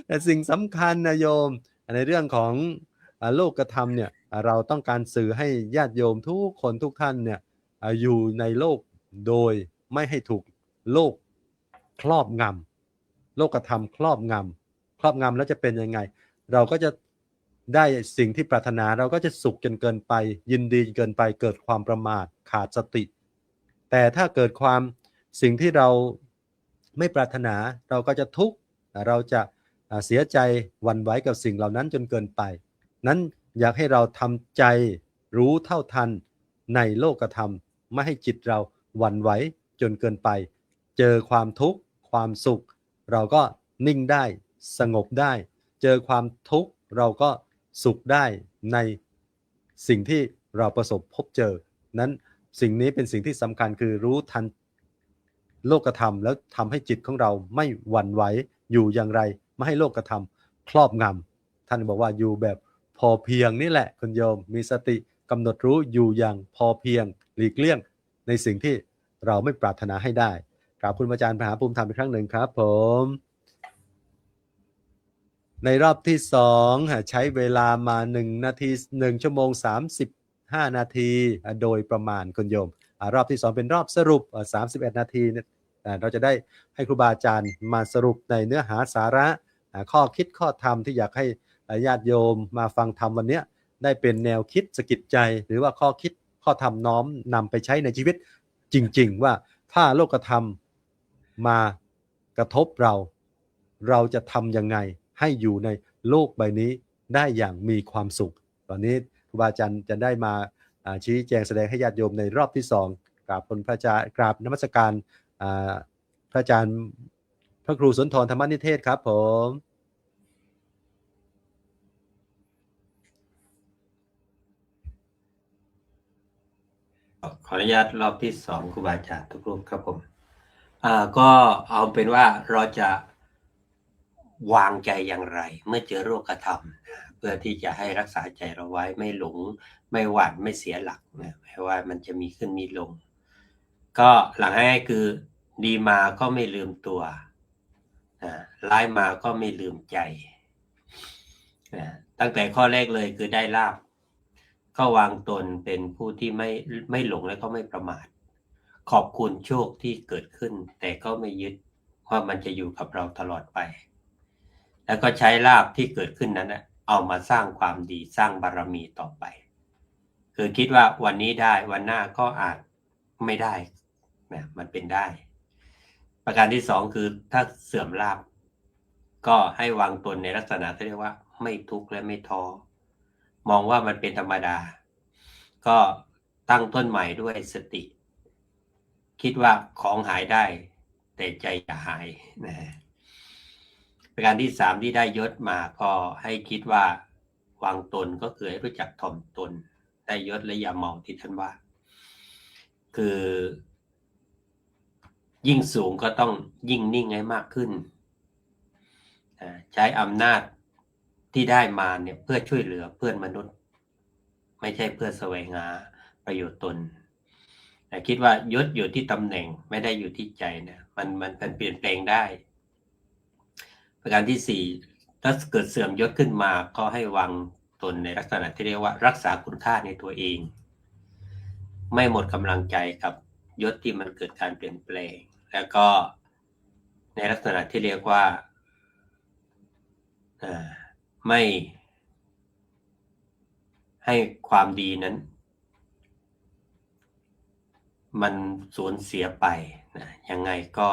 แต่สิ่งสำคัญนะโยมในเรื่องของโลกธรรมเนี่ยเราต้องการสื่อให้ญาติโยมทุกคนทุกท่านเนี่ยอยู่ในโลกโดยไม่ให้ถูกโลกครอบงำโลกธรรมครอบงำแล้วจะเป็นยังไงเราก็จะได้สิ่งที่ปรารถนาเราก็จะสุขจนเกินไปยินดีจนเกินไปเกิดความประมาทขาดสติแต่ถ้าเกิดความสิ่งที่เราไม่ปรารถนาเราก็จะทุกข์เราจะเสียใจหวั่นไหวกับสิ่งเหล่านั้นจนเกินไปนั้นอยากให้เราทำใจรู้เท่าทันในโลกธรรมไม่ให้จิตเราหวั่นไหวจนเกินไปเจอความทุกข์ความสุขเราก็นิ่งได้สงบได้เจอความทุกข์เราก็สุขได้ในสิ่งที่เราประสบพบเจอนั้นสิ่งนี้เป็นสิ่งที่สำคัญคือรู้ทันโลกธรรมแล้วทำให้จิตของเราไม่หวั่นไหวอยู่อย่างไรไม่ให้โลกธรรมครอบงำท่านบอกว่าอยู่แบบพอเพียงนี่แหละคุณโยมมีสติกำหนดรู้อยู่อย่างพอเพียงหลีกเลี่ยงในสิ่งที่เราไม่ปรารถนาให้ได้กราบคุณอาจารย์มหาภูมิธรรมอีกครั้งหนึ่งครับผมในรอบที่2ใช้เวลามา1 นาที1 ชั่วโมง 35 นาทีโดยประมาณคุณโยมรอบที่2เป็นรอบสรุป31 นาทีเราจะได้ให้ครูบาอาจารย์มาสรุปในเนื้อหาสาระข้อคิดข้อธรรมที่อยากให้ญาติโยมมาฟังธรรมวันนี้ได้เป็นแนวคิดสะกิดใจหรือว่าข้อคิดข้อธรรมน้อมนำไปใช้ในชีวิตจริงๆว่าถ้าโลกธรรมมากระทบเราจะทำยังไงให้อยู่ในโลกใบนี้ได้อย่างมีความสุขตอนนี้ครูบาอาจารย์จะได้มาชี้แจงแสดงให้ญาติโยมในรอบที่2กราบพระอาจารย์กราบนมัสการพระอาจารย์พระครูสุนทรธรรมนิเทศครับผมขออนุญาตรอบที่2ครูบาอาจารย์ทุกรูปครับผมก็เอาเป็นว่าเราจะวางใจอย่างไรเมื่อเจอโรคธรรมเพื่อที่จะให้รักษาใจเราไว้ไม่หลงไม่หวั่นไม่เสียหลักนะไม่ว่ามันจะมีขึ้นมีลงก็หลังง่ายๆคือดีมาก็ไม่ลืมตัวร้ายมาก็ไม่ลืมใจตั้งแต่ข้อแรกเลยคือได้ลาภก็วางตนเป็นผู้ที่ไม่หลงและก็ไม่ประมาทขอบคุณโชคที่เกิดขึ้นแต่ก็ไม่ยึดว่ามันจะอยู่กับเราตลอดไปแล้วก็ใช้ลาภที่เกิดขึ้นนั้นเอามาสร้างความดีสร้างบารมีต่อไปคือคิดว่าวันนี้ได้วันหน้าก็อาจไม่ได้นะมันเป็นได้ประการที่2คือถ้าเสื่อมลาภก็ให้วางตนในลักษณะที่เรียกว่าไม่ทุกข์และไม่ท้อมองว่ามันเป็นธรรมดาก็ตั้งต้นใหม่ด้วยสติคิดว่าของหายได้แต่ใจอย่าหายนะประการที่3ที่ได้ยศมาก็ให้คิดว่าวางตนก็คือให้รู้จักถ่อมตนได้ยศและอย่าเมาที่ท่านว่าคือยิ่งสูงก็ต้องยิ่งนิ่งให้มากขึ้นใช้อำนาจที่ได้มาเนี่ยเพื่อช่วยเหลือเพื่อนมนุษย์ไม่ใช่เพื่อแสวงหาประโยชน์ตนคิดว่ายศอยู่ที่ตำแหน่งไม่ได้อยู่ที่ใจนะมันเปลี่ยนแปลงได้ประการที่4ถ้าเกิดเสื่อมยศขึ้นมาก็ให้วางตนในลักษณะที่เรียกว่ารักษาคุณค่าในตัวเองไม่หมดกำลังใจกับยศที่มันเกิดการเปลี่ยนแปลงแล้วก็ในลักษณะที่เรียกว่าไม่ให้ความดีนั้นมันสูญเสียไปนะยังไงก็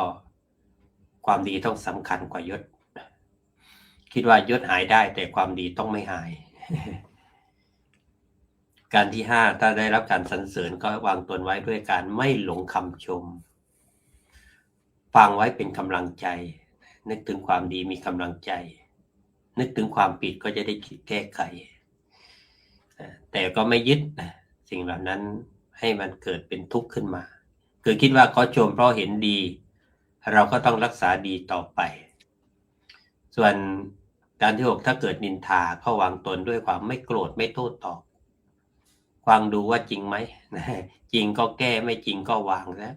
ความดีต้องสำคัญกว่ายศคิดว่ายศหายได้แต่ความดีต้องไม่หาย การที่ห้าถ้าได้รับการสรรเสริญก็วางตนไว้ด้วยการไม่หลงคำชม ฟังไว้เป็นกำลังใจ นึกถึงความดีมีกำลังใจ นึกถึงความผิดก็จะได้คิดแก้ไขแต่ก็ไม่ยึดสิ่งเหล่านั้นให้มันเกิดเป็นทุกข์ขึ้นมาคือคิดว่าเขาชมเพราะเห็นดี เราก็ต้องรักษาดีต่อไป ส่วนการที่ 6ถ้าเกิดนินทาก็วางตนด้วยความไม่โกรธไม่โต้ตอบฟังดูว่าจริงไหมจริงก็แก้ไม่จริงก็วางแล้ว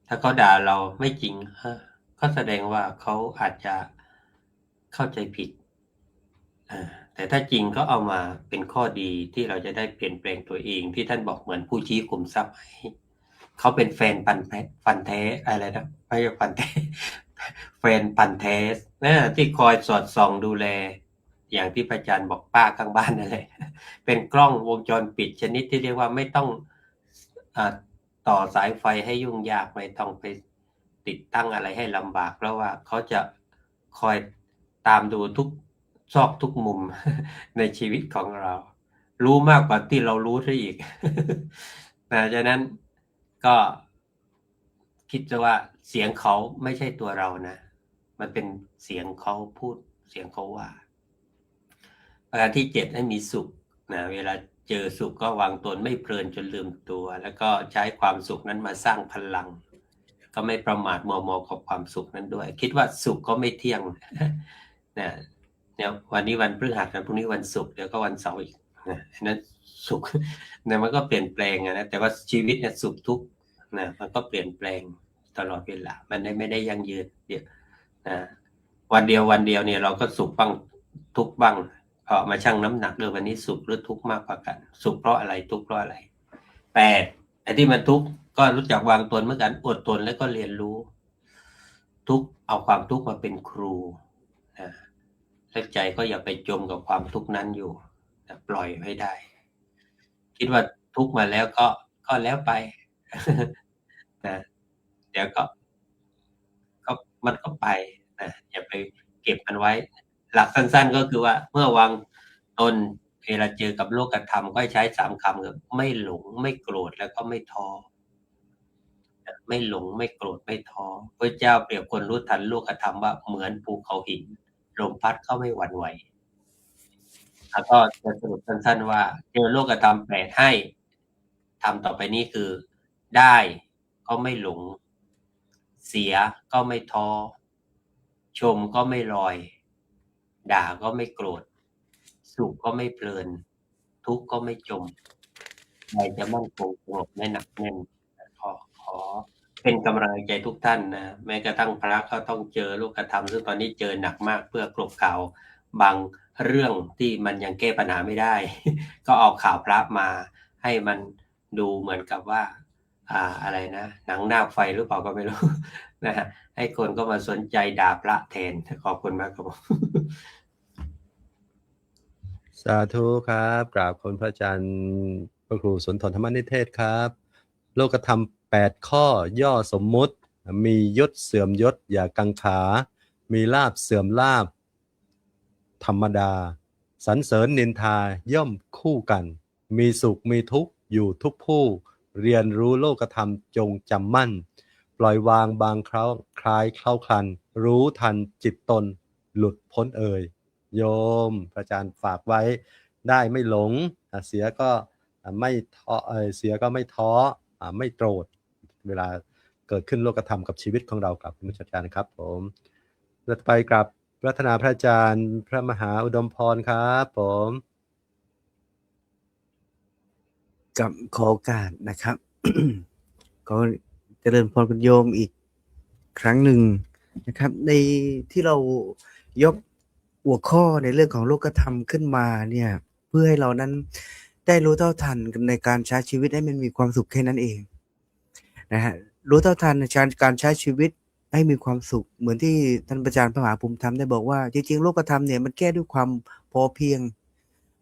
ถ้าเขาด่าเราไม่จริงก็แสดงว่าเขาอาจจะเข้าใจผิดแต่ถ้าจริงก็เอามาเป็นข้อดีที่เราจะได้เปลี่ยนแปลงตัวเองที่ท่านบอกเหมือนผู้ชี้ขุมทรัพย์ให้เขาเป็นแฟนพันธุ์แท้อะไรนะไม่ใช่พันธุ์แท้แฟนพันธุ์แท้ที่คอยสอดส่องดูแลอย่างที่พระอาจารย์บอกป้าข้างบ้านนั่นแหละเป็นกล้องวงจรปิดชนิดที่เรียกว่าไม่ต้องต่อสายไฟให้ยุ่งยากไม่ต้องไปติดตั้งอะไรให้ลำบากเพราะว่าเขาจะคอยตามดูทุกซอกทุกมุมในชีวิตของเรารู้มากกว่าที่เรารู้ซะอีกฉะนั้นก็คิดว่าเสียงเขาไม่ใช่ตัวเรานะมันเป็นเสียงเขาพูดเสียงเขาว่าประการที่7ให้มีสุขนะเวลาเจอสุขก็วางตนไม่เพลินจนลืมตัวแล้วก็ใช้ความสุขนั้นมาสร้างพลังก็ไม่ประมาทมัวเมากับความสุขนั้นด้วยคิดว่าสุขก็ไม่เที่ยงเนี่ยวันนี้วันพฤหัสนะพรุ่งนี้วันศุกร์เดี๋ยวก็วันเสาร์อีกนั้นสุขเนี่ยมันก็เปลี่ยนแปลงนะแต่ว่าชีวิตเนี่ยสุขทุกข์นะมันก็เปลี่ยนแปลงตลอดเวลามันไม่ได้ยั่งยืนเดี๋ยววันเดียวเนี่ยเราก็สุขบ้างทุกข์บ้างพอมาชั่งน้ำหนักเรื่องวันนี้สุขหรือทุกข์มากกว่ากันสุขเพราะอะไรทุกข์เพราะอะไร8ไอ้ที่มันทุกข์ก็รู้จักวางตนเหมือนกันอดทนแล้วก็เรียนรู้ทุกข์เอาความทุกข์มาเป็นครูและใจก็อย่าไปจมกับความทุกข์นั้นอยู่ปล่อยให้ได้คิดว่าทุกข์มาแล้วก็แล้วไปนะเดี๋ยวก็มันก็ไปนะอย่าไปเก็บมันไว้หลักสั้นๆก็คือว่าเมื่อวางตนเวลาเจอกับโลกธรรมก็ใช้3คำคือไม่หลงไม่โกรธแล้วก็ไม่ท้อไม่หลงไม่โกรธไม่ท้อพระเจ้าเปรียบคนรู้ทันโลกธรรมว่าเหมือนภูเขาหินลมพัดเข้าไม่หวั่นไหวแล้วก็จะสรุปสั้นๆว่าเจอโลกธรรม8ให้ทำต่อไปนี้คือได้ก็ไม่หลงเสียก็ไม่ท้อชมก็ไม่ลอยด่าก็ไม่โกรธสุขก็ไม่เพลินทุกข์ก็ไม่จมใจจะมั่นคงสงบไม่หนักแน่นขอเป็นกำลังใจทุกท่านนะแม้กระทั่งพระก็ต้องเจอโลกธรรมซึ่งตอนนี้เจอหนักมากเพื่อกลบข่าวบางเรื่องที่มันยังแก้ปัญหาไม่ได้ ก็เอาข่าวพระมาให้มันดูเหมือนกับว่าอะไรนะหนังหน้าไฟหรือเปล่าก็ไม่รู้ นะฮะให้คนก็มาสนใจด่าพระแทนขอบคุณมากครับผม สาธุครับกราบคุณพระอาจารย์พระครูสุนทรธรรมนิเทศครับโลกธรรม8ข้อย่อสมมุติมียศเสื่อมยศอย่ากังขามีลาภเสื่อมลาภธรรมดาสรรเสริญนินทาย่อมคู่กันมีสุขมีทุกข์อยู่ทุกผู้เรียนรู้โลกธรรมจงจำมั่นปล่อยวางบางคราวคลายเคล้าคลันรู้ทันจิตตนหลุดพ้นเอ่ยโยมพระอาจารย์ฝากไว้ได้ไม่หลงเสียก็ไม่ท้อเสียก็ไม่ท้อไม่โกรธเวลาเกิดขึ้นโลกธรรมกับชีวิตของเรากับคุณอาจารย์ครับผมต่อไปกับรัตนาพระอาจารย์พระมหาอุดมพรครับผมกับขอโอกาสนะครับ ขอเจริญพรคุณโยมอีกครั้งหนึ่งนะครับในที่เรายกหัวข้อในเรื่องของโลกธรรมขึ้นมาเนี่ยเพื่อให้เรานั้นได้รู้เท่าทันในการใช้ชีวิตให้มันมีความสุขแค่นั้นเองนะฮะรู้เท่าทันในการใช้ชีวิตให้มีความสุขเหมือนที่ท่านอาจารย์พระมหาภูมิธรรมได้บอกว่าจริงๆโลกธรรมเนี่ยมันแก้ด้วยความพอเพียง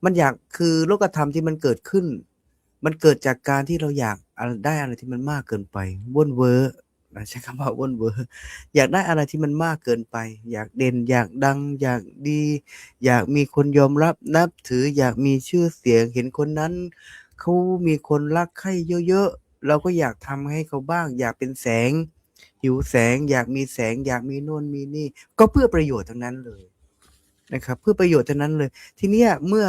มันอยากคือโลกธรรมที่มันเกิดขึ้นมันเกิดจากการที่เราอยากได้อะไรที่มันมากเกินไปว่นเว้อ นะใช้คำว่าเว่นเวออยากได้อะไรที่มันมากเกินไป อยากเด่นอยากดัง อยากดี อยากมีคนยอมรับนับถือ อยากมีชื่อเสียงเห็นคนนั้นเขามีคนรักใคร่เยอะๆเราก็อยากทำให้เขาบ้าง อยากเป็นแสง หิวแสง อยากมีแสง อยากมีโน่นมีนี่ ก็เพื่อประโยชน์ทั้งนั้นเลยนะครับ เพื่อประโยชน์ทั้งนั้นเลย ทีเนี้ยเมื่อ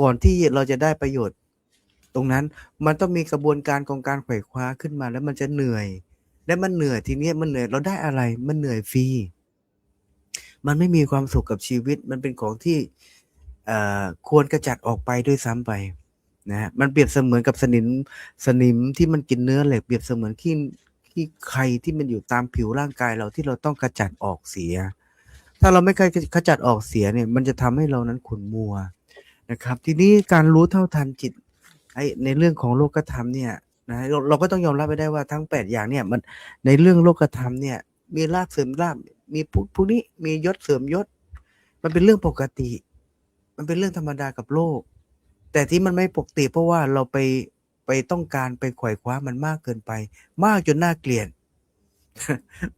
ก่อนที่เราจะได้ประโยชน์ตรงนั้นมันต้องมีกระบวนการของการไขว่คว้าขึ้นมาแล้วมันจะเหนื่อย และมันเหนื่อยทีเนี้ยมันเหนื่อยเราได้อะไรมันเหนื่อยฟรีมันไม่มีความสุขกับชีวิตมันเป็นของที่ควรกระจัดออกไปด้วยซ้ำไปนะฮะมันเปรียบเสมือนกับสนิมที่มันกินเนื้อเหล็กเปรียบเสมือนขี้ใครที่มันอยู่ตามผิวร่างกายเราที่เราต้องกระจัดออกเสียถ้าเราไม่ขจัดออกเสียเนี่ยมันจะทำให้เรานั้นขุ่นมัวนะครับทีนี้การรู้เท่าทันจิตในเรื่องของโลกธรรมเนี่ยนะเราก็ต้องยอมรับไปได้ว่าทั้ง8อย่างเนี่ยมันในเรื่องโลกธรรมเนี่ยมีลาภเสริมลาภมีพวกนี้มียศเสริมยศมันเป็นเรื่องปกติมันเป็นเรื่องธรรมดากับโลกแต่ที่มันไม่ปกติเพราะว่าเราไปต้องการไปไขว่คว้ามันมากเกินไปมากจนน่าเกลียด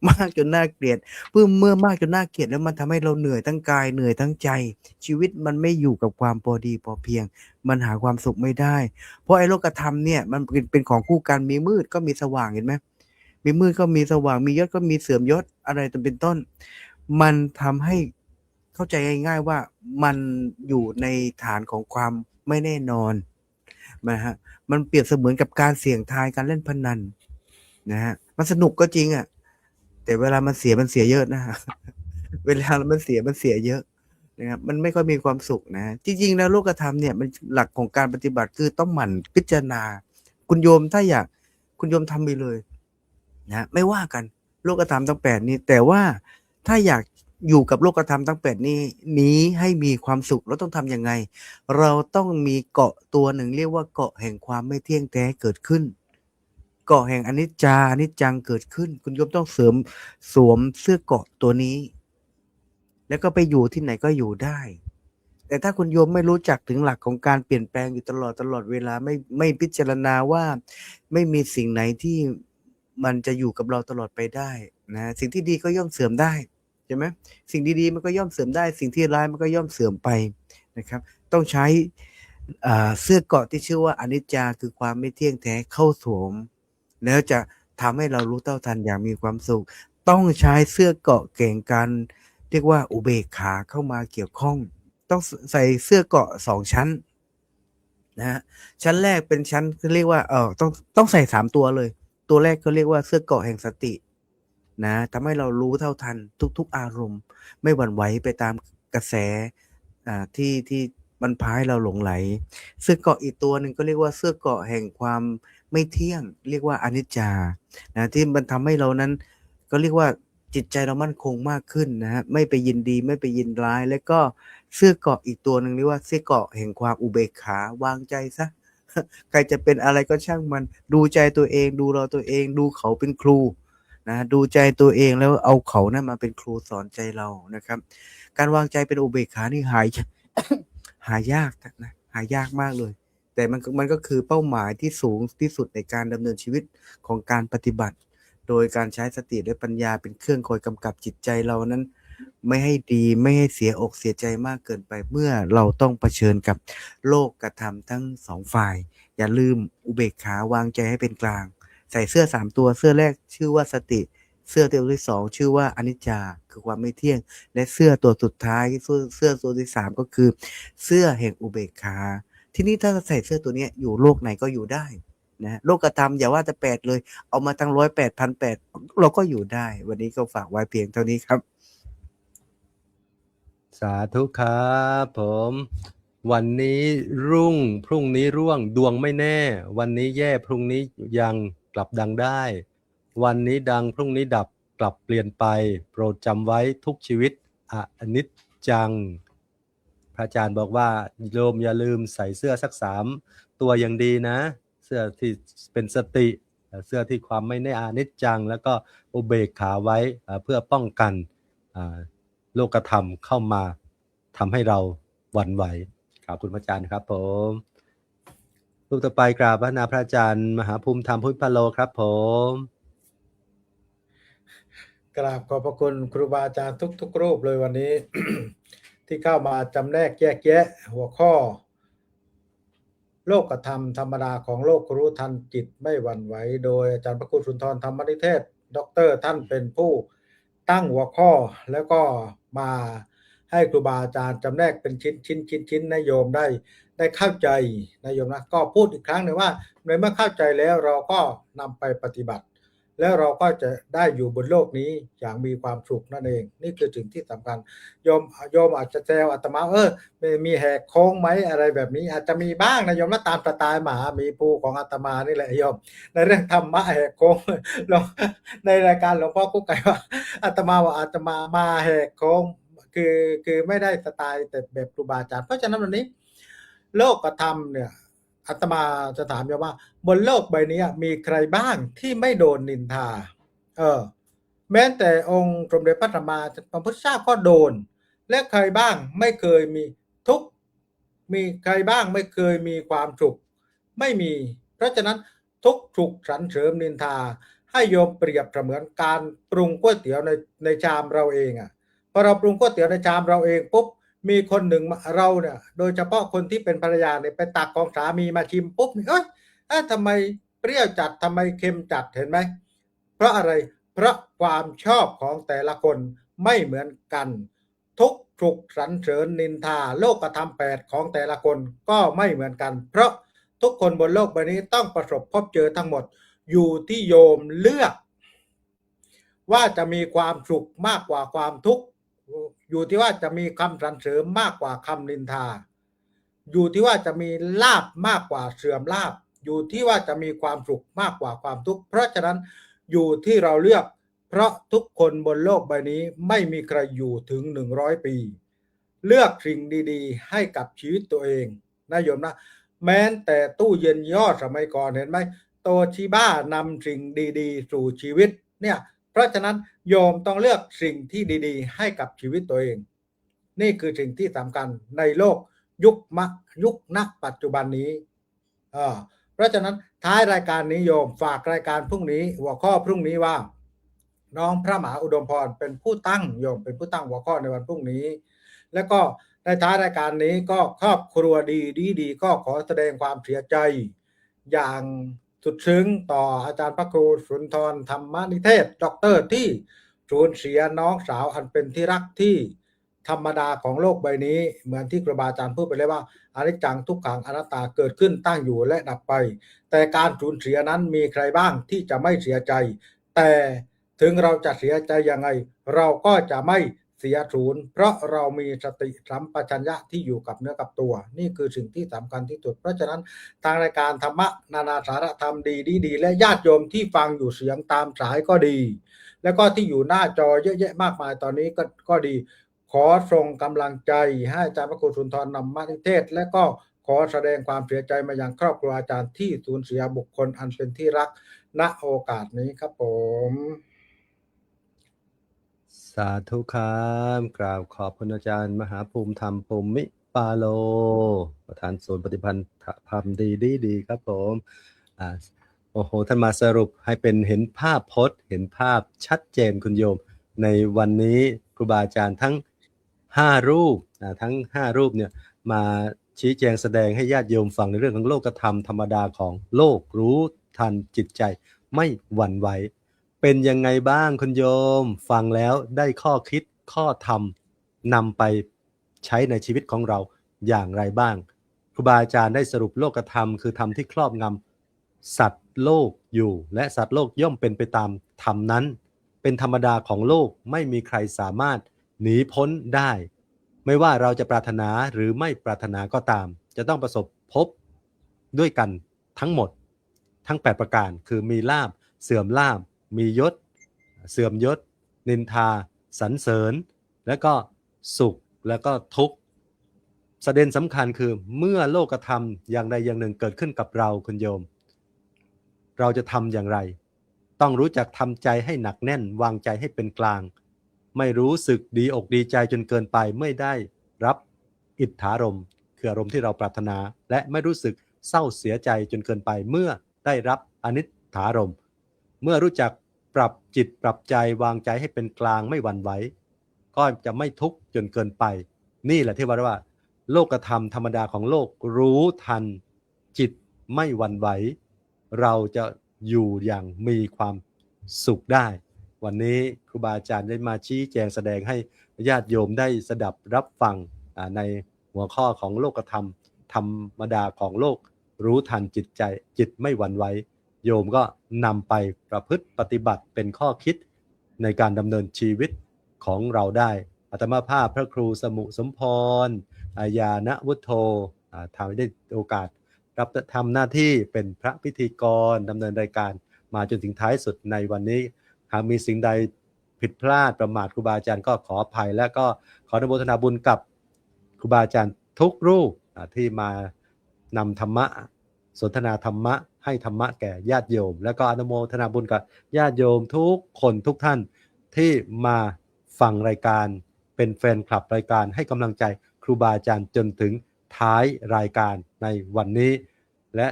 มากจนน่าเกลียดเมื่อมากจนน่าเกลียดแล้วมันทำให้เราเหนื่อยทั้งกายเหนื่อยทั้งใจชีวิตมันไม่อยู่กับความพอดีพอเพียงมันหาความสุขไม่ได้เพราะไอ้โลกธรรมเนี่ยมันเป็นของคู่กันมีมืดก็มีสว่างเห็นไหมมีมืดก็มีสว่างมียศก็มีเสื่อมยศอะไรเป็นต้นมันทำให้เข้าใจง่ายๆว่ามันอยู่ในฐานของความไม่แน่นอนนะฮะมันเปรียบเสมือนกับการเสี่ยงทายการเล่นพนันนะฮะมันสนุกก็จริงอ่ะแต่เวลามันเสียเยอะนะ เวลามันเสียเยอะนะครับมันไม่ค่อยมีความสุขนะจริงๆแล้วโลกธรรมเนี่ยมันหลักของการปฏิบัติคือต้องหมั่นพิจารณาคุณโยมถ้าอยากคุณโยมทำไปเลยนะไม่ว่ากันโลกธรรมทั้ง8นี้แต่ว่าถ้าอยากอยู่กับโลกธรรมทั้ง8นี้ให้มีความสุขเราต้องทำยังไงเราต้องมีเกาะตัวหนึ่งเรียกว่าเกาะแห่งความไม่เที่ยงแท้เกิดขึ้นเกาะแห่งอนิจจังเกิดขึ้นคุณโยมต้องสวมเสื้อเกาะตัวนี้แล้วก็ไปอยู่ที่ไหนก็อยู่ได้แต่ถ้าคุณโยมไม่รู้จักถึงหลักของการเปลี่ยนแปลงอยู่ตลอดเวลาไม่พิจารณาว่าไม่มีสิ่งไหนที่มันจะอยู่กับเราตลอดไปได้นะสิ่งที่ดีก็ย่อมเสื่อมได้ใช่ไหมสิ่งดีๆมันก็ย่อมเสื่อมได้สิ่งที่ร้ายมันก็ย่อมเสื่อมไปนะครับต้องใช้เสื้อเกราะที่ชื่อว่าอนิจจาคือความไม่เที่ยงแท้เข้าสวมแล้วจะทำให้เรารู้เท่าทันอย่างมีความสุขต้องใช้เสื้อเกราะเก่งกันเรียกว่าอุเบกขาเข้ามาเกี่ยวข้องต้องใส่เสื้อเกราะ2ชั้นนะฮะชั้นแรกเป็นชั้นเขาเรียกว่าต้องใส่3ตัวเลยตัวแรกเขาเรียกว่าเสื้อเกราะแห่งสตินะทำให้เรารู้เท่าทันทุกๆอารมณ์ไม่หวั่นไหวไปตามกระแสที่มันพาให้เราหลงไหลเสื้อเกราะอีกตัวหนึ่งก็เรียกว่าเสื้อเกราะแห่งความไม่เที่ยงเรียกว่าอนิจจานะที่มันทำให้เรานั้นก็เรียกว่าจิตใจเรามั่นคงมากขึ้นนะฮะไม่ไปยินดีไม่ไปยินร้ายแล้วก็เสื้อเกราะอีกตัวหนึ่งเรียกว่าเสื้อเกราะแห่งความอุเบกขาวางใจซะ ใครจะเป็นอะไรก็ช่างมันดูใจตัวเองดูเราตัวเองดูเขาเป็นครูนะดูใจตัวเองแล้วเอาเขานะมาเป็นครูสอนใจเรานะครับการวางใจเป็นอุเบกขานี่หายากนะหายากมากเลยแต่มันก็คือเป้าหมายที่สูงที่สุดในการดำเนินชีวิตของการปฏิบัติโดยการใช้สติและปัญญาเป็นเครื่องคอยกำกับจิตใจเรานั้นไม่ให้ดีไม่ให้เสียอกเสียใจมากเกินไปเมื่อเราต้องเผชิญกับโลกกระทำทั้ง2ฝ่ายอย่าลืมอุเบกขาวางใจให้เป็นกลางใส่เสื้อ3ตัวเสื้อแรกชื่อว่าสติเสื้อตัวที่2ชื่อว่าอนิจจาคือความไม่เที่ยงและเสื้อตัวสุดท้ายเสื้อตัวที่3ก็คือเสื้อแห่งอุเบกขาที่นี่ถ้าใส่เสื้อตัวนี้อยู่โลกไหนก็อยู่ได้นะโลกธรรมอย่าว่าแต่8เลยเอามาตั้ง100 8 1,800เราก็อยู่ได้วันนี้ก็ฝากไว้เพียงเท่านี้ครับสาธุครับผมวันนี้รุ่งพรุ่งนี้ร่วงดวงไม่แน่วันนี้แย่พรุ่งนี้ยังกลับดังได้วันนี้ดังพรุ่งนี้ดับกลับเปลี่ยนไปโปรดจำไว้ทุกชีวิตอนิจจังพระอาจารย์บอกว่าโยมอย่าลืมใส่เสื้อสัก3ตัวยังดีนะเสื้อที่เป็นสติเสื้อที่ความไม่แน่อนิจจังแล้วก็อุเบกขาไว้เพื่อป้องกันโลกธรรมเข้ามาทำให้เราหวั่นไหวขอบคุณพระอาจารย์ครับผมรูปต่อไปกราบพระนาพระอาจารย์มหาภูมิธรรมพุทธพโลครับผม กราบขอบพระคุณครูบาอาจารย์ทุกรูปเลยวันนี้ ที่เข้ามาจำแนกแยกแยะหัวข้อ โลกธรรมธรรมดาของโลกรู้ทันจิตไม่หวั่นไหวโดยอาจารย์พระครูสุนทรธรรมนิเทศด็อกเตอร์ท่านเป็นผู้ตั้งหัวข้อแล้วก็มาให้ครูบาอาจารย์จำแนกเป็นชิ้นนโยมได้เข้าใจนโยมนะก็พูดอีกครั้งหนึ่งว่าเมื่อเข้าใจแล้วเราก็นำไปปฏิบัติ แล้วเราก็จะได้อยู่บนโลกนี้อย่างมีความสุขนั่นเองนี่คือสิ่งที่สำคัญโยมอาจจะแซวอาตมามีแหกโค้งไหมอะไรแบบนี้อาจจะมีบ้างนะโยมนะตามสไตล์หมามีภูของอาตมานี่แหละโยมในเรื่องธรรมะแหกโค้งในรายการหลวงพ่อกุ๊กไก่ว่าอาตมาว่าอาตมาแหกโค้งคือไม่ได้สไตล์แต่แบบครูบาอาจารย์เพราะฉะนั้นวันนี้โลกธรรมเนี่ยอาตมาจะถามโยมว่าบนโลกใบนี้มีใครบ้างที่ไม่โดนนินทาแม้แต่องค์สมเด็จพระสัมมาสัมพุทธเจ้าก็โดนและใครบ้างไม่เคยมีทุกข์มีใครบ้างไม่เคยมีความสุขไม่มีเพราะฉะนั้นทุกข์สุขสรรเสริญนินทาให้โยมเปรียบเสมือนการปรุงก๋วยเตี๋ยวในชามเราเองพอเราปรุงก๋วยเตี๋ยวในชามเราเองปุ๊บมีคนหนึ่งเราเนี่ยโดยเฉพาะคนที่เป็นภรรยาเนี่ยไปตักของสามีมาชิมปุ๊บทำไมเปรี้ยวจัดทำไมเค็มจัดเห็นไหมเพราะอะไรเพราะความชอบของแต่ละคนไม่เหมือนกันทุกสุขสรรเสริญนินทาโลกธรรม8ของแต่ละคนก็ไม่เหมือนกันเพราะทุกคนบนโลกใบนี้ต้องประสบพบเจอทั้งหมดอยู่ที่โยมเลือกว่าจะมีความสุขมากกว่าความทุกข์อยู่ที่ว่าจะมีคำสรรเสริญมากกว่าคำนินทาอยู่ที่ว่าจะมีลาภมากกว่าเสื่อมลาภอยู่ที่ว่าจะมีความสุขมากกว่าความทุกข์เพราะฉะนั้นอยู่ที่เราเลือกเพราะทุกคนบนโลกใบนี้ไม่มีใครอยู่ถึง100 ปีเลือกสิ่งดีๆให้กับชีวิตตัวเองนะโยมนะแม้แต่ตู้เย็นย่อสมัยก่อนเห็นไหมโตชิบ้านำสิ่งดีๆสู่ชีวิตเนี่ยเพราะฉะนั้นโยมต้องเลือกสิ่งที่ดีๆให้กับชีวิตตัวเองนี่คือสิ่งที่สำคัญในโลกยุคณปัจจุบันนี้เพราะฉะนั้นท้ายรายการนี้โยมฝากรายการพรุ่งนี้หัวข้อพรุ่งนี้ว่าน้องพระมหาอุดมพรเป็นผู้ตั้งโยมเป็นผู้ตั้งหัวข้อในวันพรุ่งนี้แล้วก็ในท้ายรายการนี้ก็ครอบครัวดีก็ขอแสดงความเสียใจอย่างสุดซึ้งต่ออาจารย์พระครูสุนทรธรรมนิเทศด็อกเตอร์ที่สูญเสียน้องสาวอันเป็นที่รักที่ธรรมดาของโลกใบนี้เหมือนที่ครูบาอาจารย์พูดไปเลยว่าอนิจจังทุกขังอนัตตาเกิดขึ้นตั้งอยู่และดับไปแต่การสูญเสียนั้นมีใครบ้างที่จะไม่เสียใจแต่ถึงเราจะเสียใจยังไงเราก็จะไม่เสียศูนย์เพราะเรามีสติสัมปชัญญะที่อยู่กับเนื้อกับตัวนี่คือสิ่งที่สำคัญที่สุดเพราะฉะนั้นทางรายการธรรมะนานาสาระธรรมดีและญาติโยมที่ฟังอยู่เสียงตามสายก็ดีแล้วก็ที่อยู่หน้าจอเยอะแยะมากมายตอนนี้ก็ดีขอส่งกำลังใจให้อาจารย์พระครูสุนทรธรรมนิเทศและก็ขอแสดงความเสียใจมายังครอบครัวอาจารย์ที่สูญเสียบุคคลอันเป็นที่รักณโอกาสนี้ครับผมสาธุครับกราบขอบคุณอาจารย์มหาภูมิธรรมภูมิปาโลประธานศูนย์ปฏิพันธ์ธรรมดีครับผมโอ้โหท่านมาสรุปให้เป็นเห็นภาพพจน์เห็นภาพชัดเจนคุณโยมในวันนี้ครูบาอาจารย์ทั้ง5รูปเนี่ยมาชี้แจงแสดงให้ญาติโยมฟังในเรื่องของโลกธรรมธรรมดาของโลกรู้ทันจิตใจไม่หวั่นไหวเป็นยังไงบ้างคุณโยมฟังแล้วได้ข้อคิดข้อธรรมนำไปใช้ในชีวิตของเราอย่างไรบ้างครูบาอาจารย์ได้สรุปโลกธรรมคือธรรมที่ครอบงำสัตว์โลกอยู่และสัตว์โลกย่อมเป็นไปตามธรรมนั้นเป็นธรรมดาของโลกไม่มีใครสามารถหนีพ้นได้ไม่ว่าเราจะปรารถนาหรือไม่ปรารถนาก็ตามจะต้องประสบพบด้วยกันทั้งหมดทั้ง8ประการคือมีลาภเสื่อมลาภมียศเสื่อมยศนินทาสรรเสริญแล้วก็สุขแล้วก็ทุกข์ประเด็นสำคัญคือเมื่อโลกธรรมอย่างใดอย่างหนึ่งเกิดขึ้นกับเราคุณโยมเราจะทำอย่างไรต้องรู้จักทำใจให้หนักแน่นวางใจให้เป็นกลางไม่รู้สึกดีอกดีใจจนเกินไปไม่ได้รับอิทธารมณ์คืออารมณ์ที่เราปรารถนาและไม่รู้สึกเศร้าเสียใจจนเกินไปเมื่อได้รับอนิทธารมณ์เมื่อรู้จักป ปรับจิตปรับใจวางใจให้เป็นกลางไม่หวั่นไหวก็จะไม่ทุกข์จนเกินไปนี่แหละที่ว่าโลกธรรมธรรมดาของโลกรู้ทันจิตไม่หวั่นไหวเราจะอยู่อย่างมีความสุขได้วันนี้ครูบาอาจารย์ได้มาชี้แจงแสดงให้ญาติโยมได้สดับรับฟังในหัวข้อของโลกธรรมธรรมดาของโลกรู้ทันจิตใจจิตไม่หวั่นไหวโยมก็นำไปประพฤติปฏิบัติเป็นข้อคิดในการดำเนินชีวิตของเราได้อาตมาภาพพระครูสมุสมพรญาณวุฒโธทำได้โอกาสรับทำหน้าที่เป็นพระพิธีกรดำเนินรายการมาจนถึงท้ายสุดในวันนี้หากมีสิ่งใดผิดพลาดประมาทครูบาอาจารย์ก็ขออภัยและก็ขออนุโมทนาบุญกับครูบาอาจารย์ทุกรูปที่มานำธรรมะสนทนาธรรมะให้ธรรมะแก่ญาติโยมและก็อนุโมทนาบุญกับญาติโยมทุกคนทุกท่านที่มาฟังรายการเป็นแฟนคลับรายการให้กำลังใจครูบาอาจารย์จนถึงท้ายรายการในวันนี้และ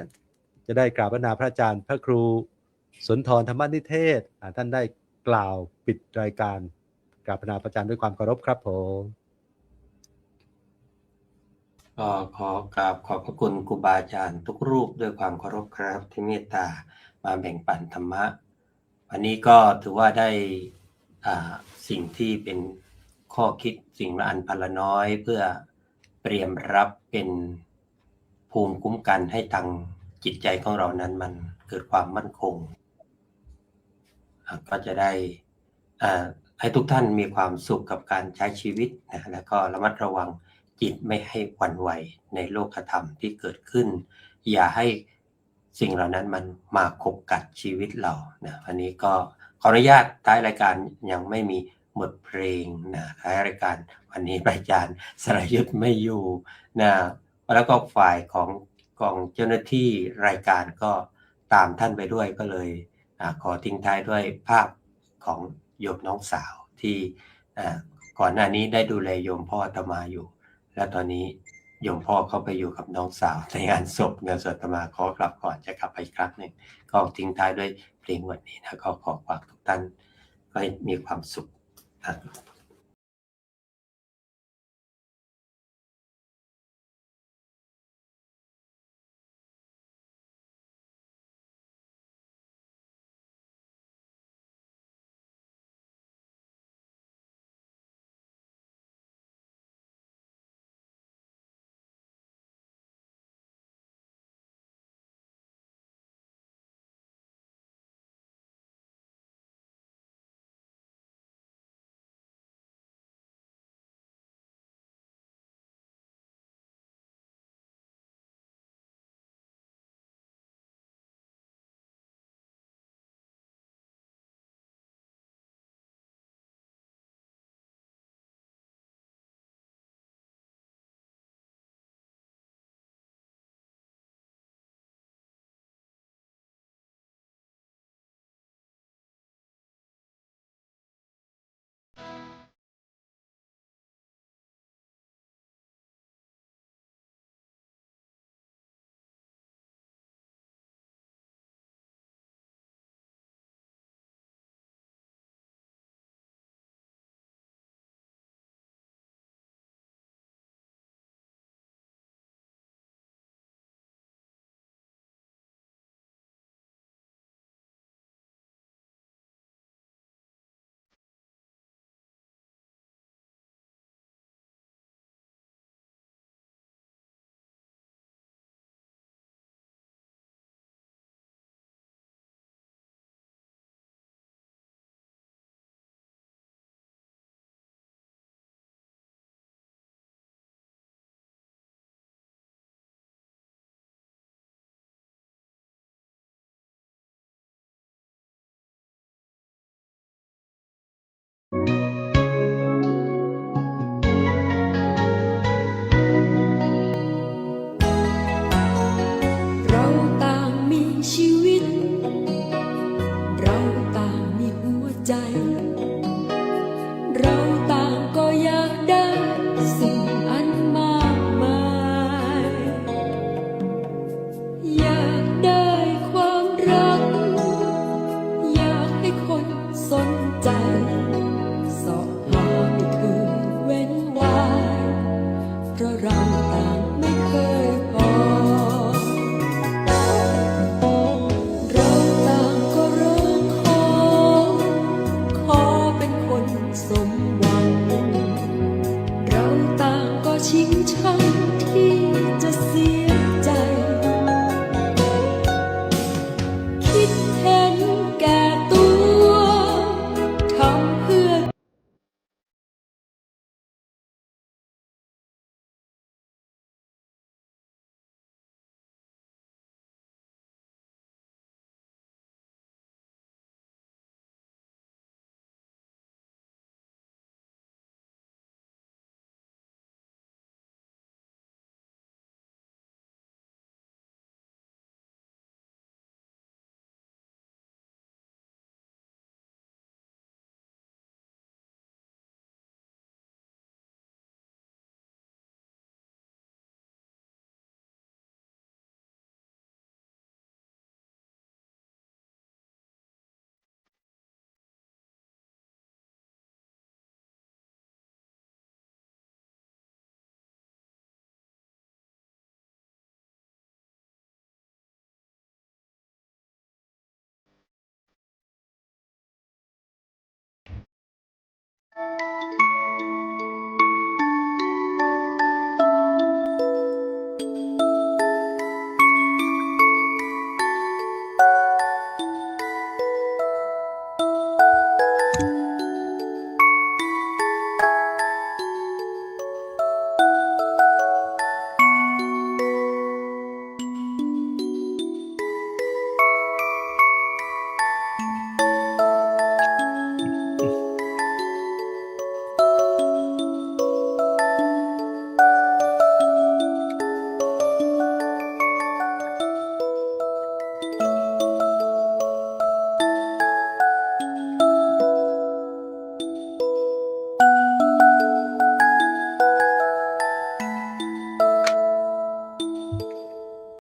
จะได้กราบพระนาพระอาจารย์พระครูสุนทรธรรมนิเทศท่านได้กล่าวปิดรายการกราบพระนาพระอาจารย์ด้วยความเคารพครับผมก็ขอกราบขอบพระคุณครูบาอาจารย์ทุกรูปด้วยความเคารพครับที่เมตตามาแบ่งปันธรรมะวันนี้ก็ถือว่าได้สิ่งที่เป็นข้อคิดสิ่งละอันพันละน้อยเพื่อเตรียมรับเป็นภูมิคุ้มกันให้ทางจิตใจของเรานั้นมันเกิดความมั่นคงก็จะได้ให้ทุกท่านมีความสุขกับการใช้ชีวิตนะแล้วก็ระมัดระวังจิตไม่ให้หวั่นไหวในโลกธรรมที่เกิดขึ้นอย่าให้สิ่งเหล่านั้นมันมาขบกัดชีวิตเรานะวันนี้ก็ขออนุญาตท้ายรายการยังไม่มีบทเพลงนะท้ายรายการวันนี้อาจารย์สรยุทธไม่อยู่นะแล้วก็ฝ่ายของเจ้าหน้าที่รายการก็ตามท่านไปด้วยก็เลยขอทิ้งท้ายด้วยภาพของโยมน้องสาวที่ก่อนหน้านี้ได้ดูแลโยมพ่ออาตมาอยู่และตอนนี้โยมพ่อเขาไปอยู่กับน้องสาวในงานศพงานสวดอาตมาขอกลับก่อนจะกลับไปอีกครั้งหนึ่งก็ทิ้งท้ายด้วยเพลงวันนี้นะก็ขอฝากทุกท่านให้มีความสุข เพราะเราต่างไม่เคยพอเราต่างก็ร้องขอเป็นคนสมหวังเราต่างก็ชิงชังที่จะเสียใจคิดเห็นแก่ตัวทำเพื่อ